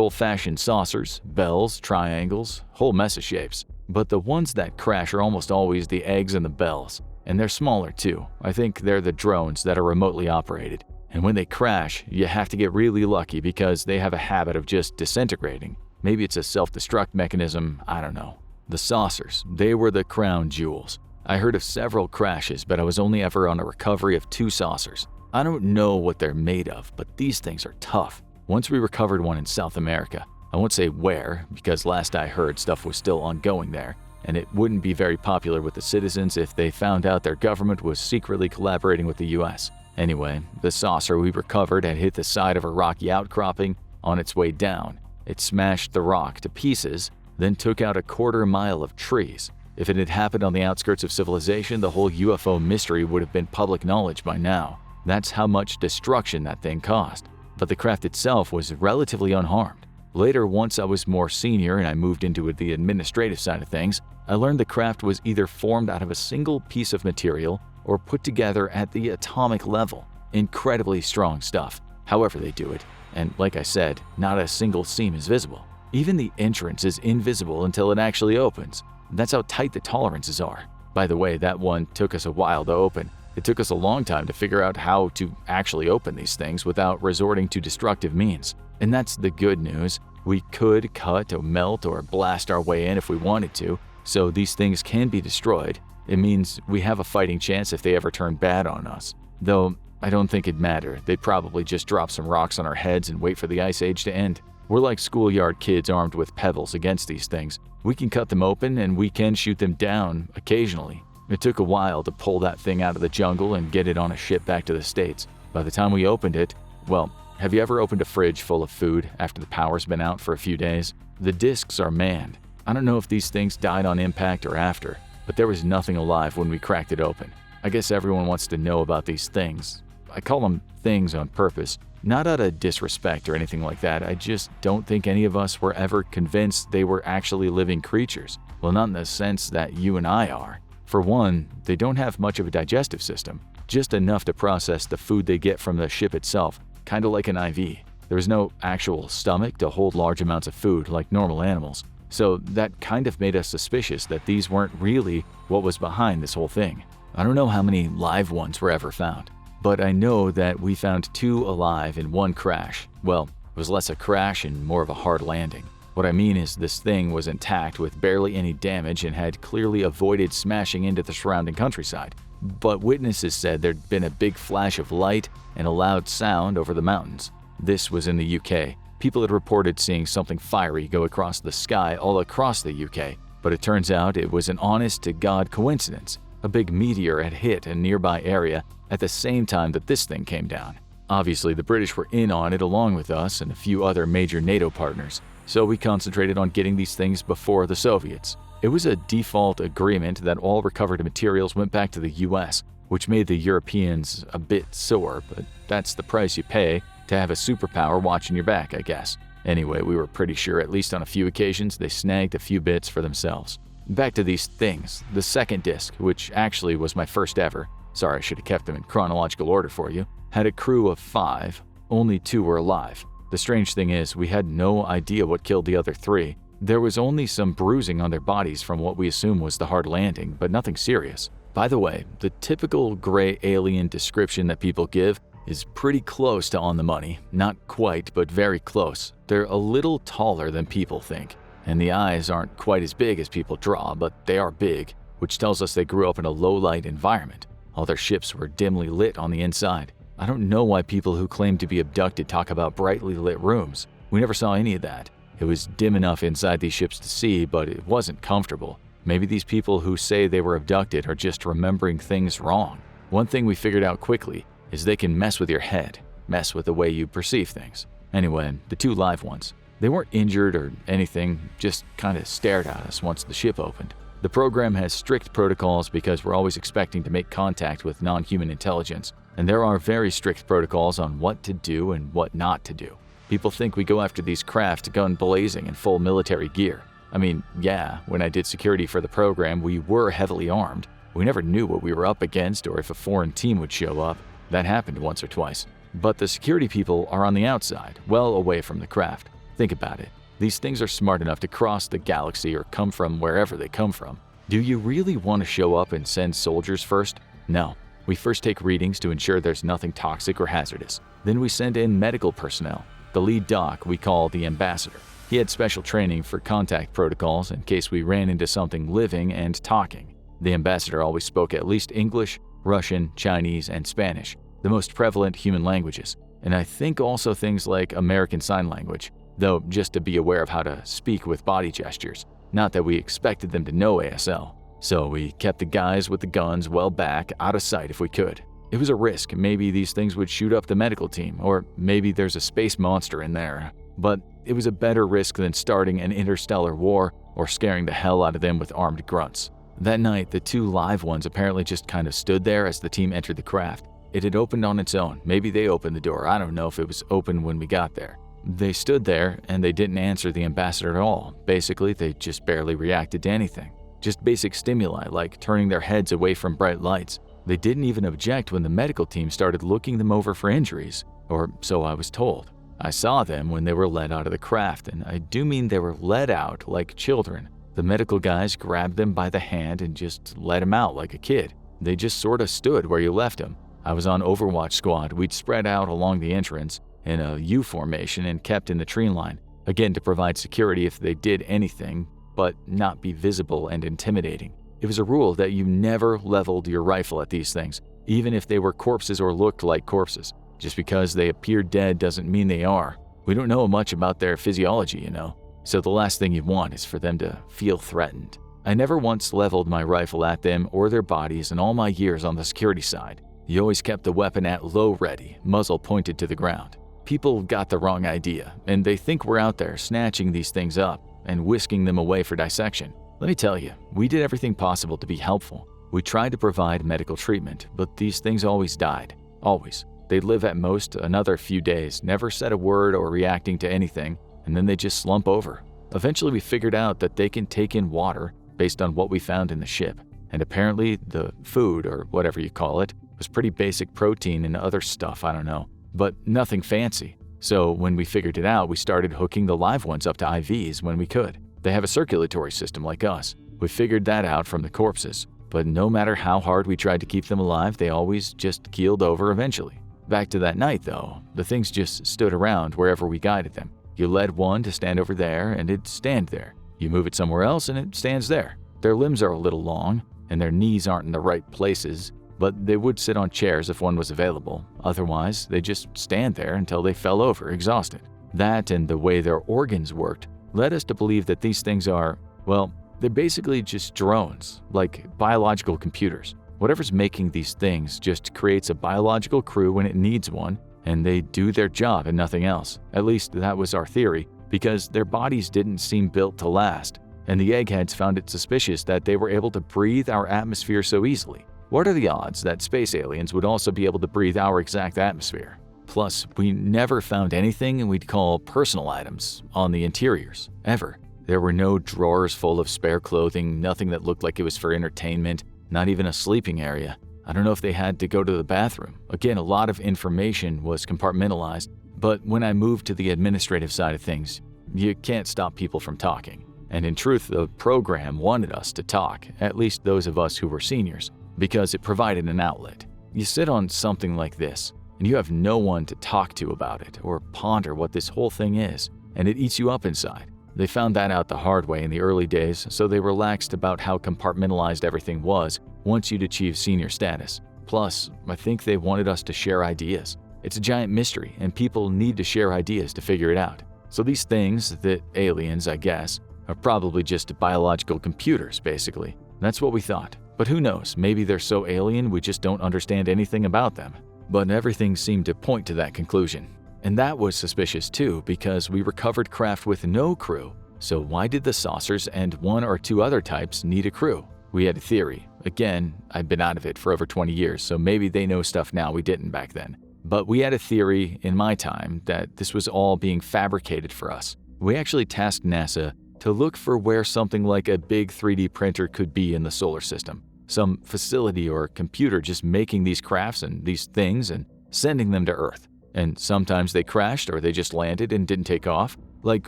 old-fashioned saucers, bells, triangles, whole mess of shapes. But the ones that crash are almost always the eggs and the bells, and they're smaller too. I think they're the drones that are remotely operated. And when they crash, you have to get really lucky because they have a habit of just disintegrating. Maybe it's a self-destruct mechanism, I don't know. The saucers, they were the crown jewels. I heard of several crashes, but I was only ever on a recovery of 2 saucers. I don't know what they're made of, but these things are tough. Once we recovered one in South America. I won't say where, because last I heard stuff was still ongoing there, and it wouldn't be very popular with the citizens if they found out their government was secretly collaborating with the US. Anyway, the saucer we recovered had hit the side of a rocky outcropping on its way down. It smashed the rock to pieces, then took out a 1/4 mile of trees. If it had happened on the outskirts of civilization, the whole UFO mystery would have been public knowledge by now. That's how much destruction that thing caused. But the craft itself was relatively unharmed. Later, once I was more senior and I moved into the administrative side of things, I learned the craft was either formed out of a single piece of material or put together at the atomic level. Incredibly strong stuff, however they do it. And like I said, not a single seam is visible. Even the entrance is invisible until it actually opens. That's how tight the tolerances are. By the way, that one took us a while to open. It took us a long time to figure out how to actually open these things without resorting to destructive means. And that's the good news. We could cut or melt or blast our way in if we wanted to, so these things can be destroyed. It means we have a fighting chance if they ever turn bad on us. Though, I don't think it'd matter. They'd probably just drop some rocks on our heads and wait for the ice age to end. We're like schoolyard kids armed with pebbles against these things. We can cut them open and we can shoot them down occasionally. It took a while to pull that thing out of the jungle and get it on a ship back to the States. By the time we opened it, well, have you ever opened a fridge full of food after the power's been out for a few days? The discs are manned. I don't know if these things died on impact or after, but there was nothing alive when we cracked it open. I guess everyone wants to know about these things. I call them things on purpose, not out of disrespect or anything like that. I just don't think any of us were ever convinced they were actually living creatures. Well, not in the sense that you and I are. For one, they don't have much of a digestive system, just enough to process the food they get from the ship itself, kind of like an IV. There is no actual stomach to hold large amounts of food like normal animals. So that kind of made us suspicious that these weren't really what was behind this whole thing. I don't know how many live ones were ever found, but I know that we found 2 alive in one crash. Well, it was less a crash and more of a hard landing. What I mean is this thing was intact with barely any damage and had clearly avoided smashing into the surrounding countryside. But witnesses said there'd been a big flash of light and a loud sound over the mountains. This was in the UK. People had reported seeing something fiery go across the sky all across the UK, but it turns out it was an honest-to-God coincidence. A big meteor had hit a nearby area at the same time that this thing came down. Obviously, the British were in on it along with us and a few other major NATO partners, so we concentrated on getting these things before the Soviets. It was a default agreement that all recovered materials went back to the US, which made the Europeans a bit sore, but that's the price you pay to have a superpower watching your back, I guess. Anyway, we were pretty sure at least on a few occasions they snagged a few bits for themselves. Back to these things. The second disc, which actually was my first ever, sorry I should have kept them in chronological order for you, had a crew of 5. Only 2 were alive. The strange thing is, we had no idea what killed the other 3. There was only some bruising on their bodies from what we assume was the hard landing, but nothing serious. By the way, the typical gray alien description that people give is pretty close to on the money. Not quite, but very close. They're a little taller than people think, and the eyes aren't quite as big as people draw, but they are big, which tells us they grew up in a low-light environment. All their ships were dimly lit on the inside. I don't know why people who claim to be abducted talk about brightly lit rooms. We never saw any of that. It was dim enough inside these ships to see, but it wasn't comfortable. Maybe these people who say they were abducted are just remembering things wrong. One thing we figured out quickly is they can mess with your head, mess with the way you perceive things. Anyway, the two live ones, they weren't injured or anything, just kind of stared at us once the ship opened. The program has strict protocols because we're always expecting to make contact with non-human intelligence, and there are very strict protocols on what to do and what not to do. People think we go after these craft gun blazing in full military gear. I mean, yeah, when I did security for the program, we were heavily armed. We never knew what we were up against or if a foreign team would show up. That happened once or twice. But the security people are on the outside, well away from the craft. Think about it. These things are smart enough to cross the galaxy or come from wherever they come from. Do you really want to show up and send soldiers first? No. We first take readings to ensure there's nothing toxic or hazardous. Then we send in medical personnel. The lead doc we call the ambassador. He had special training for contact protocols in case we ran into something living and talking. The ambassador always spoke at least English, Russian, Chinese, and Spanish, the most prevalent human languages, and I think also things like American Sign Language, though just to be aware of how to speak with body gestures. Not that we expected them to know ASL. So we kept the guys with the guns well back, out of sight if we could. It was a risk. Maybe these things would shoot up the medical team, or maybe there's a space monster in there. But it was a better risk than starting an interstellar war or scaring the hell out of them with armed grunts. That night, the two live ones apparently just kind of stood there as the team entered the craft. It had opened on its own. Maybe they opened the door. I don't know if it was open when we got there. They stood there and they didn't answer the ambassador at all. Basically, they just barely reacted to anything. Just basic stimuli like turning their heads away from bright lights. They didn't even object when the medical team started looking them over for injuries, or so I was told. I saw them when they were led out of the craft, and I do mean they were led out like children. The medical guys grabbed them by the hand and just let them out like a kid. They just sort of stood where you left them. I was on Overwatch Squad. We'd spread out along the entrance in a U formation and kept in the tree line, again to provide security if they did anything, but not be visible and intimidating. It was a rule that you never leveled your rifle at these things, even if they were corpses or looked like corpses. Just because they appear dead doesn't mean they are. We don't know much about their physiology, you know. So the last thing you want is for them to feel threatened. I never once leveled my rifle at them or their bodies in all my years on the security side. You always kept the weapon at low ready, muzzle pointed to the ground. People got the wrong idea, and they think we're out there snatching these things up and whisking them away for dissection. Let me tell you, we did everything possible to be helpful. We tried to provide medical treatment, but these things always died. Always. They'd live at most another few days, never said a word or reacting to anything, and then they just slump over. Eventually we figured out that they can take in water based on what we found in the ship, and apparently the food, or whatever you call it, was pretty basic protein and other stuff, I don't know, but nothing fancy. So when we figured it out, we started hooking the live ones up to IVs when we could. They have a circulatory system like us. We figured that out from the corpses, but no matter how hard we tried to keep them alive, they always just keeled over eventually. Back to that night though, the things just stood around wherever we guided them. You led one to stand over there and it'd stand there. You move it somewhere else and it stands there. Their limbs are a little long and their knees aren't in the right places, but they would sit on chairs if one was available. Otherwise, they just stand there until they fell over, exhausted. That and the way their organs worked led us to believe that these things are, well, they're basically just drones, like biological computers. Whatever's making these things just creates a biological crew when it needs one, and they do their job and nothing else. At least that was our theory, because their bodies didn't seem built to last, and the eggheads found it suspicious that they were able to breathe our atmosphere so easily. What are the odds that space aliens would also be able to breathe our exact atmosphere? Plus, we never found anything we'd call personal items on the interiors, ever. There were no drawers full of spare clothing, nothing that looked like it was for entertainment, not even a sleeping area. I don't know if they had to go to the bathroom. Again, a lot of information was compartmentalized, but when I moved to the administrative side of things, you can't stop people from talking. And in truth, the program wanted us to talk, at least those of us who were seniors, because it provided an outlet. You sit on something like this, and you have no one to talk to about it or ponder what this whole thing is, and it eats you up inside. They found that out the hard way in the early days, so they relaxed about how compartmentalized everything was once you'd achieve senior status. Plus, I think they wanted us to share ideas. It's a giant mystery, and people need to share ideas to figure it out. So these things, the aliens, I guess, are probably just biological computers, basically. That's what we thought. But who knows, maybe they're so alien we just don't understand anything about them. But everything seemed to point to that conclusion. And that was suspicious too, because we recovered craft with no crew. So why did the saucers and one or two other types need a crew? We had a theory. Again, I've been out of it for over 20 years, so maybe they know stuff now we didn't back then. But we had a theory in my time that this was all being fabricated for us. We actually tasked NASA to look for where something like a big 3D printer could be in the solar system. Some facility or computer just making these crafts and these things and sending them to Earth. And sometimes they crashed or they just landed and didn't take off. Like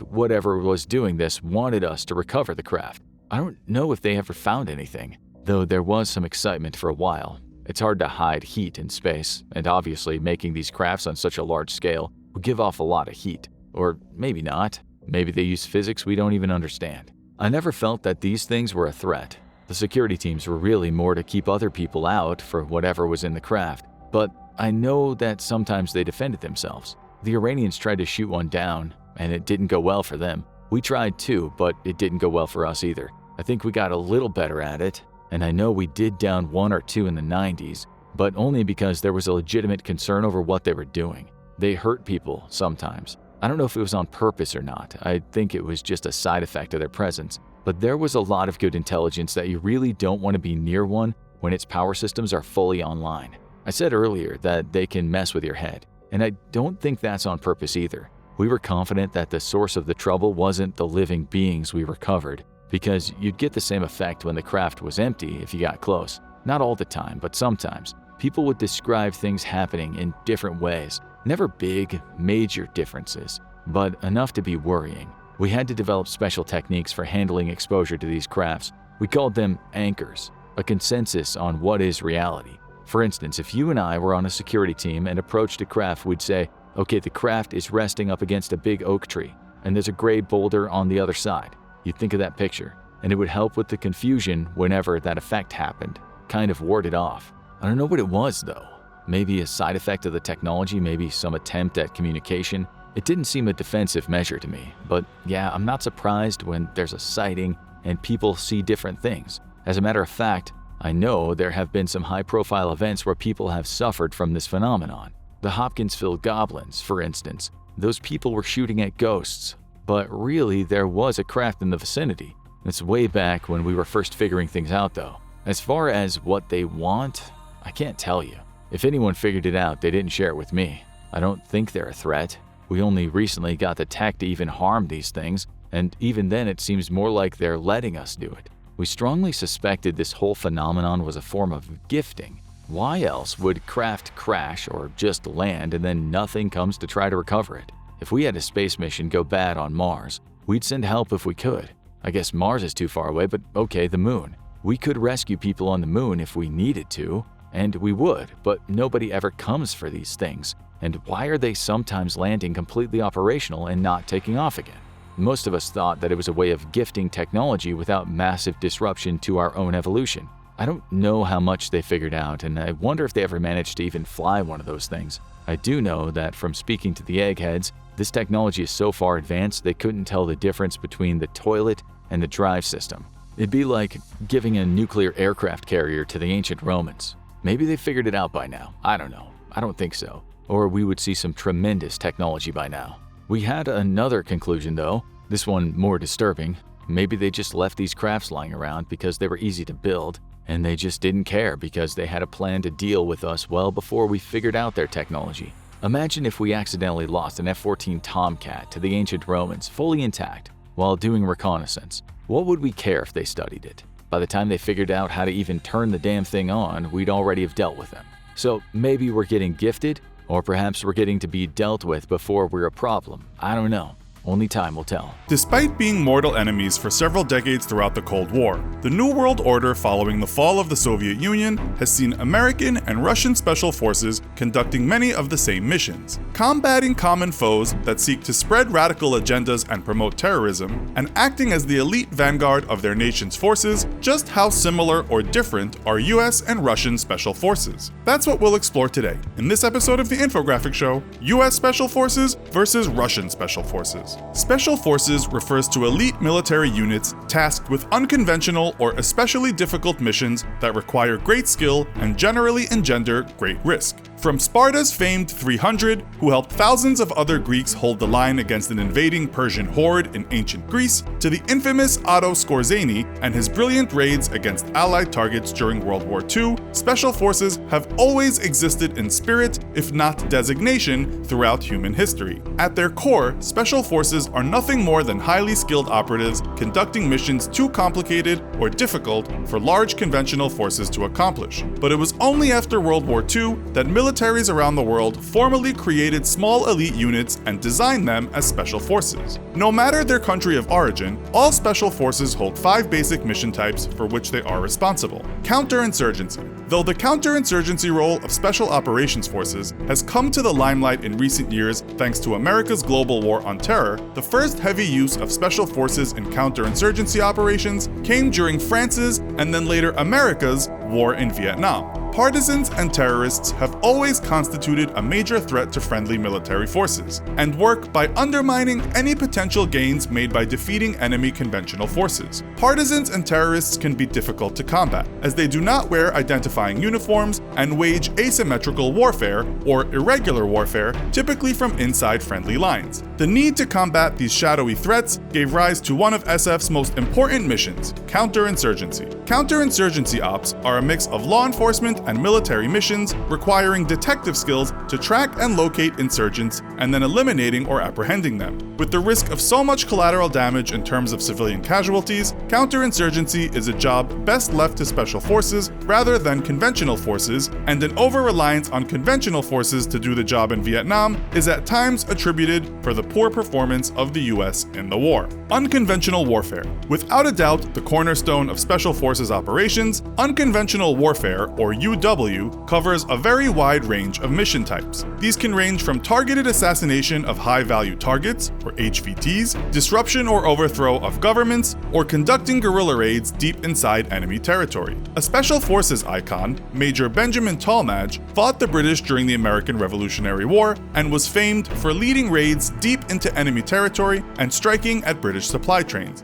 whatever was doing this wanted us to recover the craft. I don't know if they ever found anything, though there was some excitement for a while. It's hard to hide heat in space, and obviously making these crafts on such a large scale would give off a lot of heat. Or maybe not. Maybe they use physics we don't even understand. I never felt that these things were a threat. The security teams were really more to keep other people out for whatever was in the craft. But I know that sometimes they defended themselves. The Iranians tried to shoot one down, and it didn't go well for them. We tried too, but it didn't go well for us either. I think we got a little better at it, and I know we did down one or two in the 90s, but only because there was a legitimate concern over what they were doing. They hurt people sometimes. I don't know if it was on purpose or not. I think it was just a side effect of their presence. But there was a lot of good intelligence that you really don't want to be near one when its power systems are fully online. I said earlier that they can mess with your head, and I don't think that's on purpose either. We were confident that the source of the trouble wasn't the living beings we recovered, because you'd get the same effect when the craft was empty if you got close. Not all the time, but sometimes. People would describe things happening in different ways. Never big, major differences, but enough to be worrying. We had to develop special techniques for handling exposure to these crafts. We called them anchors, a consensus on what is reality. For instance, if you and I were on a security team and approached a craft, we'd say, okay, the craft is resting up against a big oak tree, and there's a gray boulder on the other side. You'd think of that picture, and it would help with the confusion whenever that effect happened, kind of ward it off. I don't know what it was though. Maybe a side effect of the technology, maybe some attempt at communication. It didn't seem a defensive measure to me, but yeah, I'm not surprised when there's a sighting and people see different things. As a matter of fact, I know there have been some high-profile events where people have suffered from this phenomenon. The Hopkinsville Goblins, for instance. Those people were shooting at ghosts, but really there was a craft in the vicinity. It's way back when we were first figuring things out though. As far as what they want, I can't tell you. If anyone figured it out, they didn't share it with me. I don't think they're a threat. We only recently got the tech to even harm these things, and even then it seems more like they're letting us do it. We strongly suspected this whole phenomenon was a form of gifting. Why else would craft crash or just land and then nothing comes to try to recover it? If we had a space mission go bad on Mars, we'd send help if we could. I guess Mars is too far away, but okay, the moon. We could rescue people on the moon if we needed to, and we would, but nobody ever comes for these things. And why are they sometimes landing completely operational and not taking off again? Most of us thought that it was a way of gifting technology without massive disruption to our own evolution. I don't know how much they figured out, and I wonder if they ever managed to even fly one of those things. I do know that from speaking to the eggheads, this technology is so far advanced they couldn't tell the difference between the toilet and the drive system. It'd be like giving a nuclear aircraft carrier to the ancient Romans. Maybe they figured it out by now. I don't know. I don't think so. Or we would see some tremendous technology by now. We had another conclusion though, this one more disturbing. Maybe they just left these crafts lying around because they were easy to build, and they just didn't care because they had a plan to deal with us well before we figured out their technology. Imagine if we accidentally lost an F-14 Tomcat to the ancient Romans fully intact while doing reconnaissance. What would we care if they studied it? By the time they figured out how to even turn the damn thing on, we'd already have dealt with them. So maybe we're getting gifted, or perhaps we're getting to be dealt with before we're a problem. I don't know. Only time will tell. Despite being mortal enemies for several decades throughout the Cold War, the New World Order following the fall of the Soviet Union has seen American and Russian special forces conducting many of the same missions, combating common foes that seek to spread radical agendas and promote terrorism, and acting as the elite vanguard of their nation's forces. Just how similar or different are US and Russian special forces? That's what we'll explore today in this episode of the Infographic Show, US Special Forces versus Russian Special Forces. Forces. Special Forces refers to elite military units tasked with unconventional or especially difficult missions that require great skill and generally engender great risk. From Sparta's famed 300, who helped thousands of other Greeks hold the line against an invading Persian horde in ancient Greece, to the infamous Otto Skorzeny and his brilliant raids against Allied targets during World War II, Special Forces have always existed in spirit, if not designation, throughout human history. At their core, Special Forces are nothing more than highly skilled operatives conducting missions too complicated or difficult for large conventional forces to accomplish. But it was only after World War II that militaries around the world formally created small elite units and designed them as special forces. No matter their country of origin, all special forces hold 5 basic mission types for which they are responsible. Counterinsurgency. Though the counterinsurgency role of Special Operations Forces has come to the limelight in recent years thanks to America's global war on terror, the first heavy use of Special Forces in counterinsurgency operations came during France's and then later America's war in Vietnam. Partisans and terrorists have always constituted a major threat to friendly military forces, and work by undermining any potential gains made by defeating enemy conventional forces. Partisans and terrorists can be difficult to combat, as they do not wear identifying uniforms and wage asymmetrical warfare, or irregular warfare, typically from inside friendly lines. The need to combat these shadowy threats gave rise to one of SF's most important missions, counterinsurgency. Counterinsurgency ops are a mix of law enforcement and military missions requiring detective skills to track and locate insurgents and then eliminating or apprehending them. With the risk of so much collateral damage in terms of civilian casualties, counterinsurgency is a job best left to special forces rather than conventional forces, and an over-reliance on conventional forces to do the job in Vietnam is at times attributed for the poor performance of the US in the war. Unconventional warfare. Without a doubt, the cornerstone of Special Forces operations, unconventional warfare, or UW, covers a very wide range of mission types. These can range from targeted assassination of high-value targets, or HVTs, disruption or overthrow of governments, or conducting guerrilla raids deep inside enemy territory. A Special Forces icon, Major Benjamin Tallmadge, fought the British during the American Revolutionary War and was famed for leading raids deep into enemy territory and striking at British supply trains.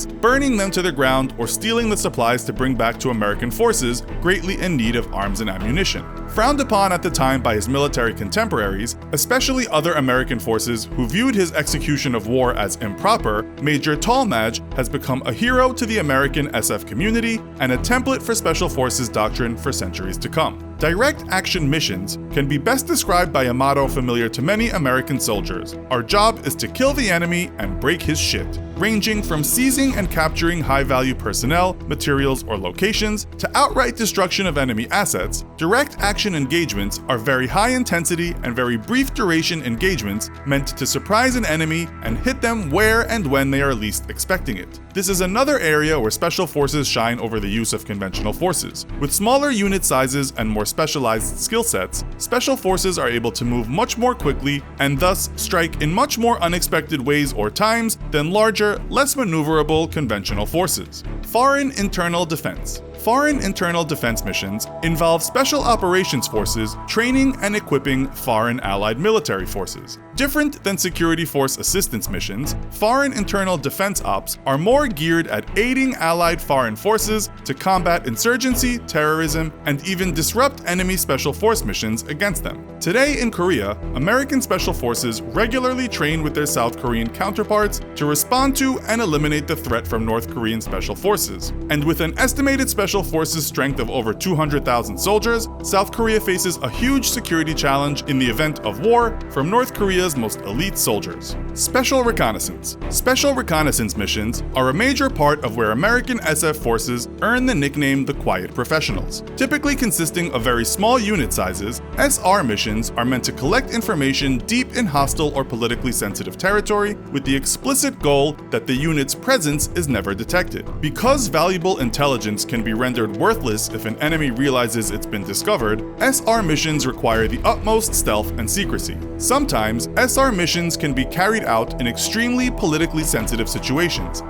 Burning them to the ground or stealing the supplies to bring back to American forces greatly in need of arms and ammunition. Frowned upon at the time by his military contemporaries, especially other American forces who viewed his execution of war as improper, Major Tallmadge has become a hero to the American SF community and a template for Special Forces doctrine for centuries to come. Direct action missions can be best described by a motto familiar to many American soldiers: "Our job is to kill the enemy and break his shit." Ranging from seizing and capturing high-value personnel, materials, or locations, to outright destruction of enemy assets, direct action engagements are very high-intensity and very brief-duration engagements meant to surprise an enemy and hit them where and when they are least expecting it. This is another area where Special Forces shine over the use of conventional forces. With smaller unit sizes and more specialized skill sets, Special Forces are able to move much more quickly and thus strike in much more unexpected ways or times than larger, less maneuverable conventional forces. Foreign internal defense. Foreign internal defense missions involve Special Operations Forces training and equipping foreign allied military forces. Different than security force assistance missions, foreign internal defense ops are more geared at aiding allied foreign forces to combat insurgency, terrorism, and even disrupt enemy special force missions against them. Today in Korea, American Special Forces regularly train with their South Korean counterparts to respond to and eliminate the threat from North Korean Special Forces. And with an estimated Special Forces strength of over 200,000 soldiers, South Korea faces a huge security challenge in the event of war from North Korea's most elite soldiers. Special Reconnaissance. Special reconnaissance missions are a major part of where American SF forces earn the nickname the Quiet Professionals. Typically consisting of very small unit sizes, SR missions are meant to collect information deep in hostile or politically sensitive territory with the explicit goal that the unit's presence is never detected. Because valuable intelligence can be rendered worthless if an enemy realizes it's been discovered, SR missions require the utmost stealth and secrecy. Sometimes, SR missions can be carried carried out in extremely politically sensitive situations,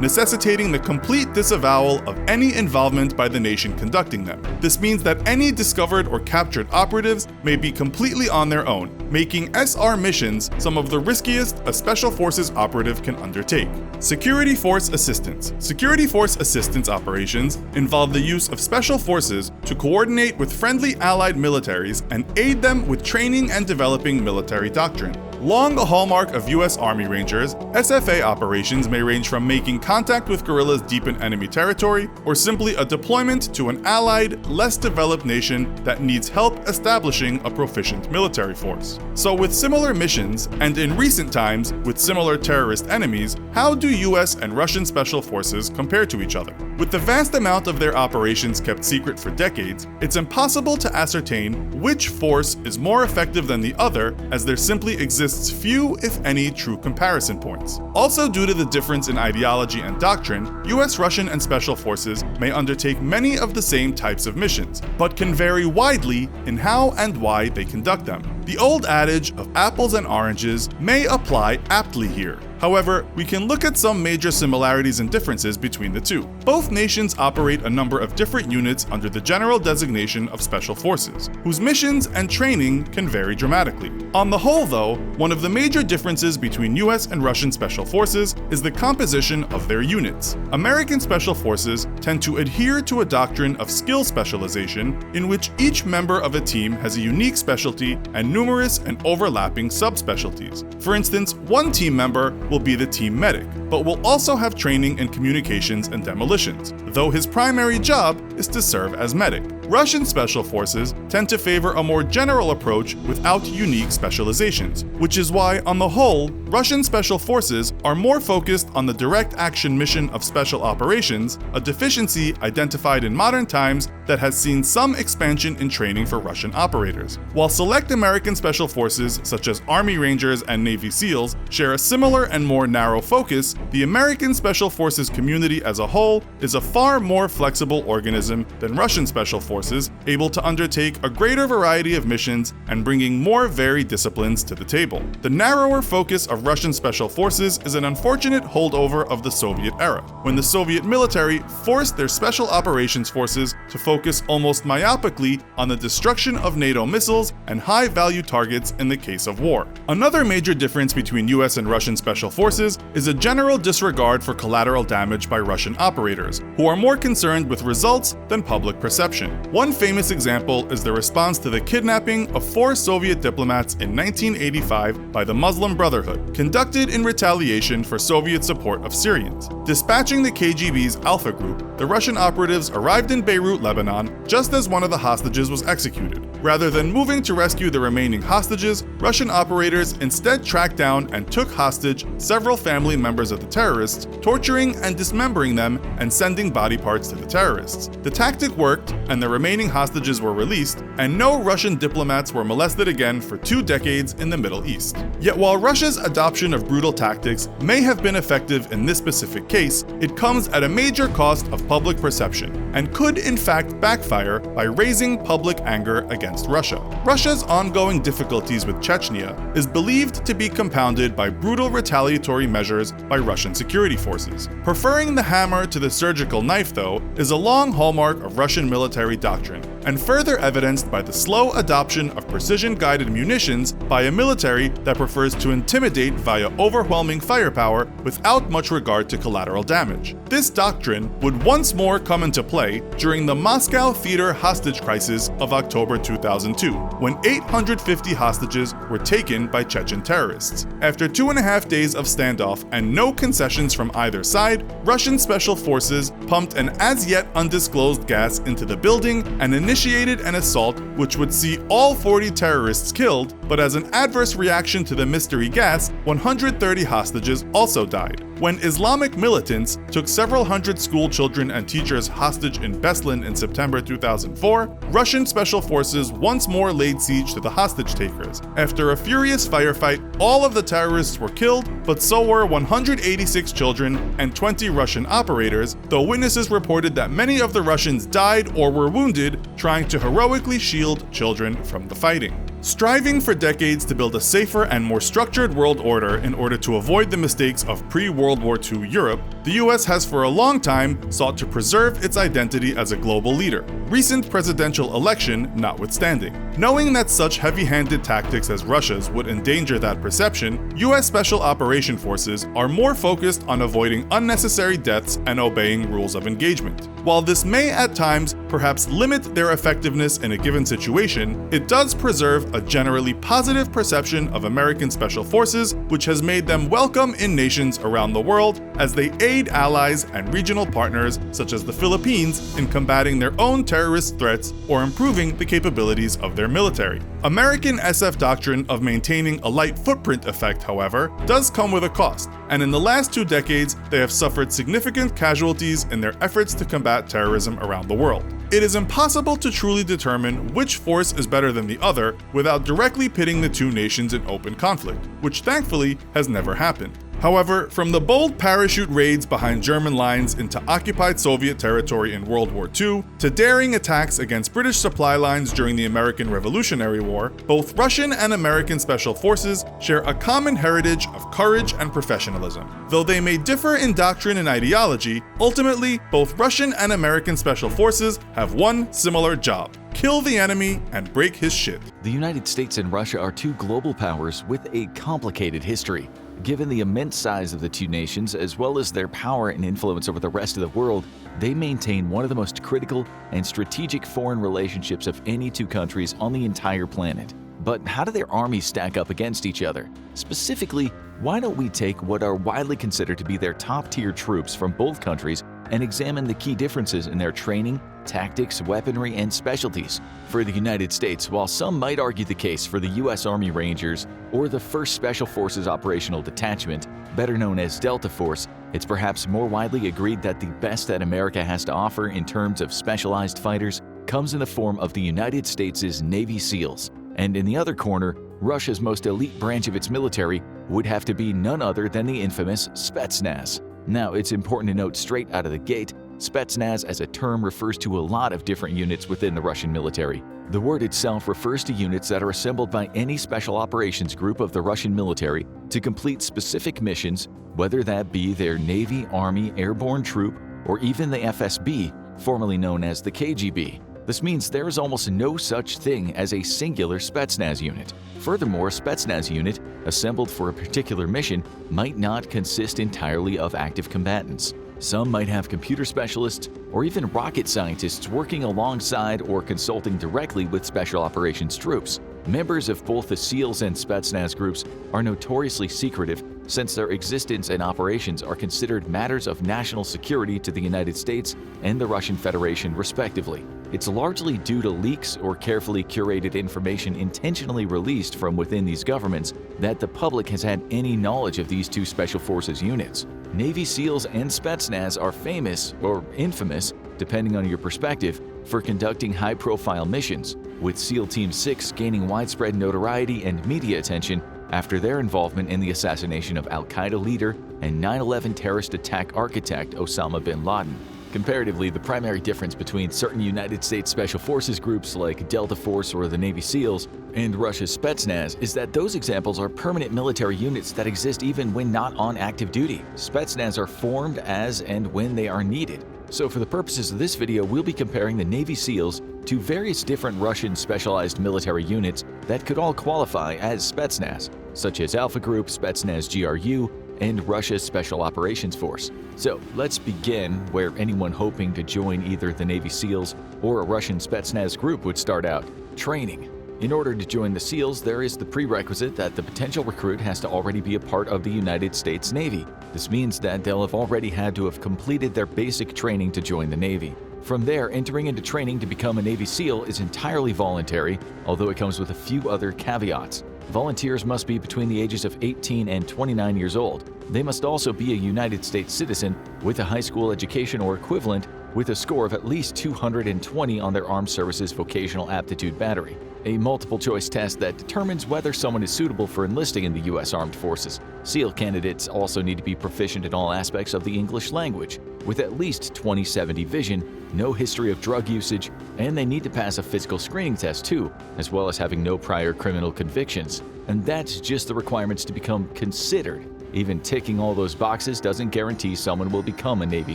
necessitating the complete disavowal of any involvement by the nation conducting them. This means that any discovered or captured operatives may be completely on their own, making SR missions some of the riskiest a Special Forces operative can undertake. Security Force Assistance. Security Force assistance operations involve the use of Special Forces to coordinate with friendly allied militaries and aid them with training and developing military doctrine. Long a hallmark of US Army Rangers, SFA operations may range from making contact with guerrillas deep in enemy territory, or simply a deployment to an allied, less developed nation that needs help establishing a proficient military force. So with similar missions, and in recent times with similar terrorist enemies, how do US and Russian Special Forces compare to each other? With the vast amount of their operations kept secret for decades, it's impossible to ascertain which force is more effective than the other, as there simply exists few, if any, true comparison points. Also, due to the difference in ideology and doctrine, US, Russian, and Special Forces may undertake many of the same types of missions, but can vary widely in how and why they conduct them. The old adage of apples and oranges may apply aptly here. However, we can look at some major similarities and differences between the two. Both nations operate a number of different units under the general designation of Special Forces, whose missions and training can vary dramatically. On the whole, though, one of the major differences between US and Russian Special Forces is the composition of their units. American Special Forces tend to adhere to a doctrine of skill specialization, in which each member of a team has a unique specialty and numerous and overlapping subspecialties. For instance, one team member will be the team medic, but will also have training in communications and demolitions, though his primary job is to serve as medic. Russian Special Forces tend to favor a more general approach without unique specializations, which is why, on the whole, Russian Special Forces are more focused on the direct action mission of special operations, a deficiency identified in modern times that has seen some expansion in training for Russian operators. While select American Special Forces, such as Army Rangers and Navy SEALs, share a similar and more narrow focus, the American Special Forces community as a whole is a far more flexible organism than Russian Special Forces, able to undertake a greater variety of missions and bringing more varied disciplines to the table. The narrower focus of Russian Special Forces is an unfortunate holdover of the Soviet era, when the Soviet military forced their special operations forces to focus almost myopically on the destruction of NATO missiles and high-value targets in the case of war. Another major difference between US and Russian Special Forces is a general disregard for collateral damage by Russian operators, who are more concerned with results than public perception. One famous example is the response to the kidnapping of 4 Soviet diplomats in 1985 by the Muslim Brotherhood, conducted in retaliation for Soviet support of Syrians. Dispatching the KGB's Alpha Group, the Russian operatives arrived in Beirut, Lebanon, just as one of the hostages was executed. Rather than moving to rescue the remaining hostages, Russian operators instead tracked down and took hostage several family members of the terrorists, torturing and dismembering them and sending body parts to the terrorists. The tactic worked, and the remaining hostages were released, and no Russian diplomats were molested again for 2 decades in the Middle East. Yet while Russia's adoption of brutal tactics may have been effective in this specific case, it comes at a major cost of public perception, and could in fact backfire by raising public anger against Russia. Russia's ongoing difficulties with Chechnya is believed to be compounded by brutal retaliatory measures by Russian security forces. Preferring the hammer to the surgical knife, though, is a long hallmark of Russian military doctrine, and further evidenced by the slow adoption of precision-guided munitions by a military that prefers to intimidate via overwhelming firepower without much regard to collateral damage. This doctrine would once more come into play during the Moscow theater hostage crisis of October 2002, when 850 hostages were taken by Chechen terrorists. After 2.5 days of standoff and no concessions from either side, Russian Special Forces pumped an as-yet undisclosed gas into the building and initiated an assault which would see all 40 terrorists killed, but as an adverse reaction to the mystery gas, 130 hostages also died. When Islamic militants took several hundred school children and teachers hostage in Beslan in September 2004, Russian Special Forces once more laid siege to the hostage takers. After a furious firefight, all of the terrorists were killed, but so were 186 children and 20 Russian operators, though witnesses reported that many of the Russians died or were wounded trying to heroically shield children from the fighting. Striving for decades to build a safer and more structured world order in order to avoid the mistakes of pre-World War II Europe, the US has for a long time sought to preserve its identity as a global leader, recent presidential election notwithstanding. Knowing that such heavy-handed tactics as Russia's would endanger that perception, US Special Operation Forces are more focused on avoiding unnecessary deaths and obeying rules of engagement. While this may at times perhaps limit their effectiveness in a given situation, it does preserve a generally positive perception of American Special Forces, which has made them welcome in nations around the world as they aid allies and regional partners such as the Philippines in combating their own terrorist threats or improving the capabilities of their military. American SF doctrine of maintaining a light footprint effect, however, does come with a cost, and in the last 2 decades, they have suffered significant casualties in their efforts to combat terrorism around the world. It is impossible to truly determine which force is better than the other without directly pitting the two nations in open conflict, which thankfully has never happened. However, from the bold parachute raids behind German lines into occupied Soviet territory in World War II, to daring attacks against British supply lines during the American Revolutionary War, both Russian and American Special Forces share a common heritage of courage and professionalism. Though they may differ in doctrine and ideology, ultimately, both Russian and American Special Forces have one similar job: kill the enemy and break his shit. The United States and Russia are two global powers with a complicated history. Given the immense size of the two nations, as well as their power and influence over the rest of the world, they maintain one of the most critical and strategic foreign relationships of any two countries on the entire planet. But how do their armies stack up against each other? Specifically, why don't we take what are widely considered to be their top-tier troops from both countries and examine the key differences in their training, tactics, weaponry, and specialties. For the United States, while some might argue the case for the U.S. Army Rangers or the 1st Special Forces Operational Detachment, better known as Delta Force, it's perhaps more widely agreed that the best that America has to offer in terms of specialized fighters comes in the form of the United States' Navy SEALs. And in the other corner, Russia's most elite branch of its military would have to be none other than the infamous Spetsnaz. Now, it's important to note straight out of the gate, Spetsnaz as a term refers to a lot of different units within the Russian military. The word itself refers to units that are assembled by any special operations group of the Russian military to complete specific missions, whether that be their Navy, Army, Airborne Troop, or even the FSB, formerly known as the KGB. This means there is almost no such thing as a singular Spetsnaz unit. Furthermore, a Spetsnaz unit, assembled for a particular mission, might not consist entirely of active combatants. Some might have computer specialists or even rocket scientists working alongside or consulting directly with special operations troops. Members of both the SEALs and Spetsnaz groups are notoriously secretive, since their existence and operations are considered matters of national security to the United States and the Russian Federation, respectively. It's largely due to leaks or carefully curated information intentionally released from within these governments that the public has had any knowledge of these two Special Forces units. Navy SEALs and Spetsnaz are famous, or infamous, depending on your perspective, for conducting high-profile missions, with SEAL Team 6 gaining widespread notoriety and media attention after their involvement in the assassination of Al-Qaeda leader and 9/11 terrorist attack architect Osama bin Laden. Comparatively, the primary difference between certain United States Special Forces groups like Delta Force or the Navy SEALs and Russia's Spetsnaz is that those examples are permanent military units that exist even when not on active duty. Spetsnaz are formed as and when they are needed. So for the purposes of this video, we'll be comparing the Navy SEALs to various different Russian specialized military units that could all qualify as Spetsnaz, such as Alpha Group, Spetsnaz GRU, and Russia's Special Operations Force. So let's begin where anyone hoping to join either the Navy SEALs or a Russian Spetsnaz group would start out: training. In order to join the SEALs, there is the prerequisite that the potential recruit has to already be a part of the United States Navy. This means that they'll have already had to have completed their basic training to join the Navy. From there, entering into training to become a Navy SEAL is entirely voluntary, although it comes with a few other caveats. Volunteers must be between the ages of 18 and 29 years old. They must also be a United States citizen with a high school education or equivalent, with a score of at least 220 on their Armed Services Vocational Aptitude Battery, a multiple-choice test that determines whether someone is suitable for enlisting in the U.S. Armed Forces. SEAL candidates also need to be proficient in all aspects of the English language. with at least 20/70 vision, no history of drug usage, and they need to pass a physical screening test too, as well as having no prior criminal convictions. And that's just the requirements to become considered. Even ticking all those boxes doesn't guarantee someone will become a Navy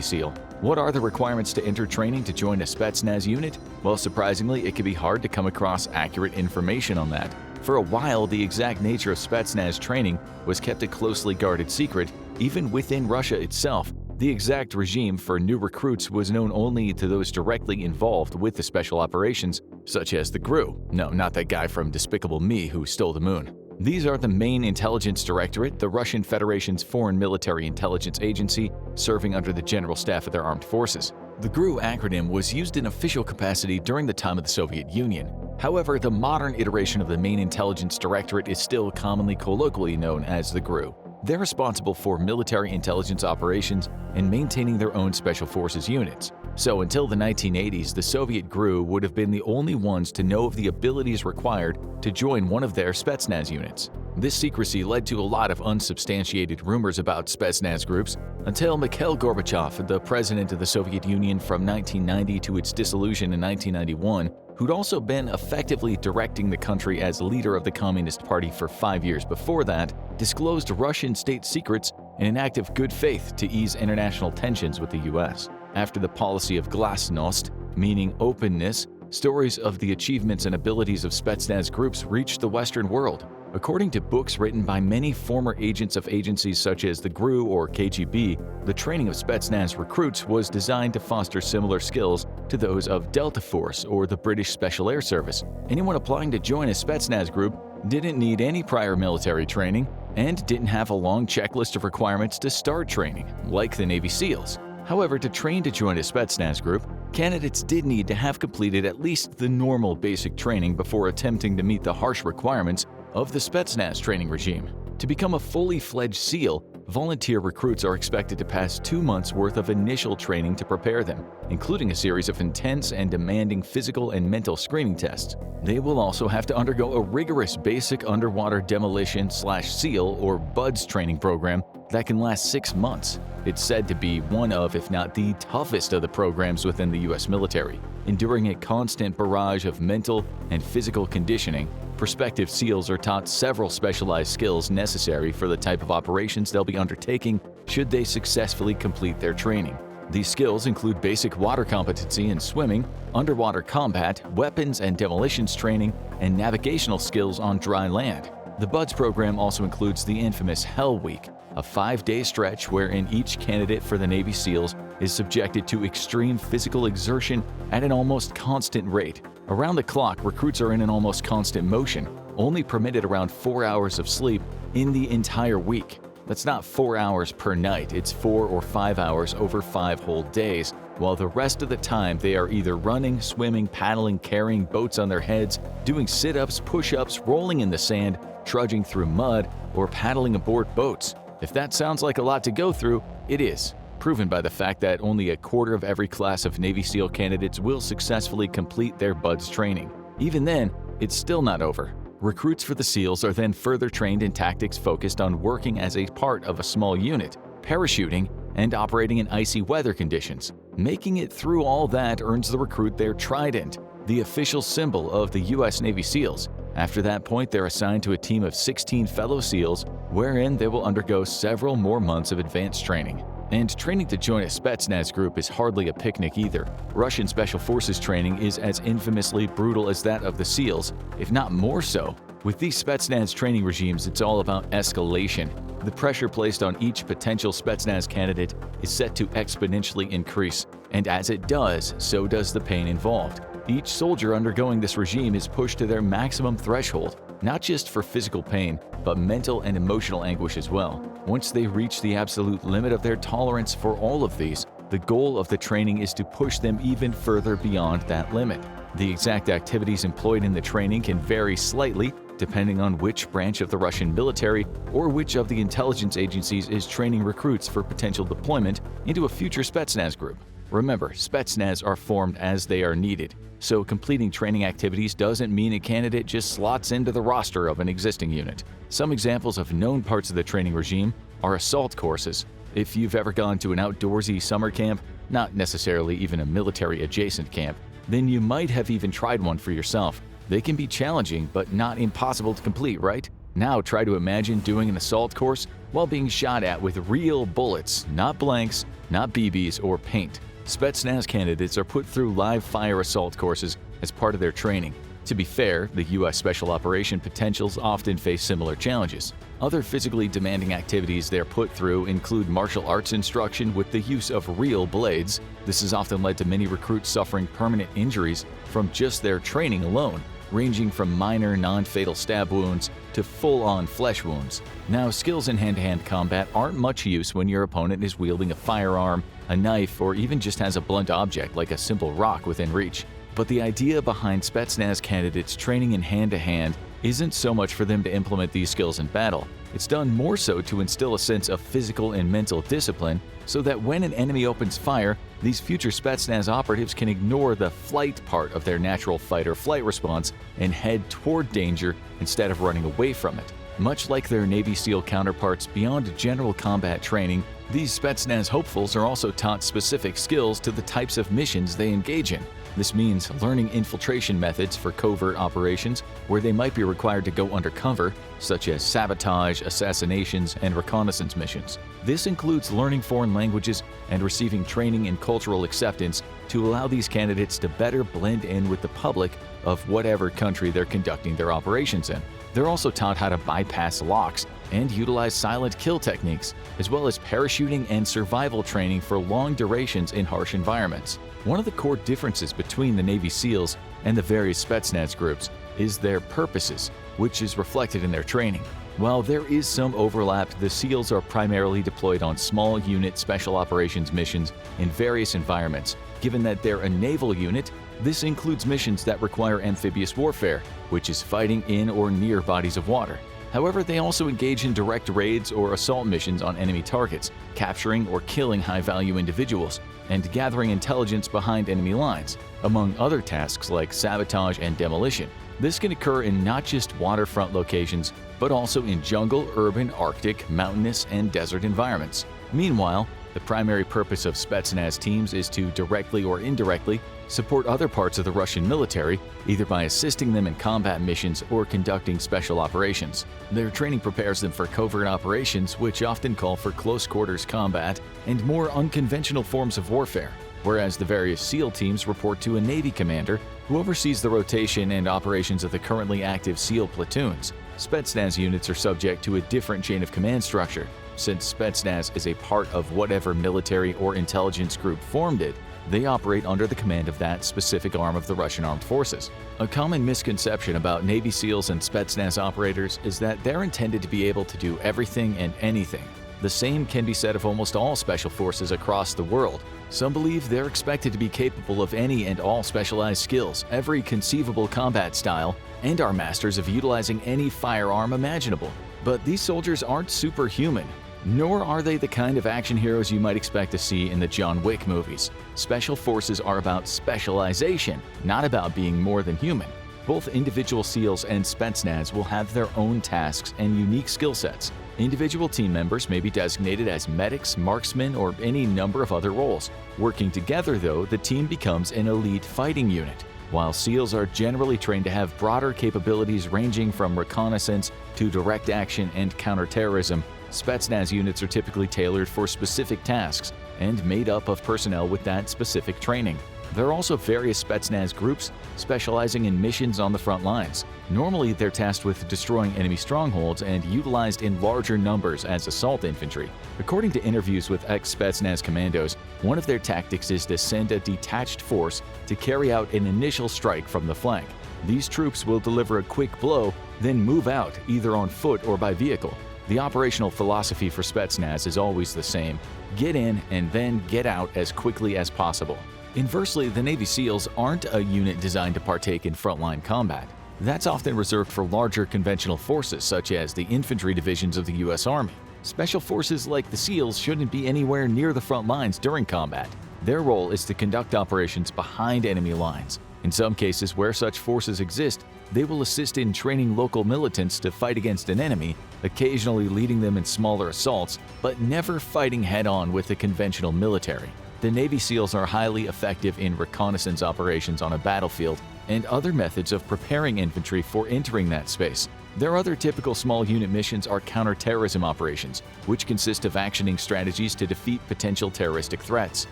SEAL. What are the requirements to enter training to join a Spetsnaz unit? Well, surprisingly, it can be hard to come across accurate information on that. For a while, the exact nature of Spetsnaz training was kept a closely guarded secret, even within Russia itself. The exact regime for new recruits was known only to those directly involved with the special operations, such as the GRU. No, not that guy from Despicable Me who stole the moon. These are the main intelligence directorate, the Russian Federation's foreign military intelligence agency, serving under the general staff of their armed forces. The GRU acronym was used in official capacity during the time of the Soviet Union. However, the modern iteration of the main intelligence directorate is still commonly colloquially known as the GRU. They're responsible for military intelligence operations and maintaining their own special forces units. So until the 1980s, the Soviet GRU would have been the only ones to know of the abilities required to join one of their Spetsnaz units. This secrecy led to a lot of unsubstantiated rumors about Spetsnaz groups until Mikhail Gorbachev, the president of the Soviet Union from 1990 to its dissolution in 1991, who'd also been effectively directing the country as leader of the Communist Party for 5 years before that, disclosed Russian state secrets in an act of good faith to ease international tensions with the US. After the policy of glasnost, meaning openness, stories of the achievements and abilities of Spetsnaz groups reached the Western world. According to books written by many former agents of agencies such as the GRU or KGB, the training of Spetsnaz recruits was designed to foster similar skills to those of Delta Force or the British Special Air Service. Anyone applying to join a Spetsnaz group didn't need any prior military training and didn't have a long checklist of requirements to start training, like the Navy SEALs. However, to train to join a Spetsnaz group, candidates did need to have completed at least the normal basic training before attempting to meet the harsh requirements of the Spetsnaz training regime. To become a fully fledged SEAL, volunteer recruits are expected to pass 2 months' worth of initial training to prepare them, including a series of intense and demanding physical and mental screening tests. They will also have to undergo a rigorous basic underwater demolition/SEAL or BUDS training program that can last 6 months. It's said to be one of, if not the toughest of the programs within the US military. Enduring a constant barrage of mental and physical conditioning, prospective SEALs are taught several specialized skills necessary for the type of operations they'll be undertaking should they successfully complete their training. These skills include basic water competency in swimming, underwater combat, weapons and demolitions training, and navigational skills on dry land. The BUDS program also includes the infamous Hell Week, a 5-day stretch wherein each candidate for the Navy SEALs is subjected to extreme physical exertion at an almost constant rate. Around the clock, recruits are in an almost constant motion, only permitted around 4 hours of sleep in the entire week. That's not 4 hours per night, it's 4 or 5 hours over 5 whole days, while the rest of the time they are either running, swimming, paddling, carrying boats on their heads, doing sit-ups, push-ups, rolling in the sand, trudging through mud, or paddling aboard boats. If that sounds like a lot to go through, it is, proven by the fact that only a quarter of every class of Navy SEAL candidates will successfully complete their BUDS training. Even then, it's still not over. Recruits for the SEALs are then further trained in tactics focused on working as a part of a small unit, parachuting, and operating in icy weather conditions. Making it through all that earns the recruit their trident, the official symbol of the US Navy SEALs. After that point, they're assigned to a team of 16 fellow SEALs, wherein they will undergo several more months of advanced training. And training to join a Spetsnaz group is hardly a picnic either. Russian Special Forces training is as infamously brutal as that of the SEALs, if not more so. With these Spetsnaz training regimes, it's all about escalation. The pressure placed on each potential Spetsnaz candidate is set to exponentially increase, and as it does, so does the pain involved. Each soldier undergoing this regime is pushed to their maximum threshold, not just for physical pain, but mental and emotional anguish as well. Once they reach the absolute limit of their tolerance for all of these, the goal of the training is to push them even further beyond that limit. The exact activities employed in the training can vary slightly, depending on which branch of the Russian military or which of the intelligence agencies is training recruits for potential deployment into a future Spetsnaz group. Remember, Spetsnaz are formed as they are needed, so completing training activities doesn't mean a candidate just slots into the roster of an existing unit. Some examples of known parts of the training regime are assault courses, If you've ever gone to an outdoorsy summer camp, not necessarily even a military-adjacent camp, then you might have even tried one for yourself. They can be challenging, but not impossible to complete, right? Now try to imagine doing an assault course while being shot at with real bullets, not blanks, not BBs or paint. Spetsnaz candidates are put through live fire assault courses as part of their training. To be fair, the U.S. Special Operation potentials often face similar challenges. Other physically demanding activities they're put through include martial arts instruction with the use of real blades. This has often led to many recruits suffering permanent injuries from just their training alone, ranging from minor non-fatal stab wounds to full-on flesh wounds. Now, skills in hand-to-hand combat aren't much use when your opponent is wielding a firearm, a knife, or even just has a blunt object like a simple rock within reach. But the idea behind Spetsnaz candidates training in hand-to-hand isn't so much for them to implement these skills in battle. It's done more so to instill a sense of physical and mental discipline so that when an enemy opens fire, these future Spetsnaz operatives can ignore the flight part of their natural fight-or-flight response and head toward danger instead of running away from it. Much like their Navy SEAL counterparts beyond general combat training, these Spetsnaz hopefuls are also taught specific skills to the types of missions they engage in. This means learning infiltration methods for covert operations where they might be required to go undercover, such as sabotage, assassinations, and reconnaissance missions. This includes learning foreign languages and receiving training in cultural acceptance to allow these candidates to better blend in with the public of whatever country they're conducting their operations in. They're also taught how to bypass locks and utilize silent kill techniques, as well as parachuting and survival training for long durations in harsh environments. One of the core differences between the Navy SEALs and the various Spetsnaz groups is their purposes, which is reflected in their training. While there is some overlap, the SEALs are primarily deployed on small unit special operations missions in various environments. Given that they're a naval unit, this includes missions that require amphibious warfare, which is fighting in or near bodies of water. However, they also engage in direct raids or assault missions on enemy targets, capturing or killing high-value individuals, and gathering intelligence behind enemy lines, among other tasks like sabotage and demolition. This can occur in not just waterfront locations, but also in jungle, urban, Arctic, mountainous, and desert environments. Meanwhile, the primary purpose of Spetsnaz teams is to directly or indirectly support other parts of the Russian military, either by assisting them in combat missions or conducting special operations. Their training prepares them for covert operations, which often call for close-quarters combat and more unconventional forms of warfare, whereas the various SEAL teams report to a Navy commander who oversees the rotation and operations of the currently active SEAL platoons. Spetsnaz units are subject to a different chain of command structure. Since Spetsnaz is a part of whatever military or intelligence group formed it, they operate under the command of that specific arm of the Russian armed forces. A common misconception about Navy SEALs and Spetsnaz operators is that they're intended to be able to do everything and anything. The same can be said of almost all special forces across the world. Some believe they're expected to be capable of any and all specialized skills, every conceivable combat style, and are masters of utilizing any firearm imaginable. But these soldiers aren't superhuman, nor are they the kind of action heroes you might expect to see in the John Wick movies. Special forces are about specialization, not about being more than human. Both individual SEALs and Spetsnaz will have their own tasks and unique skill sets. Individual team members may be designated as medics, marksmen, or any number of other roles. Working together, though, the team becomes an elite fighting unit. While SEALs are generally trained to have broader capabilities ranging from reconnaissance to direct action and counterterrorism, Spetsnaz units are typically tailored for specific tasks and made up of personnel with that specific training. There are also various Spetsnaz groups specializing in missions on the front lines. Normally, they're tasked with destroying enemy strongholds and utilized in larger numbers as assault infantry. According to interviews with ex-Spetsnaz commandos, one of their tactics is to send a detached force to carry out an initial strike from the flank. These troops will deliver a quick blow, then move out, either on foot or by vehicle. The operational philosophy for Spetsnaz is always the same: get in and then get out as quickly as possible. Inversely, the Navy SEALs aren't a unit designed to partake in frontline combat. That's often reserved for larger conventional forces such as the infantry divisions of the U.S. Army. Special forces like the SEALs shouldn't be anywhere near the front lines during combat. Their role is to conduct operations behind enemy lines. In some cases where such forces exist, They will assist in training local militants to fight against an enemy, occasionally leading them in smaller assaults, but never fighting head-on with the conventional military. The Navy SEALs are highly effective in reconnaissance operations on a battlefield and other methods of preparing infantry for entering that space. Their other typical small unit missions are counterterrorism operations, which consist of actioning strategies to defeat potential terroristic threats.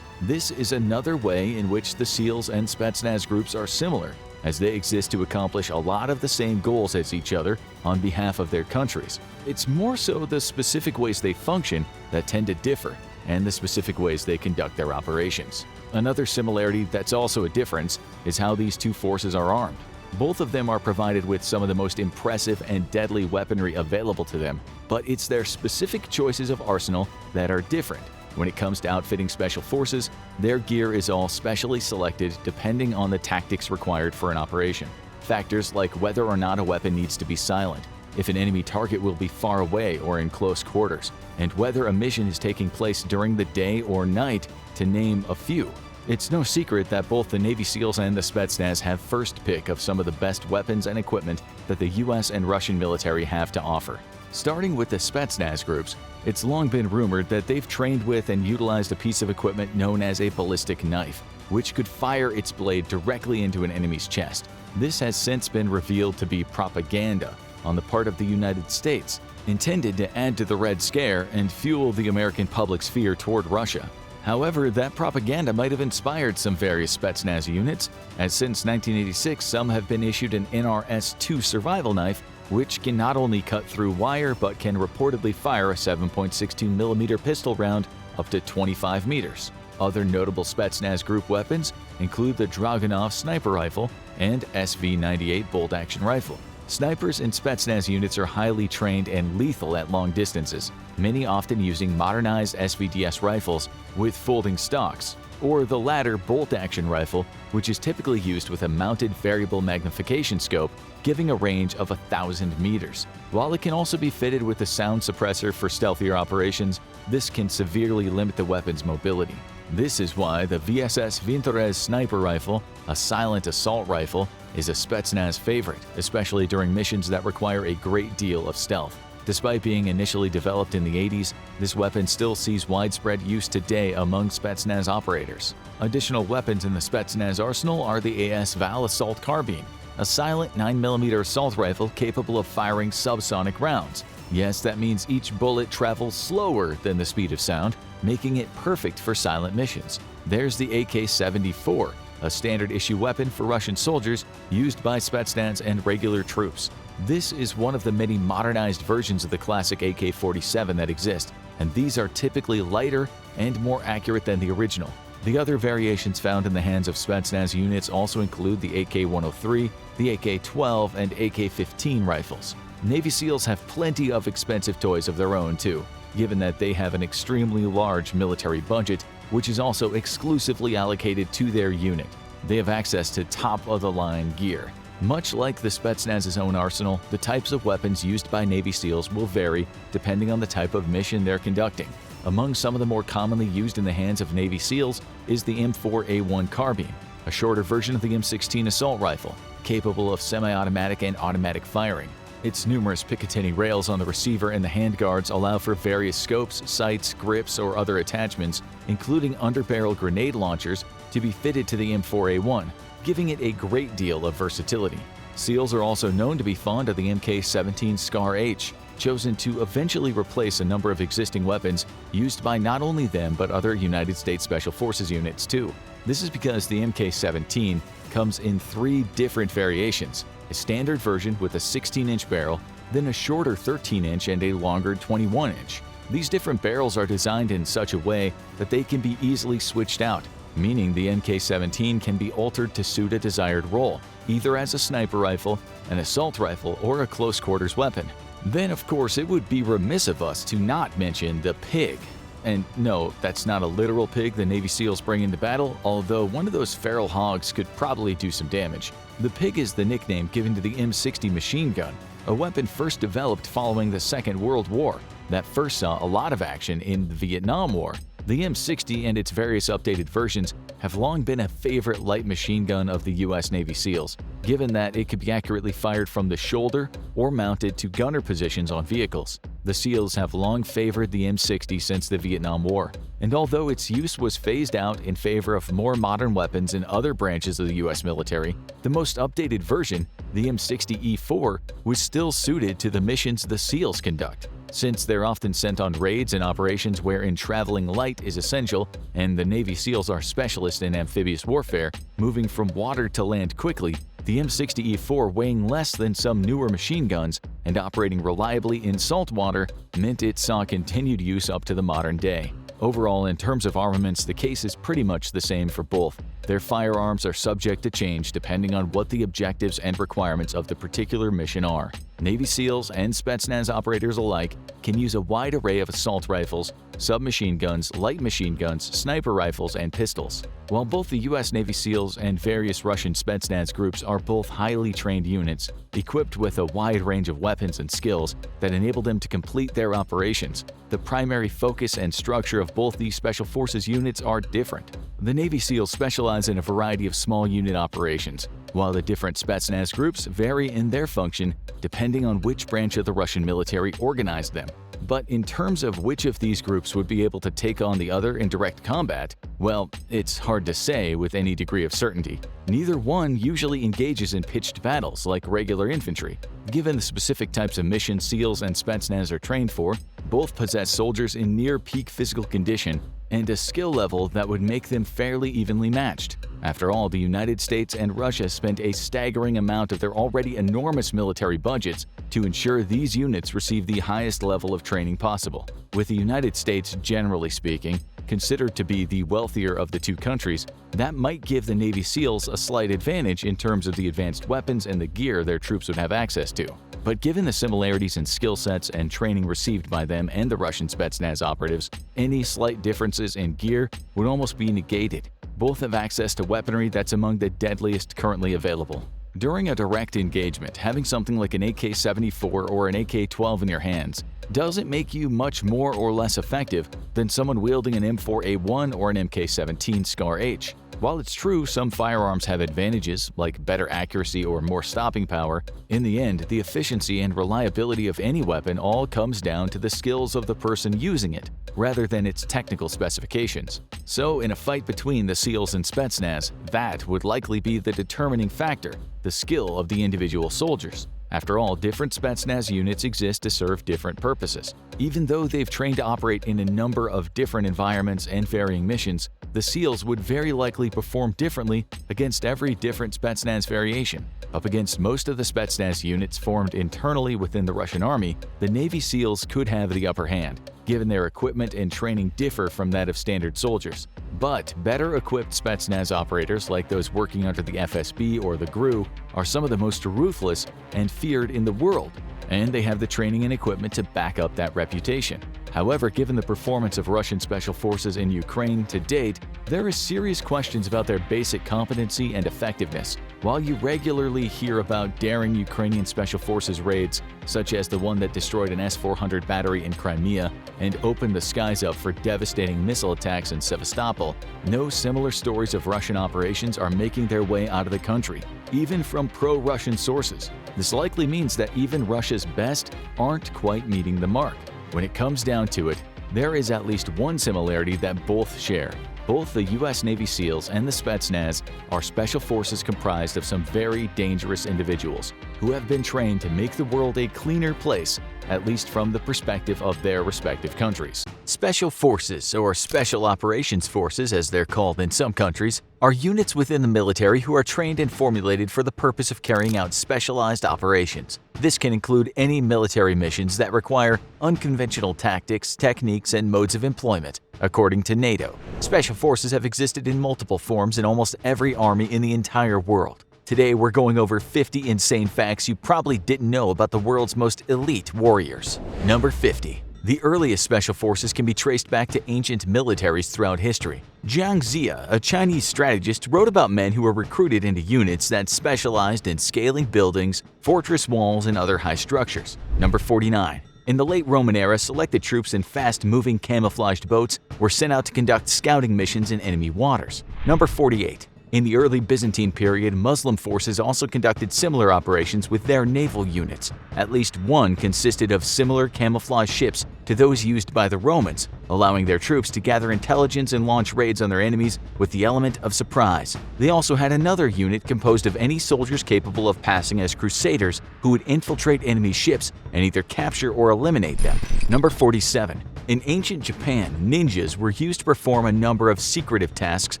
This is another way in which the SEALs and Spetsnaz groups are similar, as they exist to accomplish a lot of the same goals as each other on behalf of their countries. It's more so the specific ways they function that tend to differ, and the specific ways they conduct their operations. Another similarity that's also a difference is how these two forces are armed. Both of them are provided with some of the most impressive and deadly weaponry available to them, but it's their specific choices of arsenal that are different. When it comes to outfitting special forces, their gear is all specially selected depending on the tactics required for an operation. Factors like whether or not a weapon needs to be silent, if an enemy target will be far away or in close quarters, and whether a mission is taking place during the day or night, to name a few. It's no secret that both the Navy SEALs and the Spetsnaz have first pick of some of the best weapons and equipment that the US and Russian military have to offer. Starting with the Spetsnaz groups, it's long been rumored that they've trained with and utilized a piece of equipment known as a ballistic knife, which could fire its blade directly into an enemy's chest. This has since been revealed to be propaganda on the part of the United States, intended to add to the Red Scare and fuel the American public's fear toward Russia. However, that propaganda might have inspired some various Spetsnaz units, as since 1986 some have been issued an NRS-2 survival knife, which can not only cut through wire but can reportedly fire a 7.62mm pistol round up to 25 meters. Other notable Spetsnaz group weapons include the Dragunov sniper rifle and SV-98 bolt-action rifle. Snipers in Spetsnaz units are highly trained and lethal at long distances, many often using modernized SVDS rifles with folding stocks, or the latter bolt-action rifle, which is typically used with a mounted variable magnification scope, giving a range of 1,000 meters. While it can also be fitted with a sound suppressor for stealthier operations, this can severely limit the weapon's mobility. This is why the VSS Vintorez sniper rifle, a silent assault rifle, is a Spetsnaz favorite, especially during missions that require a great deal of stealth. Despite being initially developed in the 80s, this weapon still sees widespread use today among Spetsnaz operators. Additional weapons in the Spetsnaz arsenal are the AS-Val assault carbine, a silent 9mm assault rifle capable of firing subsonic rounds. Yes, that means each bullet travels slower than the speed of sound, making it perfect for silent missions. There's the AK-74, a standard-issue weapon for Russian soldiers used by Spetsnaz and regular troops. This is one of the many modernized versions of the classic AK-47 that exist, and these are typically lighter and more accurate than the original. The other variations found in the hands of Spetsnaz units also include the AK-103, the AK-12, and AK-15 rifles. Navy SEALs have plenty of expensive toys of their own too, given that they have an extremely large military budget, which is also exclusively allocated to their unit. They have access to top-of-the-line gear. Much like the Spetsnaz's own arsenal, the types of weapons used by Navy SEALs will vary depending on the type of mission they're conducting. Among some of the more commonly used in the hands of Navy SEALs is the M4A1 carbine, a shorter version of the M16 assault rifle, capable of semi-automatic and automatic firing. Its numerous Picatinny rails on the receiver and the handguards allow for various scopes, sights, grips, or other attachments, including underbarrel grenade launchers, to be fitted to the M4A1, giving it a great deal of versatility. SEALs are also known to be fond of the Mk-17 SCAR-H, chosen to eventually replace a number of existing weapons used by not only them but other United States Special Forces units too. This is because the Mk-17 comes in 3 different variations: a standard version with a 16-inch barrel, then a shorter 13-inch and a longer 21-inch. These different barrels are designed in such a way that they can be easily switched out, meaning the Mk-17 can be altered to suit a desired role, either as a sniper rifle, an assault rifle, or a close-quarters weapon. Then, of course, it would be remiss of us to not mention the pig. And no, that's not a literal pig the Navy SEALs bring into battle, although one of those feral hogs could probably do some damage. The pig is the nickname given to the M60 machine gun, a weapon first developed following the Second World War that first saw a lot of action in the Vietnam War. The M60 and its various updated versions have have long been a favorite light machine gun of the U.S. Navy SEALs, given that it could be accurately fired from the shoulder or mounted to gunner positions on vehicles. The SEALs have long favored the M60 since the Vietnam War, and although its use was phased out in favor of more modern weapons in other branches of the U.S. military, the most updated version, the M60E4, was still suited to the missions the SEALs conduct. Since they're often sent on raids and operations wherein traveling light is essential, and the Navy SEALs are specialists in amphibious warfare, moving from water to land quickly, the M60E4 weighing less than some newer machine guns and operating reliably in salt water meant it saw continued use up to the modern day. Overall, in terms of armaments, the case is pretty much the same for both. Their firearms are subject to change depending on what the objectives and requirements of the particular mission are. Navy SEALs and Spetsnaz operators alike can use a wide array of assault rifles, submachine guns, light machine guns, sniper rifles, and pistols. While both the U.S. Navy SEALs and various Russian Spetsnaz groups are both highly trained units, equipped with a wide range of weapons and skills that enable them to complete their operations, the primary focus and structure of both these Special Forces units are different. The Navy SEALs specialize in a variety of small unit operations, while the different Spetsnaz groups vary in their function depending on which branch of the Russian military organized them. But in terms of which of these groups would be able to take on the other in direct combat, well, it's hard to say with any degree of certainty. Neither one usually engages in pitched battles like regular infantry. Given the specific types of missions SEALs and Spetsnaz are trained for, both possess soldiers in near-peak physical condition and a skill level that would make them fairly evenly matched. After all, the United States and Russia spent a staggering amount of their already enormous military budgets to ensure these units receive the highest level of training possible. With the United States, generally speaking, considered to be the wealthier of the two countries, that might give the Navy SEALs a slight advantage in terms of the advanced weapons and the gear their troops would have access to. But given the similarities in skill sets and training received by them and the Russian Spetsnaz operatives, any slight differences in gear would almost be negated. Both have access to weaponry that's among the deadliest currently available. During a direct engagement, having something like an AK-74 or an AK-12 in your hands doesn't make you much more or less effective than someone wielding an M4A1 or an MK-17 SCAR-H. While it's true some firearms have advantages, like better accuracy or more stopping power, in the end, the efficiency and reliability of any weapon all comes down to the skills of the person using it, rather than its technical specifications. So, in a fight between the SEALs and Spetsnaz, that would likely be the determining factor, the skill of the individual soldiers. After all, different Spetsnaz units exist to serve different purposes. Even though they've trained to operate in a number of different environments and varying missions, the SEALs would very likely perform differently against every different Spetsnaz variation. Up against most of the Spetsnaz units formed internally within the Russian army, the Navy SEALs could have the upper hand, given their equipment and training differ from that of standard soldiers. But better equipped Spetsnaz operators like those working under the FSB or the GRU are some of the most ruthless and feared in the world, and they have the training and equipment to back up that reputation. However, given the performance of Russian special forces in Ukraine to date, there are serious questions about their basic competency and effectiveness. While you regularly hear about daring Ukrainian special forces raids, such as the one that destroyed an S-400 battery in Crimea and opened the skies up for devastating missile attacks in Sevastopol, no similar stories of Russian operations are making their way out of the country, even from pro-Russian sources. This likely means that even Russia's best aren't quite meeting the mark. When it comes down to it, there is at least one similarity that both share. Both the U.S. Navy SEALs and the Spetsnaz are special forces comprised of some very dangerous individuals who have been trained to make the world a cleaner place, at least from the perspective of their respective countries. Special Forces, or Special Operations Forces as they're called in some countries, are units within the military who are trained and formulated for the purpose of carrying out specialized operations. This can include any military missions that require unconventional tactics, techniques, and modes of employment. According to NATO, special forces have existed in multiple forms in almost every army in the entire world. Today, we're going over 50 insane facts you probably didn't know about the world's most elite warriors. Number 50. The earliest special forces can be traced back to ancient militaries throughout history. Jiang Ziya, a Chinese strategist, wrote about men who were recruited into units that specialized in scaling buildings, fortress walls, and other high structures. Number 49. In the late Roman era, selected troops in fast-moving camouflaged boats were sent out to conduct scouting missions in enemy waters. Number 48. In the early Byzantine period, Muslim forces also conducted similar operations with their naval units. At least one consisted of similar camouflage ships to those used by the Romans, allowing their troops to gather intelligence and launch raids on their enemies with the element of surprise. They also had another unit composed of any soldiers capable of passing as crusaders who would infiltrate enemy ships and either capture or eliminate them. Number 47. In ancient Japan, ninjas were used to perform a number of secretive tasks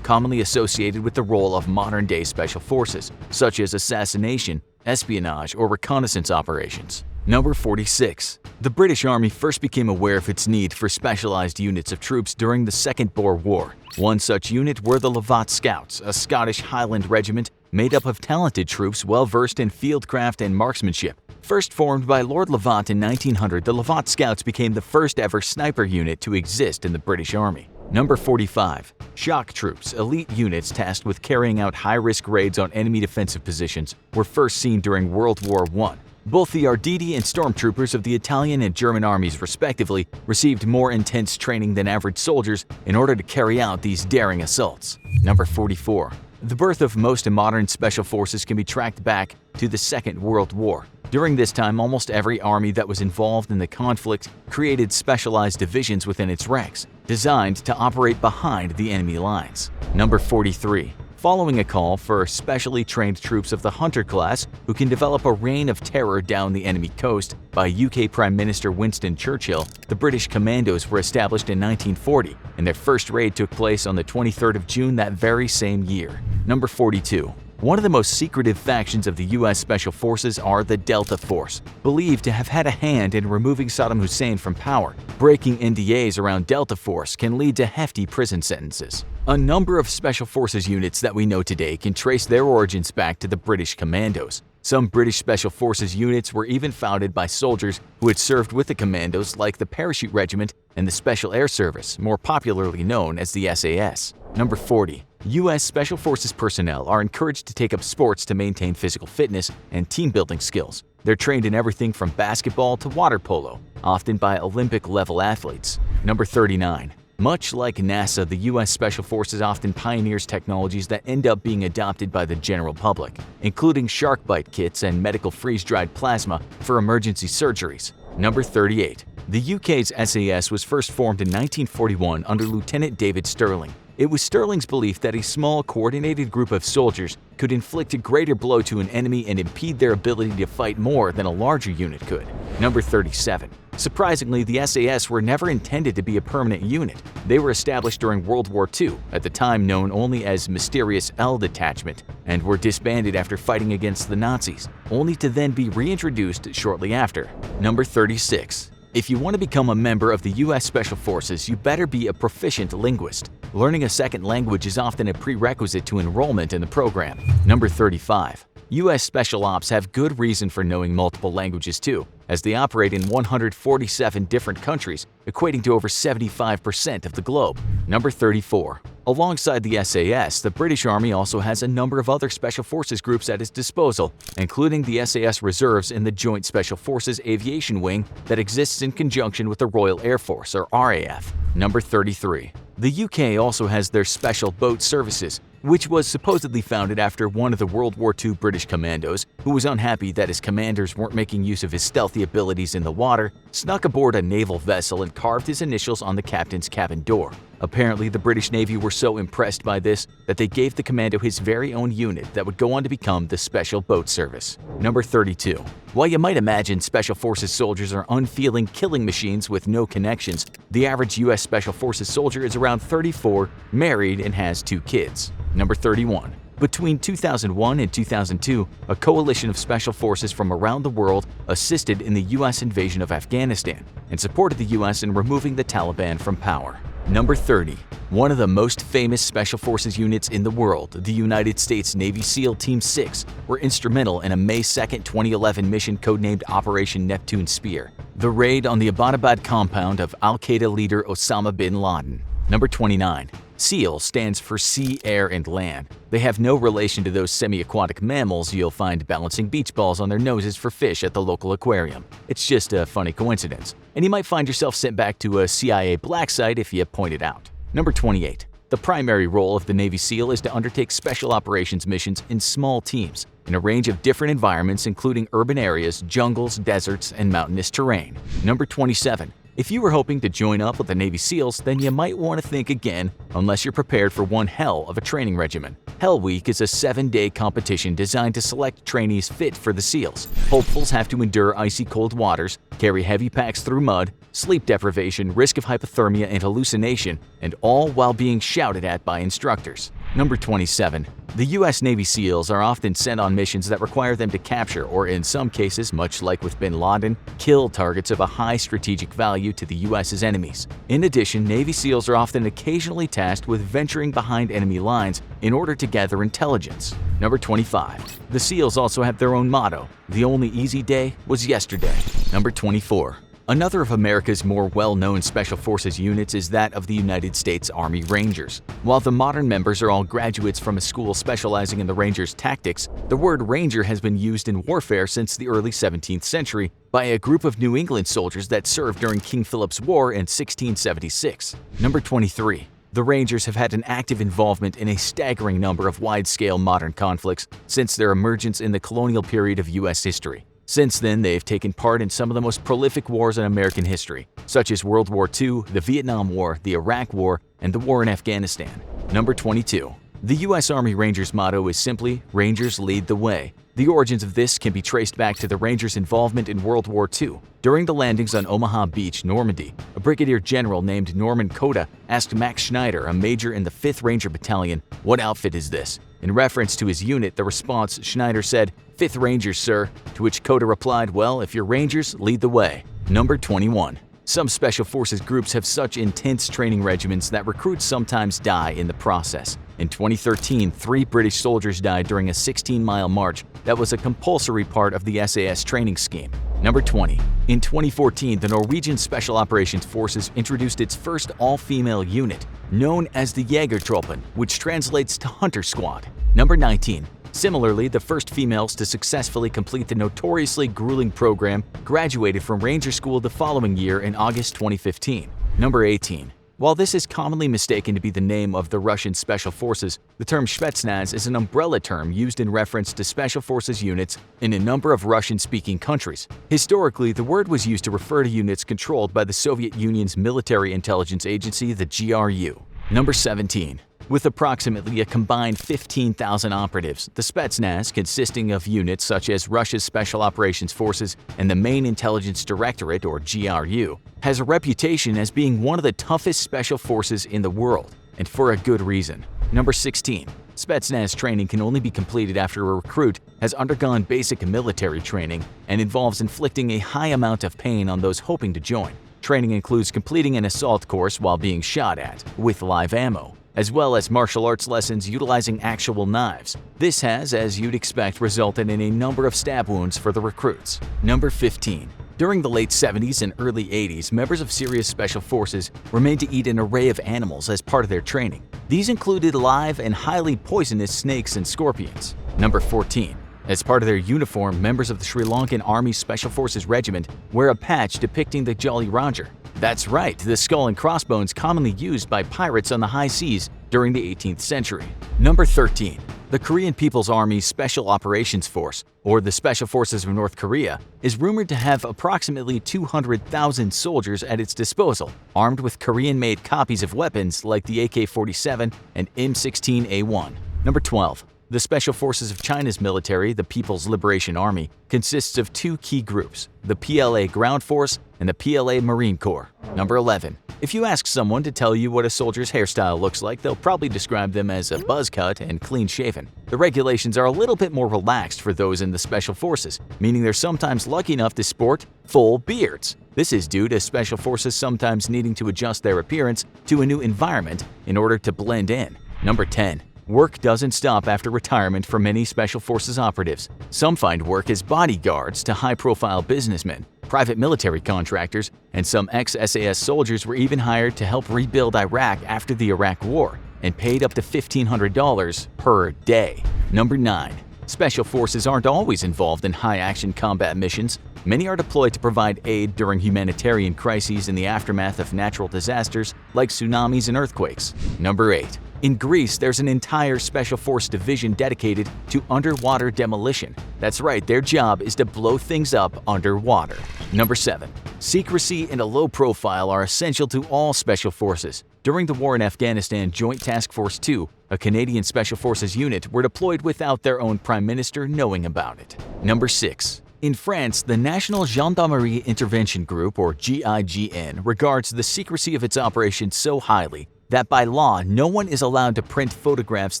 commonly associated with the role of modern-day special forces, such as assassination, espionage, or reconnaissance operations. Number 46. The British Army first became aware of its need for specialized units of troops during the Second Boer War. One such unit were the Lovat Scouts, a Scottish Highland regiment made up of talented troops well-versed in fieldcraft and marksmanship. First formed by Lord Lovat in 1900, the Lovat Scouts became the first-ever sniper unit to exist in the British Army. Number 45. Shock troops, elite units tasked with carrying out high-risk raids on enemy defensive positions, were first seen during World War I. Both the Arditi and stormtroopers of the Italian and German armies, respectively, received more intense training than average soldiers in order to carry out these daring assaults. Number 44. The birth of most modern special forces can be tracked back to the Second World War. During this time, almost every army that was involved in the conflict created specialized divisions within its ranks, designed to operate behind the enemy lines. Number 43. Following a call for specially trained troops of the Hunter class who can develop a reign of terror down the enemy coast by UK Prime Minister Winston Churchill, the British Commandos were established in 1940, and their first raid took place on the 23rd of June that very same year. Number 42. One of the most secretive factions of the U.S. Special Forces are the Delta Force, believed to have had a hand in removing Saddam Hussein from power. Breaking NDAs around Delta Force can lead to hefty prison sentences. A number of Special Forces units that we know today can trace their origins back to the British Commandos. Some British Special Forces units were even founded by soldiers who had served with the Commandos, like the Parachute Regiment and the Special Air Service, more popularly known as the SAS. Number 40. U.S. Special Forces personnel are encouraged to take up sports to maintain physical fitness and team-building skills. They're trained in everything from basketball to water polo, often by Olympic-level athletes. Number 39. Much like NASA, the U.S. Special Forces often pioneers technologies that end up being adopted by the general public, including shark bite kits and medical freeze-dried plasma for emergency surgeries. Number 38. The UK's SAS was first formed in 1941 under Lieutenant David Stirling. It was Stirling's belief that a small, coordinated group of soldiers could inflict a greater blow to an enemy and impede their ability to fight more than a larger unit could. Number 37. Surprisingly, the SAS were never intended to be a permanent unit. They were established during World War II, at the time known only as Mysterious L Detachment, and were disbanded after fighting against the Nazis, only to then be reintroduced shortly after. Number 36. If you want to become a member of the U.S. Special Forces, you better be a proficient linguist. Learning a second language is often a prerequisite to enrollment in the program. Number 35. U.S. Special Ops have good reason for knowing multiple languages too, as they operate in 147 different countries, equating to over 75% of the globe. Number 34. Alongside the SAS, the British Army also has a number of other Special Forces groups at its disposal, including the SAS Reserves in the Joint Special Forces Aviation Wing that exists in conjunction with the Royal Air Force, or RAF. Number 33. The UK also has their Special Boat Services, which was supposedly founded after one of the World War II British commandos, who was unhappy that his commanders weren't making use of his stealthy abilities in the water, snuck aboard a naval vessel and carved his initials on the captain's cabin door. Apparently, the British Navy were so impressed by this that they gave the commando his very own unit that would go on to become the Special Boat Service. Number 32. While you might imagine Special Forces soldiers are unfeeling killing machines with no connections, the average U.S. Special Forces soldier is around 34, married, and has 2 kids. Number 31. Between 2001 and 2002, a coalition of special forces from around the world assisted in the U.S. invasion of Afghanistan and supported the U.S. in removing the Taliban from power. Number 30. One of the most famous Special Forces units in the world, the United States Navy SEAL Team 6, were instrumental in a May 2, 2011 mission codenamed Operation Neptune Spear, the raid on the Abbottabad compound of al-Qaeda leader Osama bin Laden. Number 29. SEAL stands for Sea, Air, and Land. They have no relation to those semi-aquatic mammals you'll find balancing beach balls on their noses for fish at the local aquarium. It's just a funny coincidence, and you might find yourself sent back to a CIA black site if you point it out. Number 28. The primary role of the Navy SEAL is to undertake special operations missions in small teams in a range of different environments including urban areas, jungles, deserts, and mountainous terrain. Number 27. If you were hoping to join up with the Navy SEALs, then you might want to think again unless you're prepared for one hell of a training regimen. Hell Week is a 7-day competition designed to select trainees fit for the SEALs. Hopefuls have to endure icy cold waters, carry heavy packs through mud, sleep deprivation, risk of hypothermia and hallucination, and all while being shouted at by instructors. Number 27. The U.S. Navy SEALs are often sent on missions that require them to capture, or in some cases, much like with bin Laden, kill targets of a high strategic value to the U.S.'s enemies. In addition, Navy SEALs are often occasionally tasked with venturing behind enemy lines in order to gather intelligence. Number 25. The SEALs also have their own motto: "The only easy day was yesterday." Number 24. Another of America's more well-known Special Forces units is that of the United States Army Rangers. While the modern members are all graduates from a school specializing in the Rangers' tactics, the word Ranger has been used in warfare since the early 17th century by a group of New England soldiers that served during King Philip's War in 1676. Number 23. The Rangers have had an active involvement in a staggering number of wide-scale modern conflicts since their emergence in the colonial period of U.S. history. Since then, they've taken part in some of the most prolific wars in American history, such as World War II, the Vietnam War, the Iraq War, and the war in Afghanistan. Number 22. The U.S. Army Rangers motto is simply, "Rangers lead the way." The origins of this can be traced back to the Rangers' involvement in World War II. During the landings on Omaha Beach, Normandy, a brigadier general named Norman Cota asked Max Schneider, a major in the 5th Ranger Battalion, "What outfit is this?" In reference to his unit, the response, Schneider said, "5th Rangers, sir," to which Cota replied, "Well, if you're Rangers, lead the way." Number 21. Some Special Forces groups have such intense training regimens that recruits sometimes die in the process. In 2013, 3 British soldiers died during a 16-mile march that was a compulsory part of the SAS training scheme. Number 20. In 2014, the Norwegian Special Operations Forces introduced its first all-female unit, known as the Jägertruppen, which translates to Hunter Squad. Number 19. Similarly, the first females to successfully complete the notoriously grueling program graduated from Ranger School the following year in August 2015. Number 18. While this is commonly mistaken to be the name of the Russian Special Forces, the term Spetsnaz is an umbrella term used in reference to Special Forces units in a number of Russian-speaking countries. Historically, the word was used to refer to units controlled by the Soviet Union's military intelligence agency, the GRU. Number 17. With approximately a combined 15,000 operatives, the Spetsnaz, consisting of units such as Russia's Special Operations Forces and the Main Intelligence Directorate, or GRU, has a reputation as being one of the toughest special forces in the world, and for a good reason. Number 16. Spetsnaz training can only be completed after a recruit has undergone basic military training and involves inflicting a high amount of pain on those hoping to join. Training includes completing an assault course while being shot at, with live ammo, as well as martial arts lessons utilizing actual knives. This has, as you'd expect, resulted in a number of stab wounds for the recruits. Number 15. During the late 70s and early 80s, members of Syria's Special Forces were made to eat an array of animals as part of their training. These included live and highly poisonous snakes and scorpions. Number 14. As part of their uniform, members of the Sri Lankan Army Special Forces Regiment wear a patch depicting the Jolly Roger. That's right, the skull and crossbones commonly used by pirates on the high seas during the 18th century. Number 13. The Korean People's Army Special Operations Force, or the Special Forces of North Korea, is rumored to have approximately 200,000 soldiers at its disposal, armed with Korean-made copies of weapons like the AK-47 and M16A1. Number 12. The Special Forces of China's military, the People's Liberation Army, consists of 2 key groups, the PLA Ground Force and the PLA Marine Corps. Number 11. If you ask someone to tell you what a soldier's hairstyle looks like, they'll probably describe them as a buzz cut and clean-shaven. The regulations are a little bit more relaxed for those in the Special Forces, meaning they're sometimes lucky enough to sport full beards. This is due to Special Forces sometimes needing to adjust their appearance to a new environment in order to blend in. Number 10. Work doesn't stop after retirement for many Special Forces operatives. Some find work as bodyguards to high-profile businessmen. private military contractors, and some ex-SAS soldiers were even hired to help rebuild Iraq after the Iraq War and paid up to $1,500 per day. Number 9. Special forces aren't always involved in high-action combat missions. Many are deployed to provide aid during humanitarian crises in the aftermath of natural disasters like tsunamis and earthquakes. Number 8. In Greece, there's an entire Special Force division dedicated to underwater demolition. That's right, their job is to blow things up underwater. Number 7. Secrecy and a low profile are essential to all Special Forces. During the war in Afghanistan, Joint Task Force 2, a Canadian Special Forces unit, were deployed without their own Prime Minister knowing about it. Number 6. In France, the National Gendarmerie Intervention Group, or GIGN, regards the secrecy of its operations so highly that by law, no one is allowed to print photographs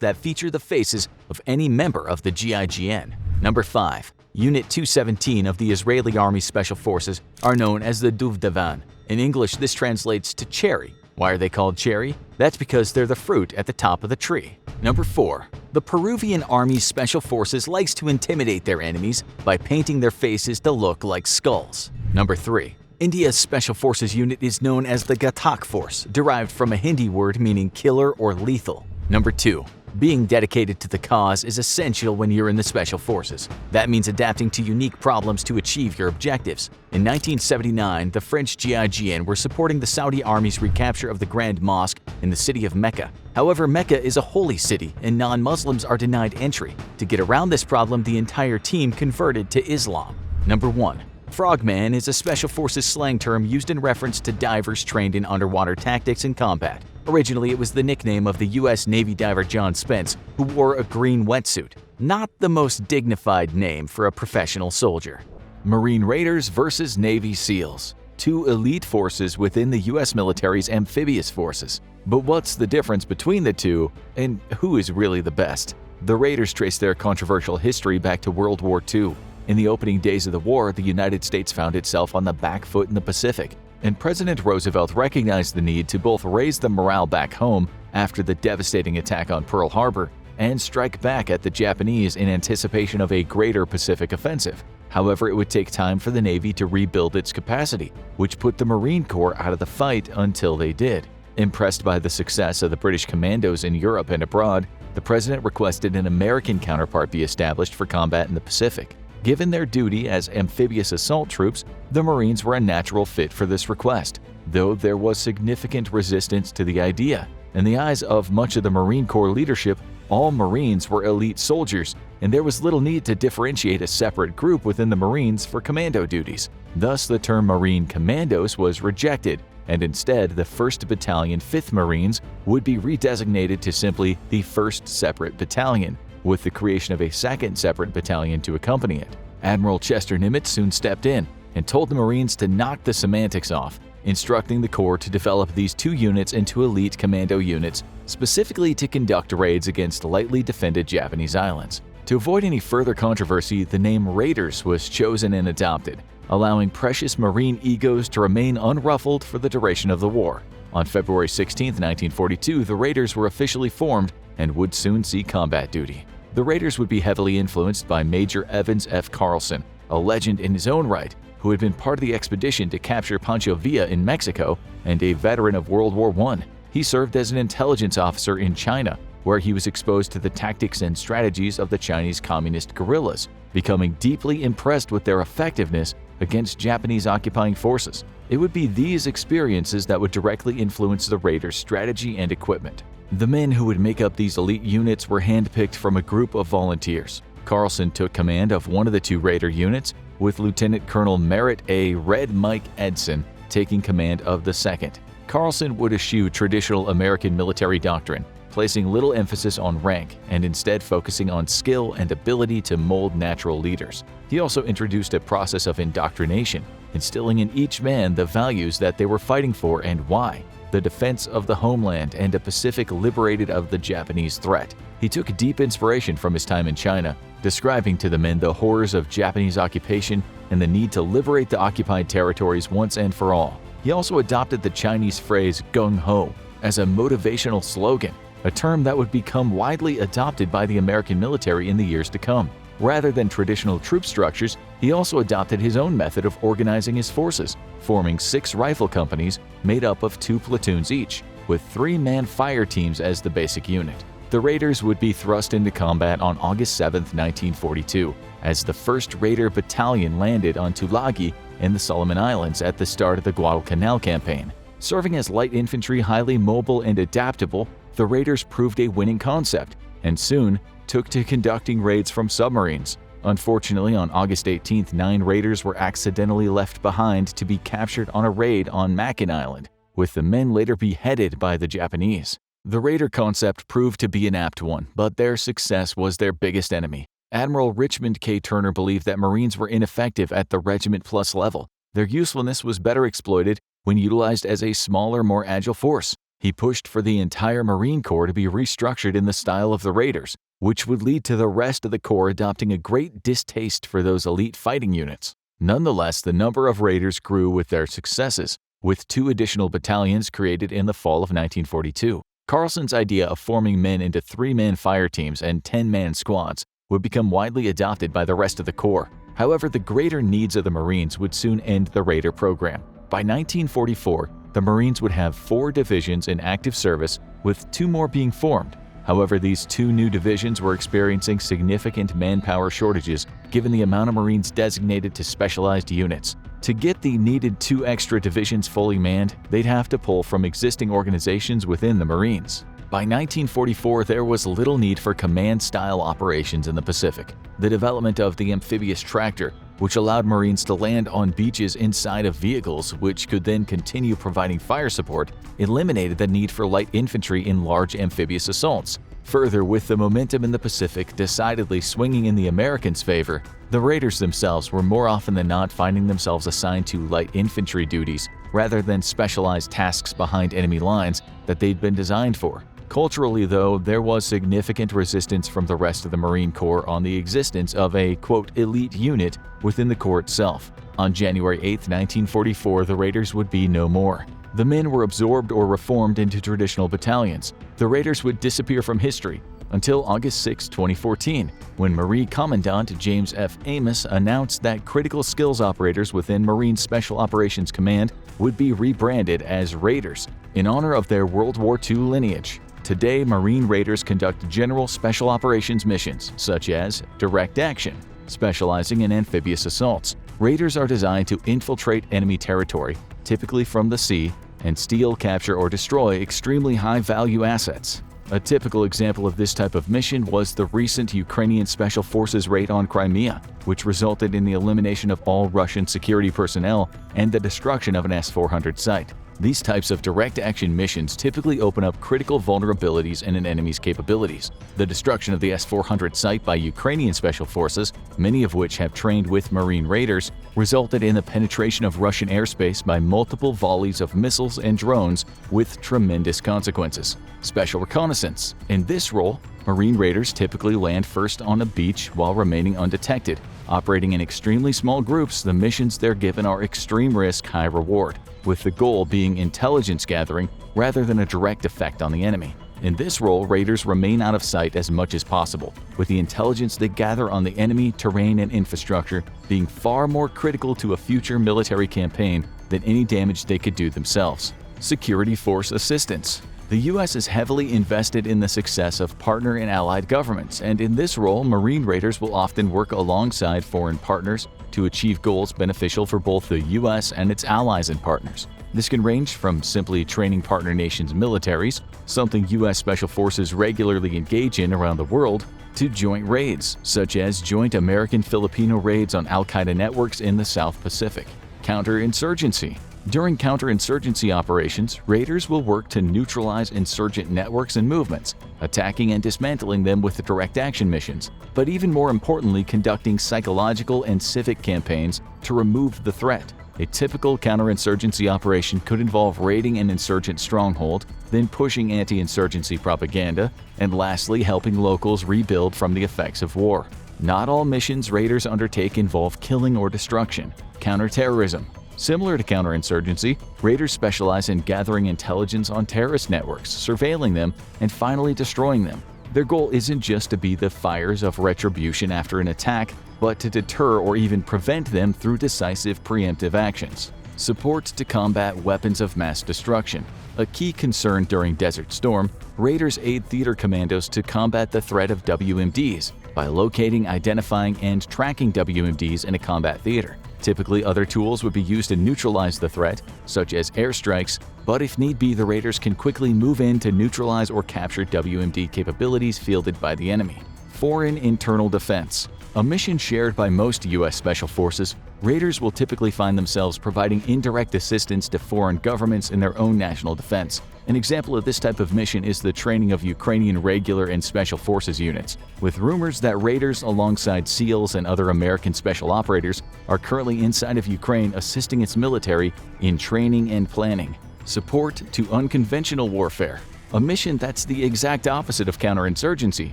that feature the faces of any member of the GIGN. Number 5. Unit 217 of the Israeli Army Special Forces are known as the Duvdevan. In English, this translates to cherry. Why are they called cherry? That's because they're the fruit at the top of the tree. Number 4. The Peruvian Army Special Forces likes to intimidate their enemies by painting their faces to look like skulls. Number 3. India's Special Forces unit is known as the Ghatak Force, derived from a Hindi word meaning killer or lethal. Number 2. Being dedicated to the cause is essential when you're in the Special Forces. That means adapting to unique problems to achieve your objectives. In 1979, the French GIGN were supporting the Saudi Army's recapture of the Grand Mosque in the city of Mecca. However, Mecca is a holy city and non-Muslims are denied entry. To get around this problem, the entire team converted to Islam. Number 1. Frogman is a Special Forces slang term used in reference to divers trained in underwater tactics and combat. Originally, it was the nickname of the U.S. Navy diver John Spence, who wore a green wetsuit. Not the most dignified name for a professional soldier. Marine Raiders versus Navy SEALs. Two elite forces within the U.S. military's amphibious forces. But what's the difference between the two, and who is really the best? The Raiders trace their controversial history back to World War II. In the opening days of the war, the United States found itself on the back foot in the Pacific, and President Roosevelt recognized the need to both raise the morale back home after the devastating attack on Pearl Harbor and strike back at the Japanese in anticipation of a greater Pacific offensive. However, it would take time for the Navy to rebuild its capacity, which put the Marine Corps out of the fight until they did. Impressed by the success of the British commandos in Europe and abroad, the President requested an American counterpart be established for combat in the Pacific. Given their duty as amphibious assault troops, the Marines were a natural fit for this request, though there was significant resistance to the idea. In the eyes of much of the Marine Corps leadership, all Marines were elite soldiers, and there was little need to differentiate a separate group within the Marines for commando duties. Thus, the term Marine Commandos was rejected, and instead, the 1st Battalion 5th Marines would be redesignated to simply the 1st Separate Battalion, with the creation of a 2nd Separate Battalion to accompany it. Admiral Chester Nimitz soon stepped in and told the Marines to knock the semantics off, instructing the Corps to develop these two units into elite commando units, specifically to conduct raids against lightly defended Japanese islands. To avoid any further controversy, the name Raiders was chosen and adopted, allowing precious Marine egos to remain unruffled for the duration of the war. On February 16, 1942, the Raiders were officially formed and would soon see combat duty. The Raiders would be heavily influenced by Major Evans F. Carlson, a legend in his own right, who had been part of the expedition to capture Pancho Villa in Mexico and a veteran of World War I. He served as an intelligence officer in China, where he was exposed to the tactics and strategies of the Chinese communist guerrillas, becoming deeply impressed with their effectiveness against Japanese occupying forces. It would be these experiences that would directly influence the Raiders' strategy and equipment. The men who would make up these elite units were handpicked from a group of volunteers. Carlson took command of one of the two Raider units, with Lieutenant Colonel Merritt A. Red Mike Edson taking command of the second. Carlson would eschew traditional American military doctrine, placing little emphasis on rank and instead focusing on skill and ability to mold natural leaders. He also introduced a process of indoctrination, instilling in each man the values that they were fighting for and why: the defense of the homeland and a Pacific liberated of the Japanese threat. He took deep inspiration from his time in China, describing to the men the horrors of Japanese occupation and the need to liberate the occupied territories once and for all. He also adopted the Chinese phrase gung-ho as a motivational slogan, a term that would become widely adopted by the American military in the years to come. Rather than traditional troop structures, He also adopted his own method of organizing his forces, forming 6 rifle companies made up of 2 platoons each, with 3-man fire teams as the basic unit. The Raiders would be thrust into combat on August 7, 1942, as the 1st Raider Battalion landed on Tulagi in the Solomon Islands at the start of the Guadalcanal campaign. Serving as light infantry, highly mobile and adaptable, the Raiders proved a winning concept, and soon took to conducting raids from submarines. Unfortunately, on August 18th, 9 Raiders were accidentally left behind to be captured on a raid on Makin Island, with the men later beheaded by the Japanese. The Raider concept proved to be an apt one, but their success was their biggest enemy. Admiral Richmond K. Turner believed that Marines were ineffective at the Regiment Plus level. Their usefulness was better exploited when utilized as a smaller, more agile force. He pushed for the entire Marine Corps to be restructured in the style of the Raiders, which would lead to the rest of the Corps adopting a great distaste for those elite fighting units. Nonetheless, the number of Raiders grew with their successes, with 2 additional battalions created in the fall of 1942. Carlson's idea of forming men into 3-man fire teams and 10-man squads would become widely adopted by the rest of the Corps. However, the greater needs of the Marines would soon end the Raider program. By 1944, the Marines would have 4 divisions in active service, with 2 more being formed. However, these 2 new divisions were experiencing significant manpower shortages given the amount of Marines designated to specialized units. To get the needed 2 extra divisions fully manned, they'd have to pull from existing organizations within the Marines. By 1944, there was little need for command-style operations in the Pacific. The development of the amphibious tractor, which allowed Marines to land on beaches inside of vehicles, which could then continue providing fire support, eliminated the need for light infantry in large amphibious assaults. Further, with the momentum in the Pacific decidedly swinging in the Americans' favor, the Raiders themselves were more often than not finding themselves assigned to light infantry duties rather than specialized tasks behind enemy lines that they'd been designed for. Culturally, though, there was significant resistance from the rest of the Marine Corps on the existence of a, quote, elite unit within the Corps itself. On January 8, 1944, the Raiders would be no more. The men were absorbed or reformed into traditional battalions. The Raiders would disappear from history until August 6, 2014, when Marine Commandant James F. Amos announced that critical skills operators within Marine Special Operations Command would be rebranded as Raiders in honor of their World War II lineage. Today, Marine Raiders conduct general special operations missions, such as direct action, specializing in amphibious assaults. Raiders are designed to infiltrate enemy territory, typically from the sea, and steal, capture, or destroy extremely high-value assets. A typical example of this type of mission was the recent Ukrainian Special Forces raid on Crimea, which resulted in the elimination of all Russian security personnel and the destruction of an S-400 site. These types of direct-action missions typically open up critical vulnerabilities in an enemy's capabilities. The destruction of the S-400 site by Ukrainian Special Forces, many of which have trained with Marine Raiders, resulted in the penetration of Russian airspace by multiple volleys of missiles and drones with tremendous consequences. Special Reconnaissance. In this role, Marine Raiders typically land first on a beach while remaining undetected. Operating in extremely small groups, the missions they're given are extreme risk, high reward, with the goal being intelligence gathering rather than a direct effect on the enemy. In this role, Raiders remain out of sight as much as possible, with the intelligence they gather on the enemy, terrain, and infrastructure being far more critical to a future military campaign than any damage they could do themselves. Security Force Assistance. The U.S. is heavily invested in the success of partner and allied governments, and in this role, Marine Raiders will often work alongside foreign partners to achieve goals beneficial for both the U.S. and its allies and partners. This can range from simply training partner nations' militaries, something U.S. Special Forces regularly engage in around the world, to joint raids, such as joint American-Filipino raids on al-Qaeda networks in the South Pacific. Counterinsurgency. During counterinsurgency operations, Raiders will work to neutralize insurgent networks and movements, attacking and dismantling them with direct action missions, but even more importantly, conducting psychological and civic campaigns to remove the threat. A typical counterinsurgency operation could involve raiding an insurgent stronghold, then pushing anti-insurgency propaganda, and lastly, helping locals rebuild from the effects of war. Not all missions Raiders undertake involve killing or destruction. Counterterrorism. Similar to counterinsurgency, Raiders specialize in gathering intelligence on terrorist networks, surveilling them, and finally destroying them. Their goal isn't just to be the fires of retribution after an attack, but to deter or even prevent them through decisive preemptive actions. Support to combat weapons of mass destruction. A key concern during Desert Storm, raiders aid theater commandos to combat the threat of WMDs by locating, identifying, and tracking WMDs in a combat theater. Typically, other tools would be used to neutralize the threat, such as airstrikes, but if need be, the raiders can quickly move in to neutralize or capture WMD capabilities fielded by the enemy. Foreign internal defense. A mission shared by most U.S. Special Forces, raiders will typically find themselves providing indirect assistance to foreign governments in their own national defense. An example of this type of mission is the training of Ukrainian regular and special forces units, with rumors that raiders alongside SEALs and other American special operators are currently inside of Ukraine assisting its military in training and planning. Support to unconventional warfare. A mission that's the exact opposite of counterinsurgency.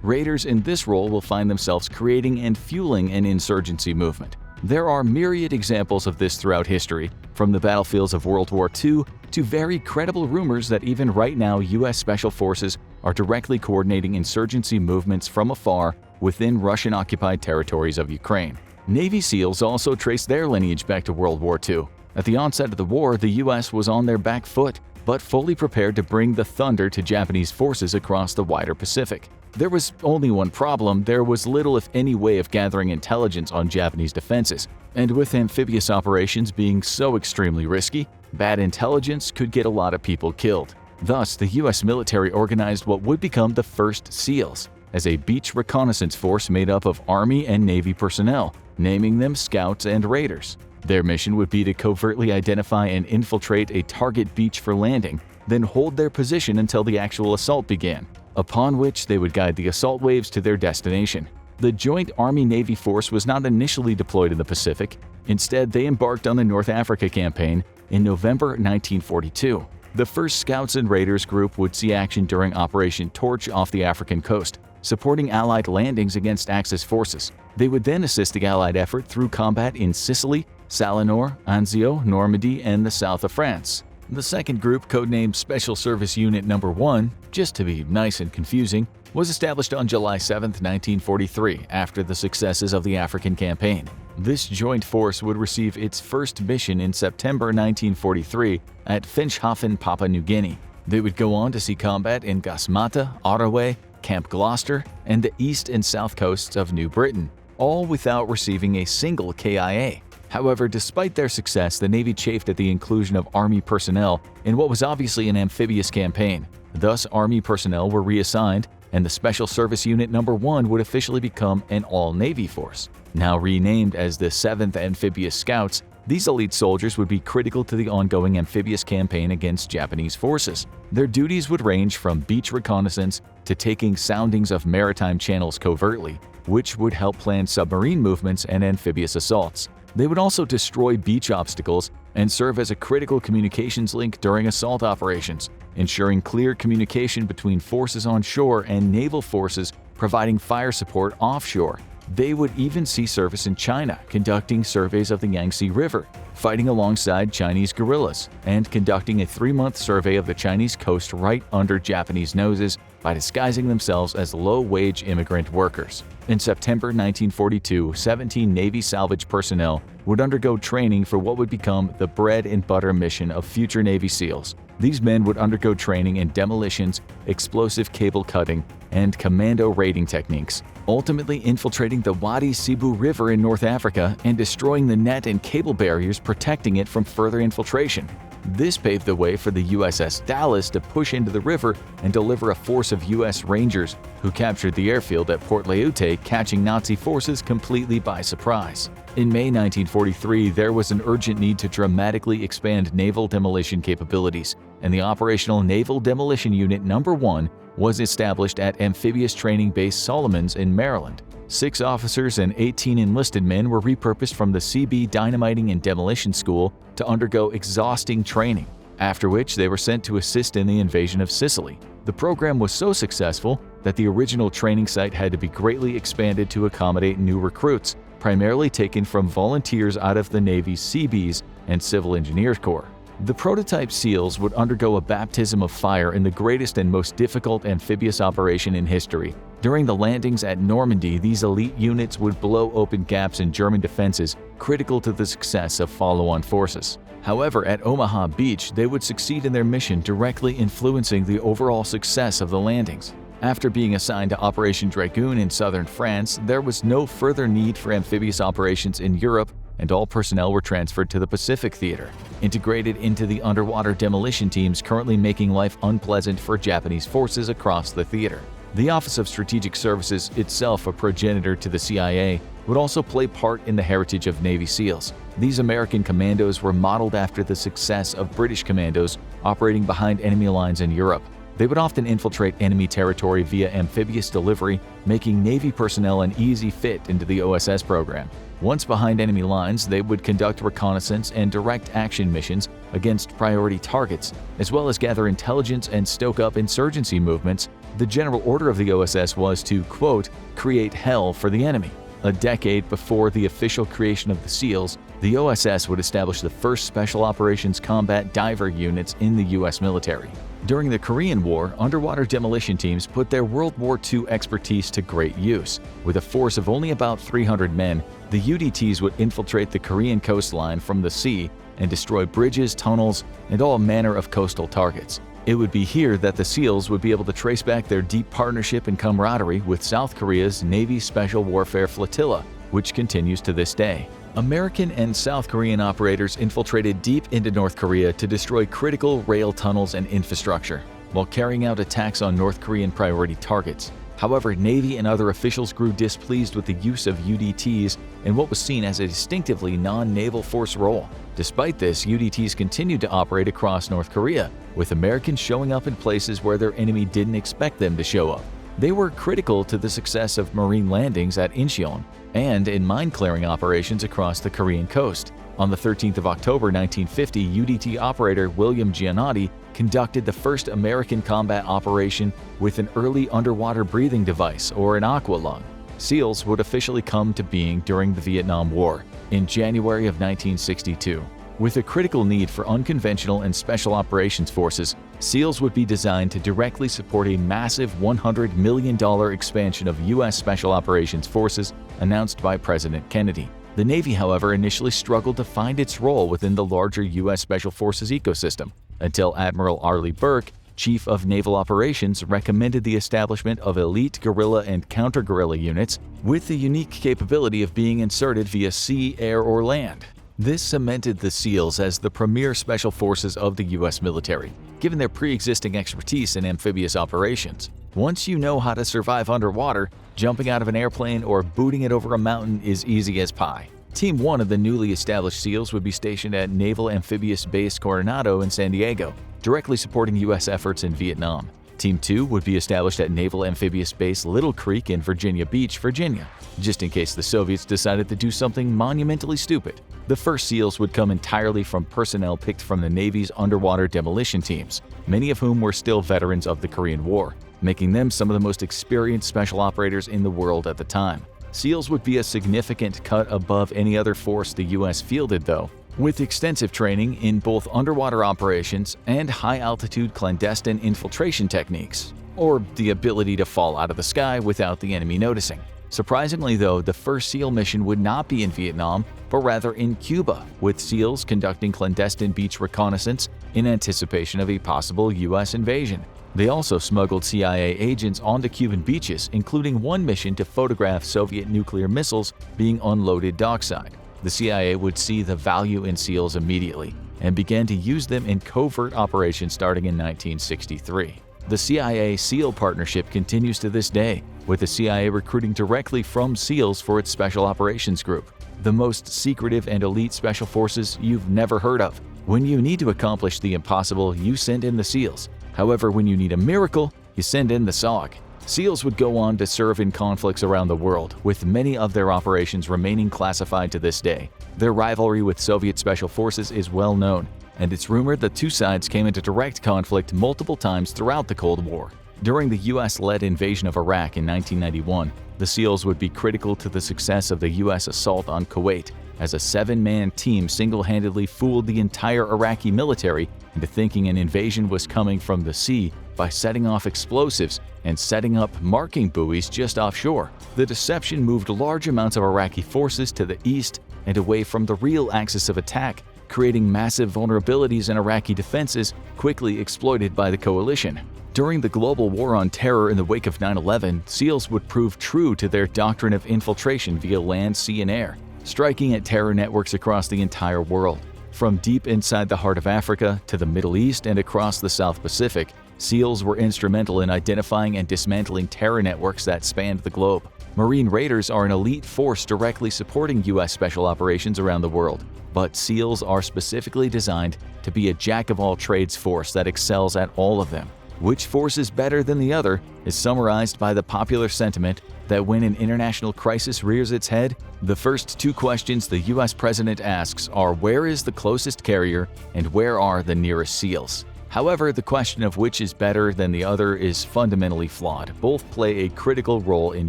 Raiders in this role will find themselves creating and fueling an insurgency movement. There are myriad examples of this throughout history, from the battlefields of World War II to very credible rumors that even right now U.S. Special Forces are directly coordinating insurgency movements from afar within Russian-occupied territories of Ukraine. Navy SEALs also trace their lineage back to World War II. At the onset of the war, the U.S. was on their back foot, but fully prepared to bring the thunder to Japanese forces across the wider Pacific. There was only one problem: there was little if any way of gathering intelligence on Japanese defenses, and with amphibious operations being so extremely risky, bad intelligence could get a lot of people killed. Thus, the U.S. military organized what would become the first SEALs, as a beach reconnaissance force made up of Army and Navy personnel, naming them Scouts and Raiders. Their mission would be to covertly identify and infiltrate a target beach for landing, then hold their position until the actual assault began, upon which they would guide the assault waves to their destination. The Joint Army-Navy force was not initially deployed in the Pacific. Instead, they embarked on the North Africa campaign in November 1942. The first Scouts and Raiders group would see action during Operation Torch off the African coast, supporting Allied landings against Axis forces. They would then assist the Allied effort through combat in Sicily, Salonor, Anzio, Normandy, and the south of France. The second group, codenamed Special Service Unit No. 1, just to be nice and confusing, was established on July 7, 1943, after the successes of the African campaign. This joint force would receive its first mission in September 1943 at Finschhafen, Papua New Guinea. They would go on to see combat in Gasmata, Otterway, Camp Gloucester, and the east and south coasts of New Britain, all without receiving a single KIA. However, despite their success, the Navy chafed at the inclusion of Army personnel in what was obviously an amphibious campaign. Thus, Army personnel were reassigned, and the Special Service Unit No. 1 would officially become an all-Navy force. Now renamed as the 7th Amphibious Scouts, these elite soldiers would be critical to the ongoing amphibious campaign against Japanese forces. Their duties would range from beach reconnaissance to taking soundings of maritime channels covertly, which would help plan submarine movements and amphibious assaults. They would also destroy beach obstacles and serve as a critical communications link during assault operations, ensuring clear communication between forces on shore and naval forces providing fire support offshore. They would even see service in China, conducting surveys of the Yangtze River, fighting alongside Chinese guerrillas, and conducting a 3-month survey of the Chinese coast right under Japanese noses by disguising themselves as low-wage immigrant workers. In September 1942, 17 Navy salvage personnel would undergo training for what would become the bread and butter mission of future Navy SEALs. These men would undergo training in demolitions, explosive cable cutting, and commando raiding techniques, ultimately infiltrating the Wadi Sibu River in North Africa and destroying the net and cable barriers protecting it from further infiltration. This paved the way for the USS Dallas to push into the river and deliver a force of U.S. Rangers who captured the airfield at Port Leyte, catching Nazi forces completely by surprise. In May 1943, there was an urgent need to dramatically expand naval demolition capabilities, and the Operational Naval Demolition Unit No. 1 was established at Amphibious Training Base Solomons in Maryland. 6 officers and 18 enlisted men were repurposed from the CB Dynamiting and Demolition School to undergo exhausting training, after which they were sent to assist in the invasion of Sicily. The program was so successful that the original training site had to be greatly expanded to accommodate new recruits, primarily taken from volunteers out of the Navy's Seabees and Civil Engineers Corps. The prototype SEALs would undergo a baptism of fire in the greatest and most difficult amphibious operation in history. During the landings at Normandy, these elite units would blow open gaps in German defenses, critical to the success of follow-on forces. However, at Omaha Beach, they would succeed in their mission, directly influencing the overall success of the landings. After being assigned to Operation Dragoon in southern France, there was no further need for amphibious operations in Europe, and all personnel were transferred to the Pacific Theater, integrated into the underwater demolition teams currently making life unpleasant for Japanese forces across the theater. The Office of Strategic Services, itself a progenitor to the CIA, would also play part in the heritage of Navy SEALs. These American commandos were modeled after the success of British commandos operating behind enemy lines in Europe. They would often infiltrate enemy territory via amphibious delivery, making Navy personnel an easy fit into the OSS program. Once behind enemy lines, they would conduct reconnaissance and direct action missions against priority targets, as well as gather intelligence and stoke up insurgency movements. The general order of the OSS was to, quote, create hell for the enemy. A decade before the official creation of the SEALs, the OSS would establish the first Special Operations Combat Diver units in the U.S. military. During the Korean War, underwater demolition teams put their World War II expertise to great use. With a force of only about 300 men, the UDTs would infiltrate the Korean coastline from the sea and destroy bridges, tunnels, and all manner of coastal targets. It would be here that the SEALs would be able to trace back their deep partnership and camaraderie with South Korea's Navy Special Warfare Flotilla, which continues to this day. American and South Korean operators infiltrated deep into North Korea to destroy critical rail tunnels and infrastructure, while carrying out attacks on North Korean priority targets. However, Navy and other officials grew displeased with the use of UDTs in what was seen as a distinctively non-naval force role. Despite this, UDTs continued to operate across North Korea, with Americans showing up in places where their enemy didn't expect them to show up. They were critical to the success of Marine landings at Incheon and in mine-clearing operations across the Korean coast. On the 13th of October 1950, UDT operator William Giannotti conducted the first American combat operation with an early underwater breathing device, or an aqua lung. SEALs would officially come to being during the Vietnam War in January of 1962. With a critical need for unconventional and special operations forces, SEALs would be designed to directly support a massive $100 million expansion of U.S. Special Operations Forces announced by President Kennedy. The Navy, however, initially struggled to find its role within the larger U.S. Special Forces ecosystem, until Admiral Arleigh Burke, Chief of Naval Operations, recommended the establishment of elite guerrilla and counter-guerrilla units with the unique capability of being inserted via sea, air, or land. This cemented the SEALs as the premier special forces of the U.S. military, given their pre-existing expertise in amphibious operations. Once you know how to survive underwater, jumping out of an airplane or booting it over a mountain is easy as pie. Team 1 of the newly established SEALs would be stationed at Naval Amphibious Base Coronado in San Diego, directly supporting U.S. efforts in Vietnam. Team 2 would be established at Naval Amphibious Base Little Creek in Virginia Beach, Virginia, just in case the Soviets decided to do something monumentally stupid. The first SEALs would come entirely from personnel picked from the Navy's underwater demolition teams, many of whom were still veterans of the Korean War, making them some of the most experienced special operators in the world at the time. SEALs would be a significant cut above any other force the U.S. fielded, though, with extensive training in both underwater operations and high-altitude clandestine infiltration techniques, or the ability to fall out of the sky without the enemy noticing. Surprisingly, though, the first SEAL mission would not be in Vietnam, but rather in Cuba, with SEALs conducting clandestine beach reconnaissance in anticipation of a possible U.S. invasion. They also smuggled CIA agents onto Cuban beaches, including one mission to photograph Soviet nuclear missiles being unloaded dockside. The CIA would see the value in SEALs immediately and began to use them in covert operations starting in 1963. The CIA-SEAL partnership continues to this day, with the CIA recruiting directly from SEALs for its Special Operations Group, the most secretive and elite special forces you've never heard of. When you need to accomplish the impossible, you send in the SEALs. However, when you need a miracle, you send in the SOG. SEALs would go on to serve in conflicts around the world, with many of their operations remaining classified to this day. Their rivalry with Soviet Special Forces is well known, and it's rumored the two sides came into direct conflict multiple times throughout the Cold War. During the U.S.-led invasion of Iraq in 1991, the SEALs would be critical to the success of the U.S. assault on Kuwait, as a 7-man team single-handedly fooled the entire Iraqi military into thinking an invasion was coming from the sea by setting off explosives and setting up marking buoys just offshore. The deception moved large amounts of Iraqi forces to the east and away from the real axis of attack, creating massive vulnerabilities in Iraqi defenses quickly exploited by the coalition. During the global war on terror in the wake of 9/11, SEALs would prove true to their doctrine of infiltration via land, sea, and air, striking at terror networks across the entire world. From deep inside the heart of Africa to the Middle East and across the South Pacific, SEALs were instrumental in identifying and dismantling terror networks that spanned the globe. Marine Raiders are an elite force directly supporting U.S. special operations around the world, but SEALs are specifically designed to be a jack-of-all-trades force that excels at all of them. Which force is better than the other is summarized by the popular sentiment that when an international crisis rears its head, the first two questions the U.S. president asks are where is the closest carrier and where are the nearest SEALs. However, the question of which is better than the other is fundamentally flawed. Both play a critical role in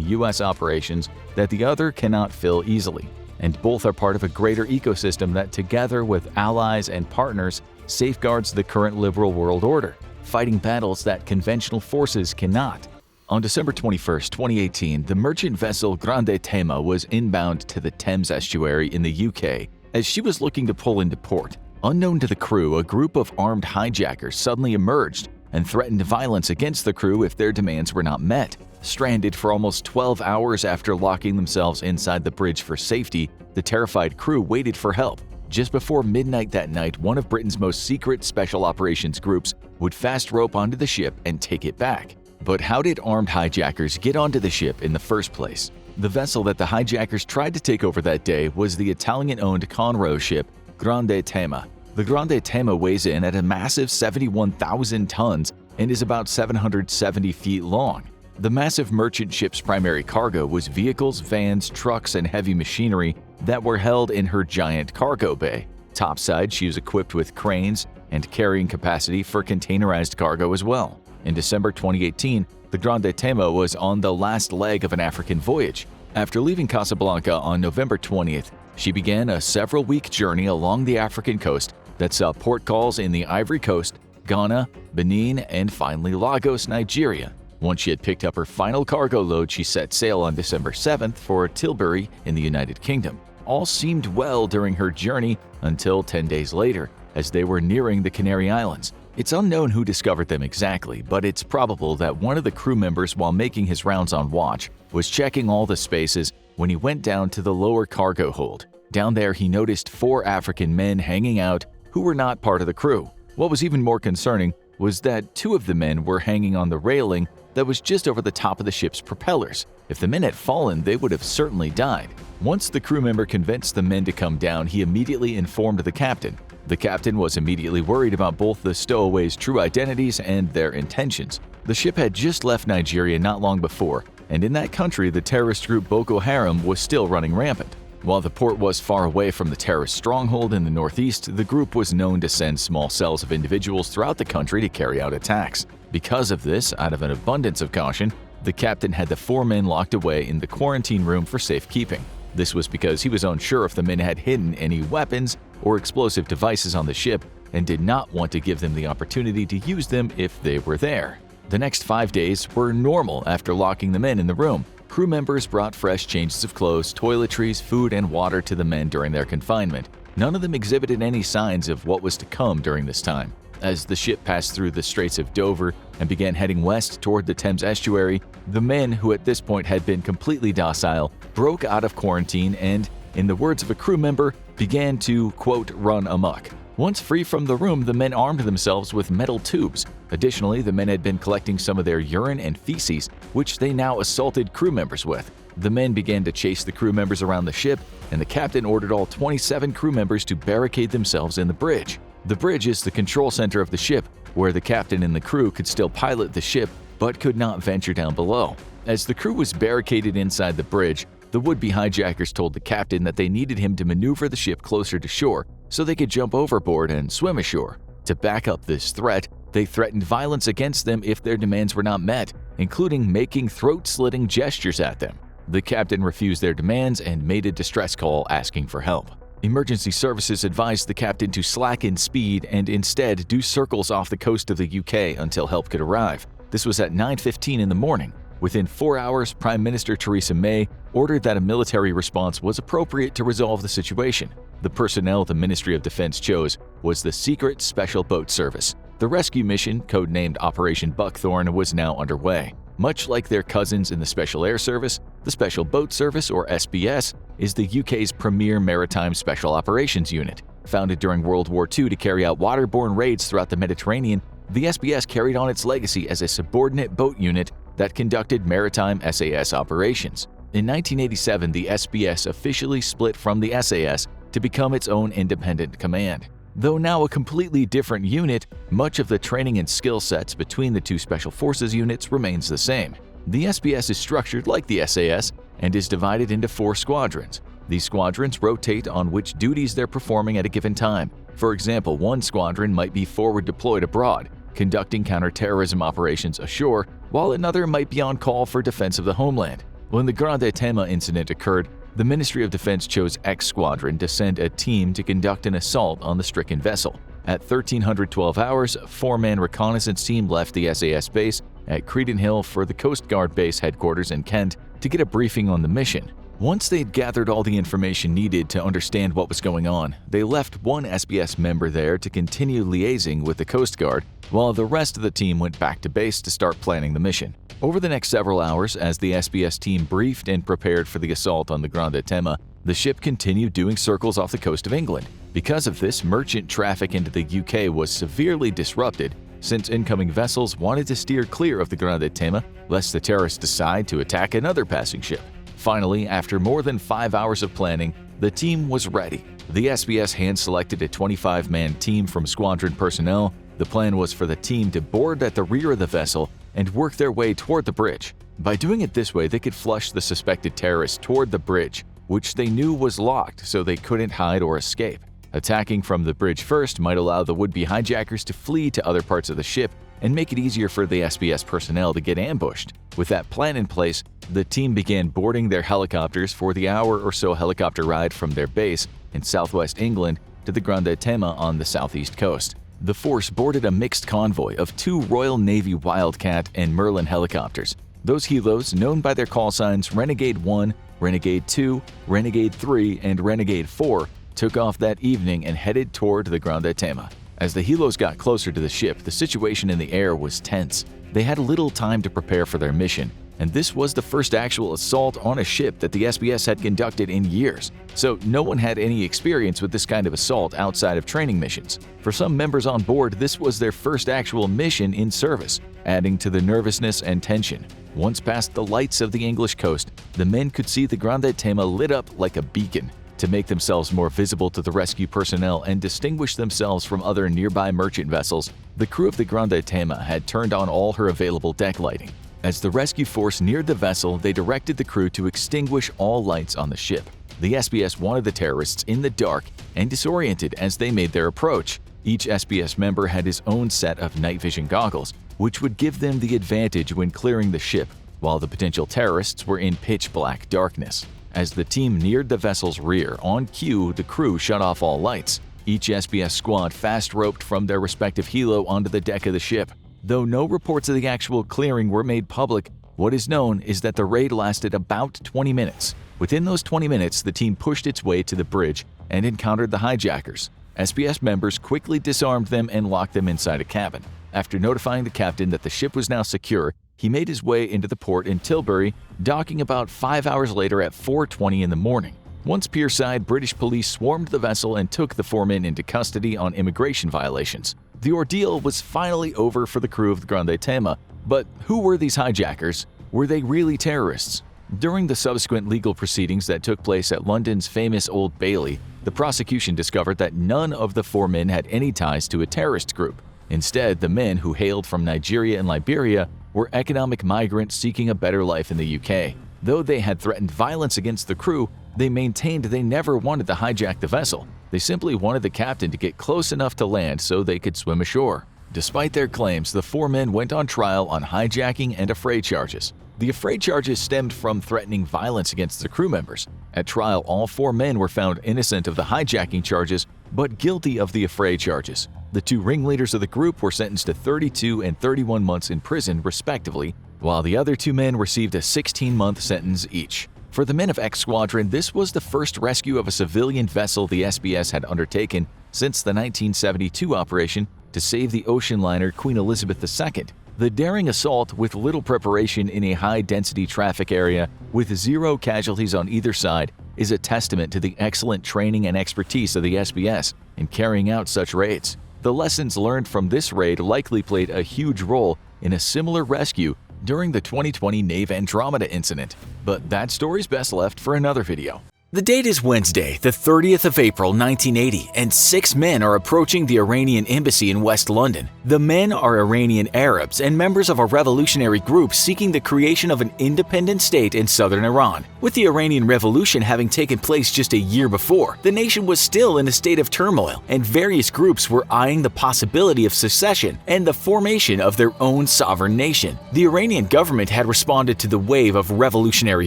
U.S. operations that the other cannot fill easily, and both are part of a greater ecosystem that, together with allies and partners, safeguards the current liberal world order, fighting battles that conventional forces cannot. On December 21, 2018, the merchant vessel Grande Tema was inbound to the Thames estuary in the UK as she was looking to pull into port. Unknown to the crew, a group of armed hijackers suddenly emerged and threatened violence against the crew if their demands were not met. Stranded for almost 12 hours after locking themselves inside the bridge for safety, the terrified crew waited for help. Just before midnight that night, one of Britain's most secret special operations groups would fast rope onto the ship and take it back. But how did armed hijackers get onto the ship in the first place? The vessel that the hijackers tried to take over that day was the Italian-owned Conroe ship Grande Tema. The Grande Tema weighs in at a massive 71,000 tons and is about 770 feet long. The massive merchant ship's primary cargo was vehicles, vans, trucks, and heavy machinery that were held in her giant cargo bay. Topside, she was equipped with cranes and carrying capacity for containerized cargo as well. In December 2018, the Grande Tema was on the last leg of an African voyage. After leaving Casablanca on November 20th, she began a several-week journey along the African coast that saw port calls in the Ivory Coast, Ghana, Benin, and finally Lagos, Nigeria. Once she had picked up her final cargo load, she set sail on December 7th for Tilbury in the United Kingdom. All seemed well during her journey until 10 days later, as they were nearing the Canary Islands. It's unknown who discovered them exactly, but it's probable that one of the crew members, while making his rounds on watch, was checking all the spaces when he went down to the lower cargo hold. Down there, he noticed 4 African men hanging out who were not part of the crew. What was even more concerning was that 2 of the men were hanging on the railing that was just over the top of the ship's propellers. If the men had fallen, they would have certainly died. Once the crew member convinced the men to come down, he immediately informed the captain. The captain was immediately worried about both the stowaways' true identities and their intentions. The ship had just left Nigeria not long before, and in that country, the terrorist group Boko Haram was still running rampant. While the port was far away from the terrorist stronghold in the northeast, the group was known to send small cells of individuals throughout the country to carry out attacks. Because of this, out of an abundance of caution, the captain had the 4 men locked away in the quarantine room for safekeeping. This was because he was unsure if the men had hidden any weapons or explosive devices on the ship and did not want to give them the opportunity to use them if they were there. The next 5 days were normal after locking the men in the room. Crew members brought fresh changes of clothes, toiletries, food, and water to the men during their confinement. None of them exhibited any signs of what was to come during this time. As the ship passed through the Straits of Dover and began heading west toward the Thames estuary, the men, who at this point had been completely docile, broke out of quarantine and, in the words of a crew member, began to, quote, run amok. Once free from the room, the men armed themselves with metal tubes. Additionally, the men had been collecting some of their urine and feces, which they now assaulted crew members with. The men began to chase the crew members around the ship, and the captain ordered all 27 crew members to barricade themselves in the bridge. The bridge is the control center of the ship, where the captain and the crew could still pilot the ship, but could not venture down below. As the crew was barricaded inside the bridge, the would-be hijackers told the captain that they needed him to maneuver the ship closer to shore so they could jump overboard and swim ashore. To back up this threat, they threatened violence against them if their demands were not met, including making throat-slitting gestures at them. The captain refused their demands and made a distress call asking for help. Emergency services advised the captain to slacken speed and instead do circles off the coast of the UK until help could arrive. This was at 9:15 in the morning. Within 4 hours, Prime Minister Theresa May ordered that a military response was appropriate to resolve the situation. The personnel the Ministry of Defense chose was the Secret Special Boat Service. The rescue mission, codenamed Operation Buckthorn, was now underway. Much like their cousins in the Special Air Service, the Special Boat Service, or SBS, is the UK's premier maritime special operations unit. Founded during World War II to carry out waterborne raids throughout the Mediterranean, the SBS carried on its legacy as a subordinate boat unit that conducted maritime SAS operations. In 1987, the SBS officially split from the SAS to become its own independent command. Though now a completely different unit, much of the training and skill sets between the two Special Forces units remains the same. The SBS is structured like the SAS and is divided into 4 squadrons. These squadrons rotate on which duties they're performing at a given time. For example, one squadron might be forward deployed abroad, conducting counterterrorism operations ashore, while another might be on call for defense of the homeland. When the Grande Tema incident occurred, the Ministry of Defense chose X Squadron to send a team to conduct an assault on the stricken vessel. At 1312 hours, a 4-man reconnaissance team left the SAS base at Creedon Hill for the Coast Guard base headquarters in Kent to get a briefing on the mission. Once they'd gathered all the information needed to understand what was going on, they left one SBS member there to continue liaising with the Coast Guard, while the rest of the team went back to base to start planning the mission. Over the next several hours, as the SBS team briefed and prepared for the assault on the Grande Tema, the ship continued doing circles off the coast of England. Because of this, merchant traffic into the UK was severely disrupted, since incoming vessels wanted to steer clear of the Grande Tema lest the terrorists decide to attack another passing ship. Finally, after more than 5 hours of planning, the team was ready. The SBS hand-selected a 25-man team from squadron personnel. The plan was for the team to board at the rear of the vessel and work their way toward the bridge. By doing it this way, they could flush the suspected terrorists toward the bridge, which they knew was locked so they couldn't hide or escape. Attacking from the bridge first might allow the would-be hijackers to flee to other parts of the ship and make it easier for the SBS personnel to get ambushed. With that plan in place, the team began boarding their helicopters for the hour or so helicopter ride from their base in southwest England to the Grande Tema on the southeast coast. The force boarded a mixed convoy of 2 Royal Navy Wildcat and Merlin helicopters. Those helos, known by their call signs Renegade 1, Renegade 2, Renegade 3, and Renegade 4, took off that evening and headed toward the Grande Tema. As the helos got closer to the ship, the situation in the air was tense. They had little time to prepare for their mission, and this was the first actual assault on a ship that the SBS had conducted in years, so no one had any experience with this kind of assault outside of training missions. For some members on board, this was their first actual mission in service, adding to the nervousness and tension. Once past the lights of the English coast, the men could see the Grande Tema lit up like a beacon. To make themselves more visible to the rescue personnel and distinguish themselves from other nearby merchant vessels, the crew of the Grande Tema had turned on all her available deck lighting. As the rescue force neared the vessel, they directed the crew to extinguish all lights on the ship. The SBS wanted the terrorists in the dark and disoriented as they made their approach. Each SBS member had his own set of night vision goggles, which would give them the advantage when clearing the ship, while the potential terrorists were in pitch-black darkness. As the team neared the vessel's rear, on cue, the crew shut off all lights. Each SBS squad fast-roped from their respective helo onto the deck of the ship. Though no reports of the actual clearing were made public, what is known is that the raid lasted about 20 minutes. Within those 20 minutes, the team pushed its way to the bridge and encountered the hijackers. SBS members quickly disarmed them and locked them inside a cabin. After notifying the captain that the ship was now secure, he made his way into the port in Tilbury, docking about 5 hours later at 4:20 in the morning. Once pierside, British police swarmed the vessel and took the 4 men into custody on immigration violations. The ordeal was finally over for the crew of the Grande Tema, but who were these hijackers? Were they really terrorists? During the subsequent legal proceedings that took place at London's famous Old Bailey, the prosecution discovered that none of the 4 men had any ties to a terrorist group. Instead, the men, who hailed from Nigeria and Liberia, were economic migrants seeking a better life in the UK. Though they had threatened violence against the crew, they maintained they never wanted to hijack the vessel. They simply wanted the captain to get close enough to land so they could swim ashore. Despite their claims, the 4 men went on trial on hijacking and affray charges. The afraid charges stemmed from threatening violence against the crew members. At trial, all 4 men were found innocent of the hijacking charges, but guilty of the afraid charges. The 2 ringleaders of the group were sentenced to 32 and 31 months in prison, respectively, while the other 2 men received a 16-month sentence each. For the men of X Squadron, this was the first rescue of a civilian vessel the SBS had undertaken since the 1972 operation to save the ocean liner Queen Elizabeth II. The daring assault, with little preparation in a high-density traffic area with 0 casualties on either side, is a testament to the excellent training and expertise of the SBS in carrying out such raids. The lessons learned from this raid likely played a huge role in a similar rescue during the 2020 Nave Andromeda incident, but that story's best left for another video. The date is Wednesday, the 30th of April 1980, and 6 men are approaching the Iranian embassy in West London. The men are Iranian Arabs and members of a revolutionary group seeking the creation of an independent state in southern Iran. With the Iranian Revolution having taken place just a year before, the nation was still in a state of turmoil, and various groups were eyeing the possibility of secession and the formation of their own sovereign nation. The Iranian government had responded to the wave of revolutionary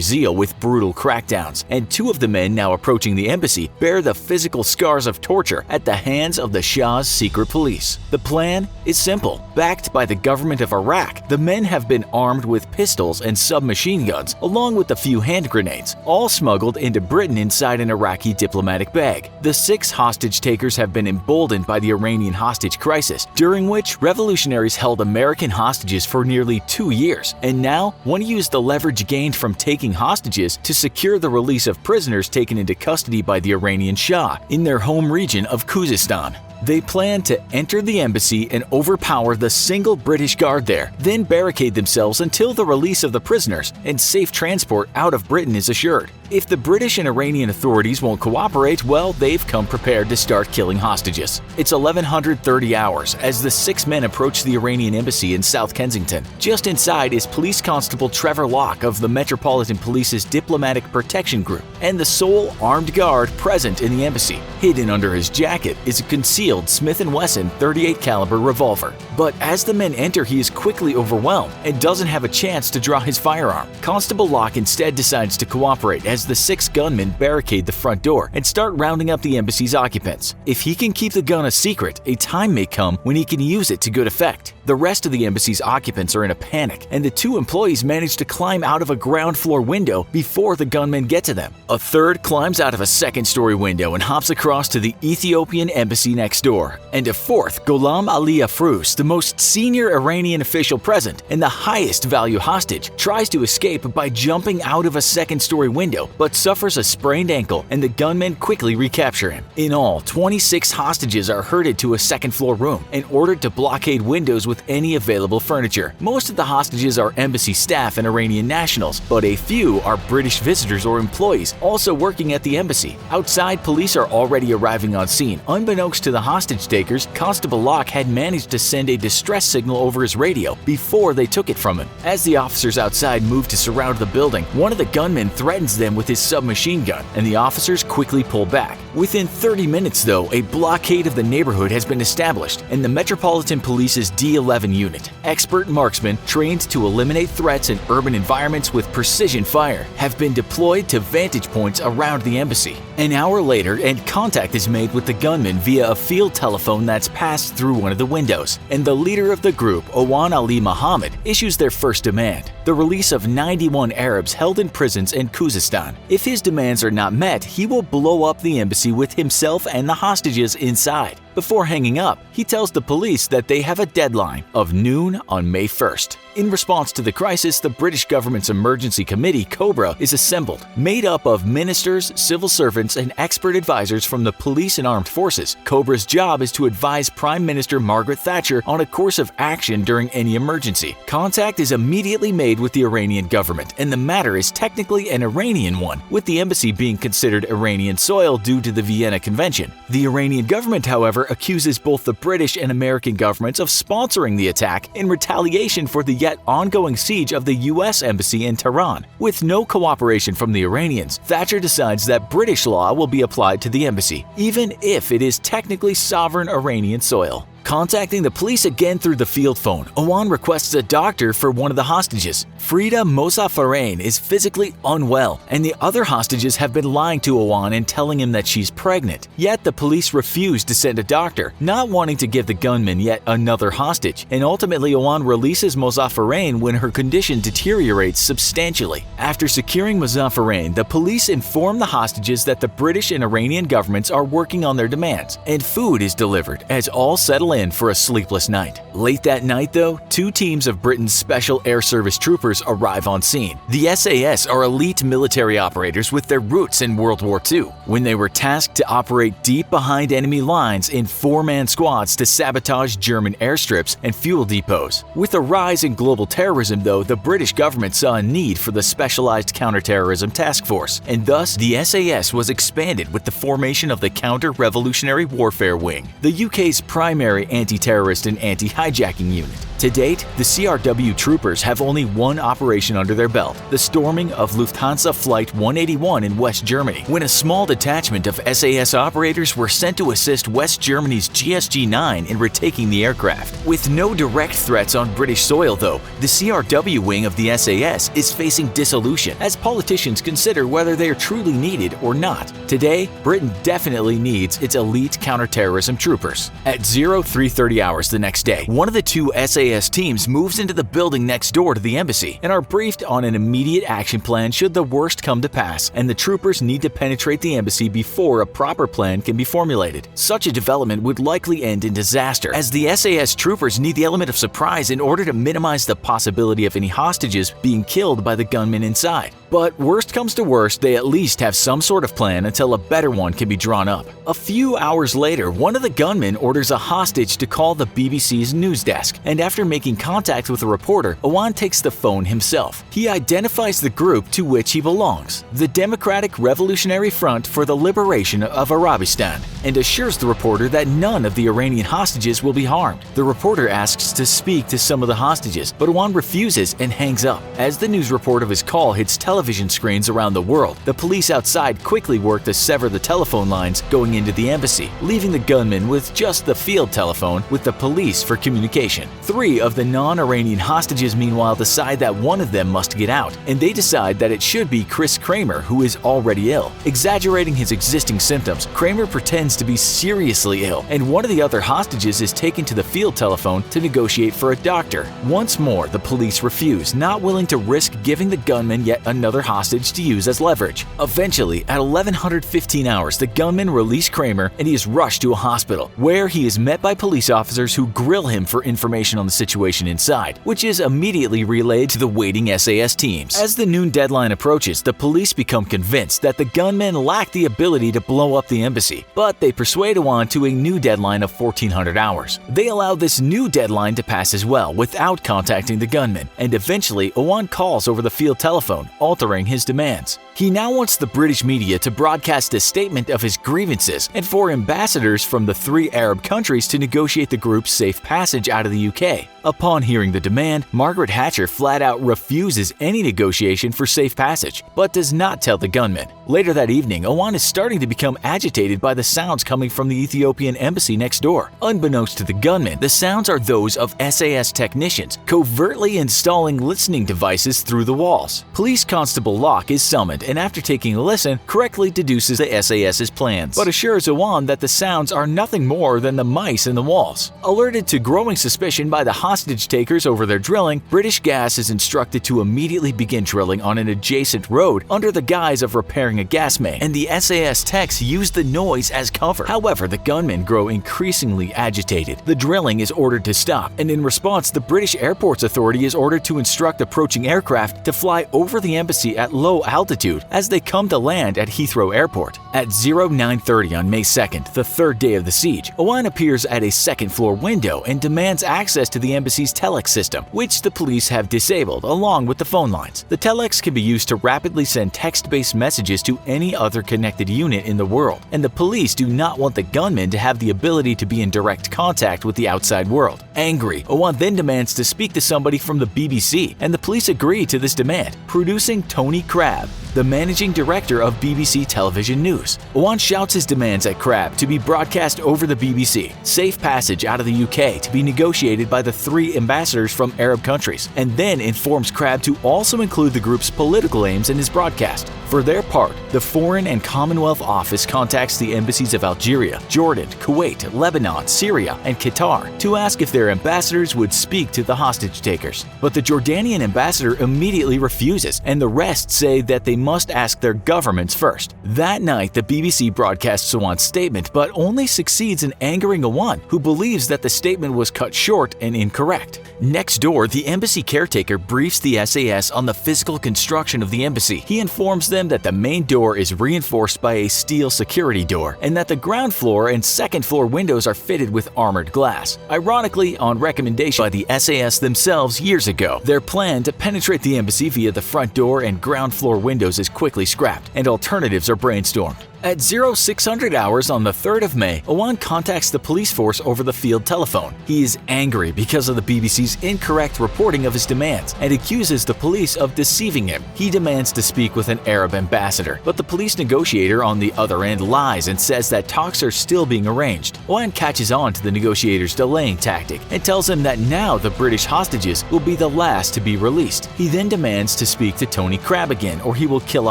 zeal with brutal crackdowns, and 2 of the men now approaching the embassy bear the physical scars of torture at the hands of the Shah's secret police. The plan is simple. Backed by the government of Iraq, the men have been armed with pistols and submachine guns, along with a few hand grenades, all smuggled into Britain inside an Iraqi diplomatic bag. The 6 hostage takers have been emboldened by the Iranian hostage crisis, during which revolutionaries held American hostages for nearly 2 years, and now want to use the leverage gained from taking hostages to secure the release of prisoners taken into custody by the Iranian Shah in their home region of Khuzestan. They plan to enter the embassy and overpower the single British guard there, then barricade themselves until the release of the prisoners and safe transport out of Britain is assured. If the British and Iranian authorities won't cooperate, well, they've come prepared to start killing hostages. It's 1130 hours as the 6 men approach the Iranian embassy in South Kensington. Just inside is Police Constable Trevor Locke of the Metropolitan Police's Diplomatic Protection Group, and the sole armed guard present in the embassy. Hidden under his jacket is a concealed Smith & Wesson .38 caliber revolver. But as the men enter, he is quickly overwhelmed and doesn't have a chance to draw his firearm. Constable Locke instead decides to cooperate as the 6 gunmen barricade the front door and start rounding up the embassy's occupants. If he can keep the gun a secret, a time may come when he can use it to good effect. The rest of the embassy's occupants are in a panic, and the 2 employees manage to climb out of a ground floor window before the gunmen get to them. A third climbs out of a 2nd-story window and hops across to the Ethiopian embassy next door. And a 4th, Gholam Ali Afrous, the most senior Iranian official present and the highest value hostage, tries to escape by jumping out of a 2nd-story window, but suffers a sprained ankle, and the gunmen quickly recapture him. In all, 26 hostages are herded to a 2nd-floor room and ordered to blockade windows with any available furniture. Most of the hostages are embassy staff and Iranian nationals, but a few are British visitors or employees also working at the embassy. Outside, police are already arriving on scene. Unbeknownst to the hostage takers, Constable Locke had managed to send a distress signal over his radio before they took it from him. As the officers outside move to surround the building, one of the gunmen threatens them with his submachine gun, and the officers quickly pull back. Within 30 minutes, though, a blockade of the neighborhood has been established, and the Metropolitan Police's D11 unit, expert marksmen trained to eliminate threats in urban environments with precision fire, have been deployed to vantage points around the embassy. An hour later, and contact is made with the gunmen via a field telephone that's passed through one of the windows, and the leader of the group, Owan Ali Muhammad, issues their first demand: the release of 91 Arabs held in prisons in Khuzestan. If his demands are not met, he will blow up the embassy with himself and the hostages inside. Before hanging up, he tells the police that they have a deadline of noon on May 1st. In response to the crisis, the British government's emergency committee, COBRA, is assembled, made up of ministers, civil servants, and expert advisors from the police and armed forces. COBRA's job is to advise Prime Minister Margaret Thatcher on a course of action during any emergency. Contact is immediately made with the Iranian government, and the matter is technically an Iranian one, with the embassy being considered Iranian soil due to the Vienna Convention. The Iranian government, however, accuses both the British and American governments of sponsoring the attack in retaliation for the yet ongoing siege of the U.S. Embassy in Tehran. With no cooperation from the Iranians, Thatcher decides that British law will be applied to the embassy, even if it is technically sovereign Iranian soil. Contacting the police again through the field phone, Awan requests a doctor for one of the hostages. Frida Mosafarane is physically unwell, and the other hostages have been lying to Awan and telling him that she's pregnant. Yet the police refuse to send a doctor, not wanting to give the gunman yet another hostage, and ultimately Awan releases Mosafarane when her condition deteriorates substantially. After securing Mosafarane, the police inform the hostages that the British and Iranian governments are working on their demands, and food is delivered as all settle in for a sleepless night. Late that night though, two teams of Britain's Special Air Service troopers arrive on scene. The SAS are elite military operators with their roots in World War II, when they were tasked to operate deep behind enemy lines in four-man squads to sabotage German airstrips and fuel depots. With a rise in global terrorism though, the British government saw a need for the Specialized Counterterrorism Task Force, and thus the SAS was expanded with the formation of the Counter-Revolutionary Warfare Wing, the UK's primary anti-terrorist and anti-hijacking unit. To date, the CRW troopers have only one operation under their belt, the storming of Lufthansa Flight 181 in West Germany, when a small detachment of SAS operators were sent to assist West Germany's GSG-9 in retaking the aircraft. With no direct threats on British soil though, the CRW wing of the SAS is facing dissolution as politicians consider whether they are truly needed or not. Today, Britain definitely needs its elite counterterrorism troopers. At 0330 hours the next day, one of the two SAS teams moves into the building next door to the embassy and are briefed on an immediate action plan should the worst come to pass, and the troopers need to penetrate the embassy before a proper plan can be formulated. Such a development would likely end in disaster, as the SAS troopers need the element of surprise in order to minimize the possibility of any hostages being killed by the gunmen inside. But worst comes to worst, they at least have some sort of plan until a better one can be drawn up. A few hours later, one of the gunmen orders a hostage to call the BBC's news desk, and after making contact with a reporter, Awan takes the phone himself. He identifies the group to which he belongs, the Democratic Revolutionary Front for the Liberation of Arabistan, and assures the reporter that none of the Iranian hostages will be harmed. The reporter asks to speak to some of the hostages, but Awan refuses and hangs up. As the news report of his call hits television screens around the world, the police outside quickly work to sever the telephone lines going into the embassy, leaving the gunman with just the field telephone with the police for communication. Three of the non-Iranian hostages meanwhile decide that one of them must get out, and they decide that it should be Chris Kramer, who is already ill. Exaggerating his existing symptoms, Kramer pretends to be seriously ill, and one of the other hostages is taken to the field telephone to negotiate for a doctor. Once more, the police refuse, not willing to risk giving the gunman yet another hostage to use as leverage. Eventually, at 11:15 hours, the gunmen release Kramer and he is rushed to a hospital, where he is met by police officers who grill him for information on the situation inside, which is immediately relayed to the waiting SAS teams. As the noon deadline approaches, the police become convinced that the gunmen lack the ability to blow up the embassy, but they persuade Awan to a new deadline of 1400 hours. They allow this new deadline to pass as well without contacting the gunmen, and eventually Awan calls over the field telephone, altering his demands. He now wants the British media to broadcast a statement of his grievances and for ambassadors from the three Arab countries to negotiate the group's safe passage out of the UK. Upon hearing the demand, Margaret Thatcher flat out refuses any negotiation for safe passage, but does not tell the gunmen. Later that evening, Awan is starting to become agitated by the sounds coming from the Ethiopian embassy next door. Unbeknownst to the gunmen, the sounds are those of SAS technicians covertly installing listening devices through the walls. Police Constable Locke is summoned, and after taking a listen, correctly deduces the SAS's plans, but assures Awan that the sounds are nothing more than the mice in the walls. Alerted to growing suspicion by the hostage takers over their drilling, British Gas is instructed to immediately begin drilling on an adjacent road under the guise of repairing a gas main, and the SAS techs use the noise as cover. However, the gunmen grow increasingly agitated. The drilling is ordered to stop, and in response, the British Airports Authority is ordered to instruct approaching aircraft to fly over the embassy at low altitude as they come to land at Heathrow Airport. At 0930 on May 2nd, the third day of the siege, Awan appears at a second-floor window and demands access to the embassy's telex system, which the police have disabled along with the phone lines. The telex can be used to rapidly send text-based messages to any other connected unit in the world, and the police do not want the gunmen to have the ability to be in direct contact with the outside world. Angry, Awan then demands to speak to somebody from the BBC, and the police agree to this demand, producing Tony Crabb. the managing director of BBC Television News. Owan shouts his demands at Crabbe to be broadcast over the BBC, safe passage out of the UK to be negotiated by the 3 ambassadors from Arab countries, and then informs Crabbe to also include the group's political aims in his broadcast. For their part, the Foreign and Commonwealth Office contacts the embassies of Algeria, Jordan, Kuwait, Lebanon, Syria, and Qatar to ask if their ambassadors would speak to the hostage takers. But the Jordanian ambassador immediately refuses, and the rest say that they must ask their governments first. That night, the BBC broadcasts Owan's statement, but only succeeds in angering Owan, who believes that the statement was cut short and incorrect. Next door, the embassy caretaker briefs the SAS on the physical construction of the embassy. He informs them that the main door is reinforced by a steel security door, and that the ground floor and second floor windows are fitted with armored glass. Ironically, on recommendation by the SAS themselves years ago, their plan to penetrate the embassy via the front door and ground floor windows is quickly scrapped, and alternatives are brainstormed. At 0600 hours on the 3rd of May, Owan contacts the police force over the field telephone. He is angry because of the BBC's incorrect reporting of his demands and accuses the police of deceiving him. He demands to speak with an Arab ambassador, but the police negotiator on the other end lies and says that talks are still being arranged. Owan catches on to the negotiator's delaying tactic and tells him that now the British hostages will be the last to be released. He then demands to speak to Tony Crabbe again, or he will kill a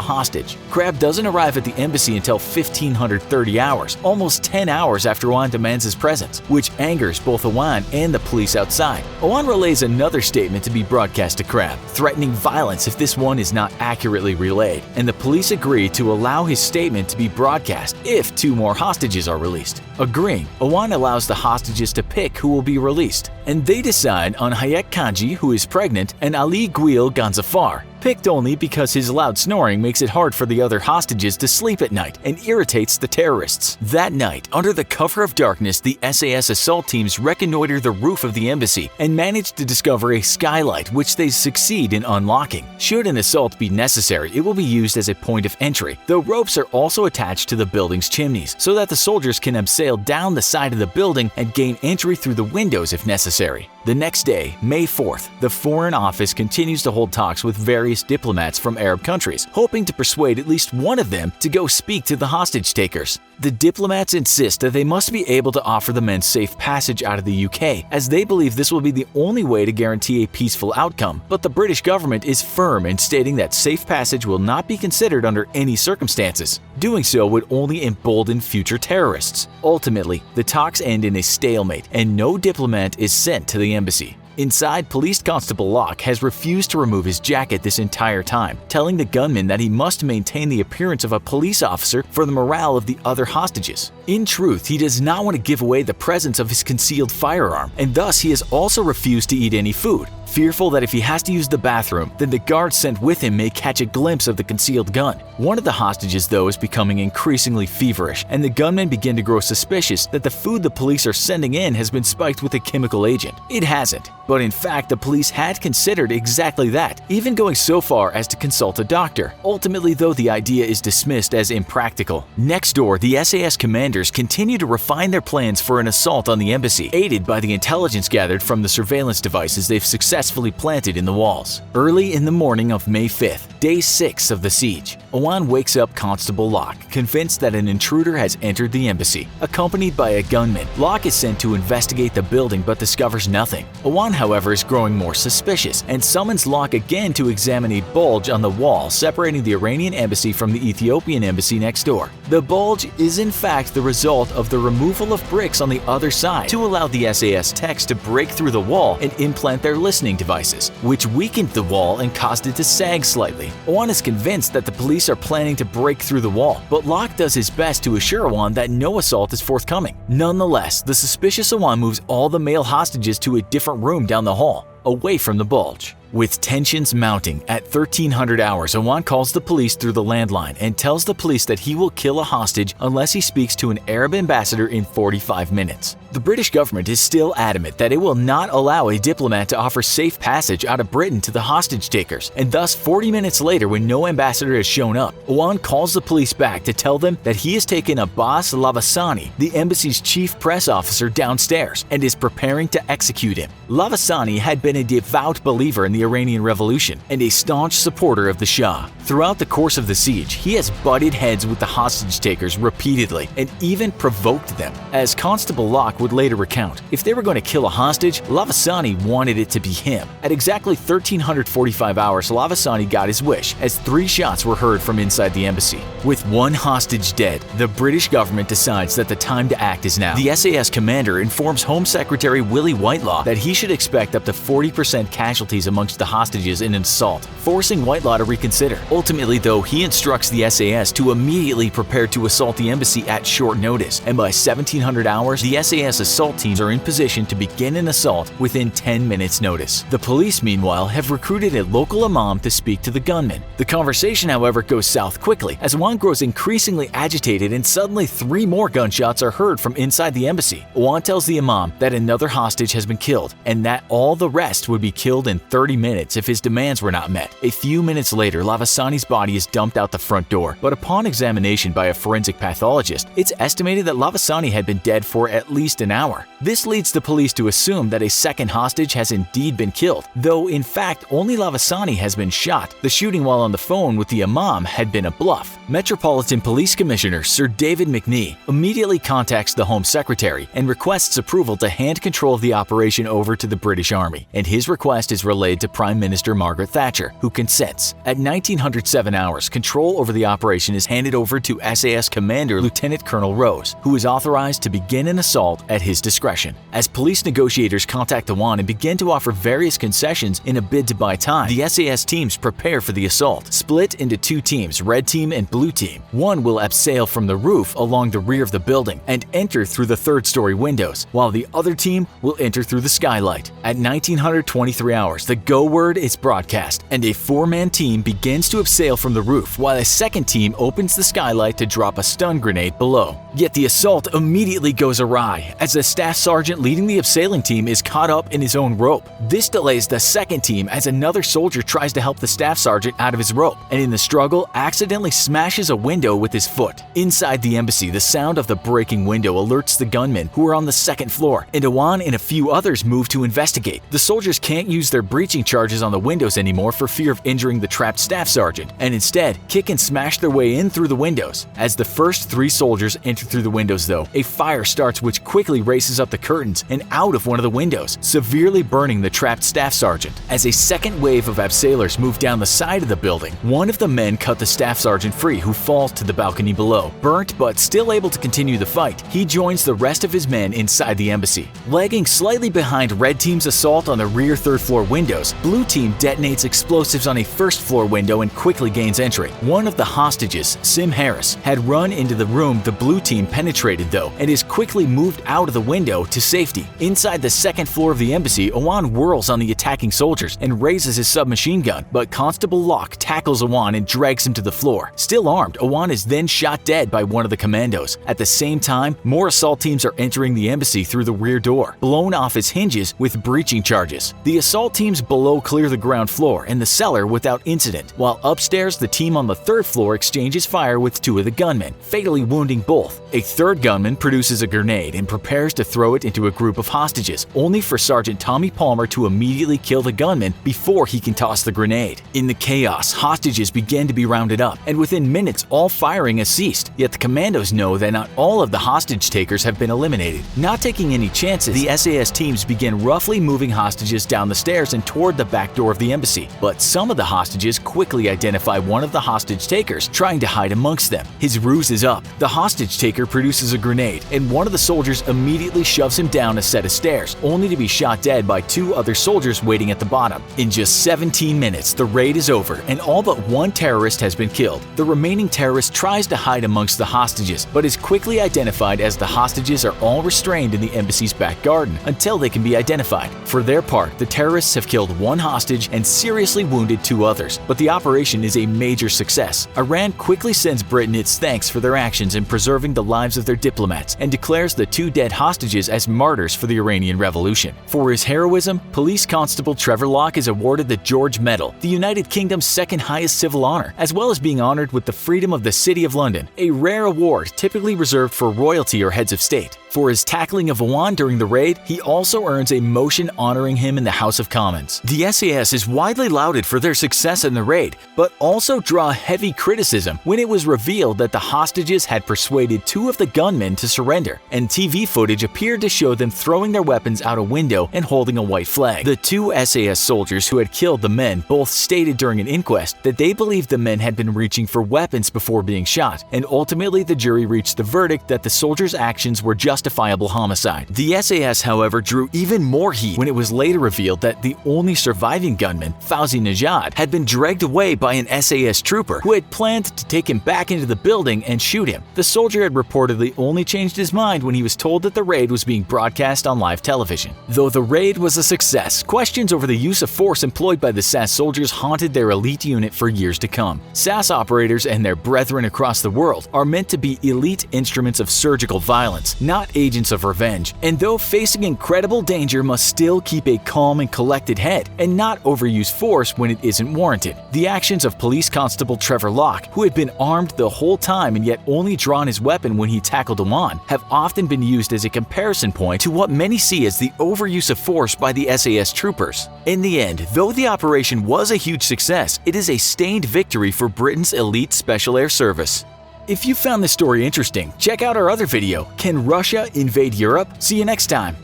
hostage. Crabbe doesn't arrive at the embassy until 1530 hours, almost 10 hours after Owan demands his presence, which angers both Owan and the police outside. Owan relays another statement to be broadcast to Crabbe, threatening violence if this one is not accurately relayed, and the police agree to allow his statement to be broadcast if 2 more hostages are released. Agreeing, Owan allows the hostages to pick who will be released, and they decide on Hayek Kanji, who is pregnant, and Ali Gwil Ganzafar, picked only because his loud snoring makes it hard for the other hostages to sleep at night and irritates the terrorists. That night, under the cover of darkness, the SAS assault teams reconnoiter the roof of the embassy and manage to discover a skylight which they succeed in unlocking. Should an assault be necessary, it will be used as a point of entry, though ropes are also attached to the building's chimneys so that the soldiers can abseil down the side of the building and gain entry through the windows if necessary. The next day, May 4th, the Foreign Office continues to hold talks with various diplomats from Arab countries, hoping to persuade at least one of them to go speak to the hostage takers. The diplomats insist that they must be able to offer the men safe passage out of the UK, as they believe this will be the only way to guarantee a peaceful outcome, but the British government is firm in stating that safe passage will not be considered under any circumstances. Doing so would only embolden future terrorists. Ultimately, the talks end in a stalemate, and no diplomat is sent to the embassy. Inside, Police Constable Locke has refused to remove his jacket this entire time, telling the gunman that he must maintain the appearance of a police officer for the morale of the other hostages. In truth, he does not want to give away the presence of his concealed firearm, and thus he has also refused to eat any food, fearful that if he has to use the bathroom, then the guards sent with him may catch a glimpse of the concealed gun. One of the hostages, though, is becoming increasingly feverish, and the gunmen begin to grow suspicious that the food the police are sending in has been spiked with a chemical agent. It hasn't, but in fact the police had considered exactly that, even going so far as to consult a doctor. Ultimately, though, the idea is dismissed as impractical. Next door, the SAS commanders continue to refine their plans for an assault on the embassy, aided by the intelligence gathered from the surveillance devices they've successfully planted in the walls. Early in the morning of May 5th, day 6 of the siege, Owan wakes up Constable Locke, convinced that an intruder has entered the embassy. Accompanied by a gunman, Locke is sent to investigate the building but discovers nothing. Owan, however, is growing more suspicious and summons Locke again to examine a bulge on the wall separating the Iranian embassy from the Ethiopian embassy next door. The bulge is in fact the result of the removal of bricks on the other side to allow the SAS techs to break through the wall and implant their listening devices, which weakened the wall and caused it to sag slightly. Owan is convinced that the police are planning to break through the wall, but Locke does his best to assure Owan that no assault is forthcoming. Nonetheless, the suspicious Owan moves all the male hostages to a different room down the hall, away from the bulge. With tensions mounting, at 1300 hours, Owan calls the police through the landline and tells the police that he will kill a hostage unless he speaks to an Arab ambassador in 45 minutes. The British government is still adamant that it will not allow a diplomat to offer safe passage out of Britain to the hostage takers, and thus 40 minutes later, when no ambassador has shown up, Owan calls the police back to tell them that he has taken Abbas Lavasani, the embassy's chief press officer, downstairs and is preparing to execute him. Lavasani had been a devout believer in the Iranian Revolution and a staunch supporter of the Shah. Throughout the course of the siege, he has butted heads with the hostage-takers repeatedly and even provoked them. As Constable Locke would later recount, if they were going to kill a hostage, Lavasani wanted it to be him. At exactly 1345 hours, Lavasani got his wish, as 3 shots were heard from inside the embassy. With 1 hostage dead, the British government decides that the time to act is now. The SAS commander informs Home Secretary Willie Whitelaw that he should expect up to 40% casualties amongst the hostages in an assault, forcing Whitelaw to reconsider. Ultimately, though, he instructs the SAS to immediately prepare to assault the embassy at short notice, and by 1700 hours, the SAS assault teams are in position to begin an assault within 10 minutes' notice. The police, meanwhile, have recruited a local imam to speak to the gunman. The conversation, however, goes south quickly, as Awan grows increasingly agitated and suddenly 3 more gunshots are heard from inside the embassy. Awan tells the imam that another hostage has been killed, and that all the rest would be killed in 30 minutes if his demands were not met. A few minutes later, Lavasani's body is dumped out the front door, but upon examination by a forensic pathologist, it's estimated that Lavasani had been dead for at least an hour. This leads the police to assume that a second hostage has indeed been killed, though in fact only Lavasani has been shot. The shooting while on the phone with the imam had been a bluff. Metropolitan Police Commissioner Sir David McNee immediately contacts the Home Secretary and requests approval to hand control of the operation over to the British Army, and his request is relayed to Prime Minister Margaret Thatcher, who consents. At 1907 hours, control over the operation is handed over to SAS Commander Lieutenant Colonel Rose, who is authorized to begin an assault at his discretion. As police negotiators contact Awan and begin to offer various concessions in a bid to buy time, the SAS teams prepare for the assault. Split into 2 teams, Red Team and Blue Team. One will abseil from the roof along the rear of the building and enter through the 3rd-story windows, while the other team will enter through the skylight. At 1923 hours, the go word is broadcast, and a 4-man team begins to abseil from the roof, while a second team opens the skylight to drop a stun grenade below. Yet the assault immediately goes awry, as the staff sergeant leading the abseiling team is caught up in his own rope. This delays the second team as another soldier tries to help the staff sergeant out of his rope, and in the struggle accidentally smashes a window with his foot. Inside the embassy, the sound of the breaking window alerts the gunmen, who are on the 2nd floor, and Awan and a few others move to investigate. The soldiers can't use their breaching charges on the windows anymore for fear of injuring the trapped staff sergeant, and instead kick and smash their way in through the windows. As the first 3 soldiers enter through the windows, though, a fire starts which quickly races up the curtains and out of one of the windows, severely burning the trapped staff sergeant. As a second wave of abseilers move down the side of the building, one of the men cut the staff sergeant free, who falls to the balcony below. Burnt but still able to continue the fight, he joins the rest of his men inside the embassy. Lagging slightly behind Red Team's assault on the rear 3rd-floor windows, Blue Team detonates explosives on a 1st-floor window and quickly gains entry. One of the hostages, Sim Harris, had run into the room the Blue Team penetrated, though, and is quickly moved out of the window to safety. Inside the 2nd floor of the embassy, Awan whirls on the attacking soldiers and raises his submachine gun, but Constable Locke tackles Awan and drags him to the floor. Still armed, Awan is then shot dead by one of the commandos. At the same time, more assault teams are entering the embassy through the rear door, blown off its hinges with breaching charges. The assault teams below clear the ground floor and the cellar without incident, while upstairs the team on the 3rd floor exchanges fire with 2 of the gunmen, fatally wounding both. A 3rd gunman produces a grenade and prepares to throw it into a group of hostages, only for Sergeant Tommy Palmer to immediately kill the gunman before he can toss the grenade. In the chaos, hostages begin to be rounded up, and within minutes all firing has ceased, yet the commandos know that not all of the hostage takers have been eliminated. Not taking any chances, the SAS teams begin roughly moving hostages down the stairs and toward the back door of the embassy, but some of the hostages quickly identify one of the hostage takers trying to hide amongst them. His ruse is up. The hostage taker produces a grenade, and one of the soldiers immediately shoves him down a set of stairs, only to be shot dead by 2 other soldiers waiting at the bottom. In just 17 minutes, the raid is over, and all but 1 terrorist has been killed. The remaining terrorist tries to hide amongst the hostages, but is quickly identified as the hostages are all restrained in the embassy's back garden until they can be identified. For their part, the terrorists have killed 1 hostage and seriously wounded 2 others, but the operation is a major success. Iran quickly sends Britain its thanks for their actions in preserving the lives of their diplomats and declares the 2 dead hostages as martyrs for the Iranian Revolution. For his heroism, Police Constable Trevor Locke is awarded the George Medal, the United Kingdom's 2nd highest civil honor, as well as being honored with the Freedom of the City of London, a rare award typically reserved for royalty or heads of state. For his tackling of Awan during the raid, he also earns a motion honoring him in the House of Commons. The SAS is widely lauded for their success in the raid, but also draw heavy criticism when it was revealed that the hostages had persuaded 2 of the gunmen to surrender, and TV footage appeared to show them throwing their weapons out a window and holding a white flag. The 2 SAS soldiers who had killed the men both stated during an inquest that they believed the men had been reaching for weapons before being shot, and ultimately the jury reached the verdict that the soldiers' actions were justifiable homicide. The SAS, however, drew even more heat when it was later revealed that the only surviving gunman, Fauzi Najad, had been dragged away by an SAS trooper who had planned to take him back into the building and shoot him. The soldier had reportedly only changed his mind when he was told that the raid was being broadcast on live television. Though the raid was a success, questions over the use of force employed by the SAS soldiers haunted their elite unit for years to come. SAS operators and their brethren across the world are meant to be elite instruments of surgical violence, not agents of revenge, and though facing incredible danger must still keep a calm and collected head and not overuse force when it isn't warranted. The actions of Police Constable Trevor Locke, who had been armed the whole time and yet only drawn his weapon when he tackled Awan, have often been used as a comparison point to what many see as the overuse of force by the SAS troopers. In the end, though the operation was a huge success, it is a stained victory for Britain's elite Special Air Service. If you found this story interesting, check out our other video, Can Russia Invade Europe? See you next time.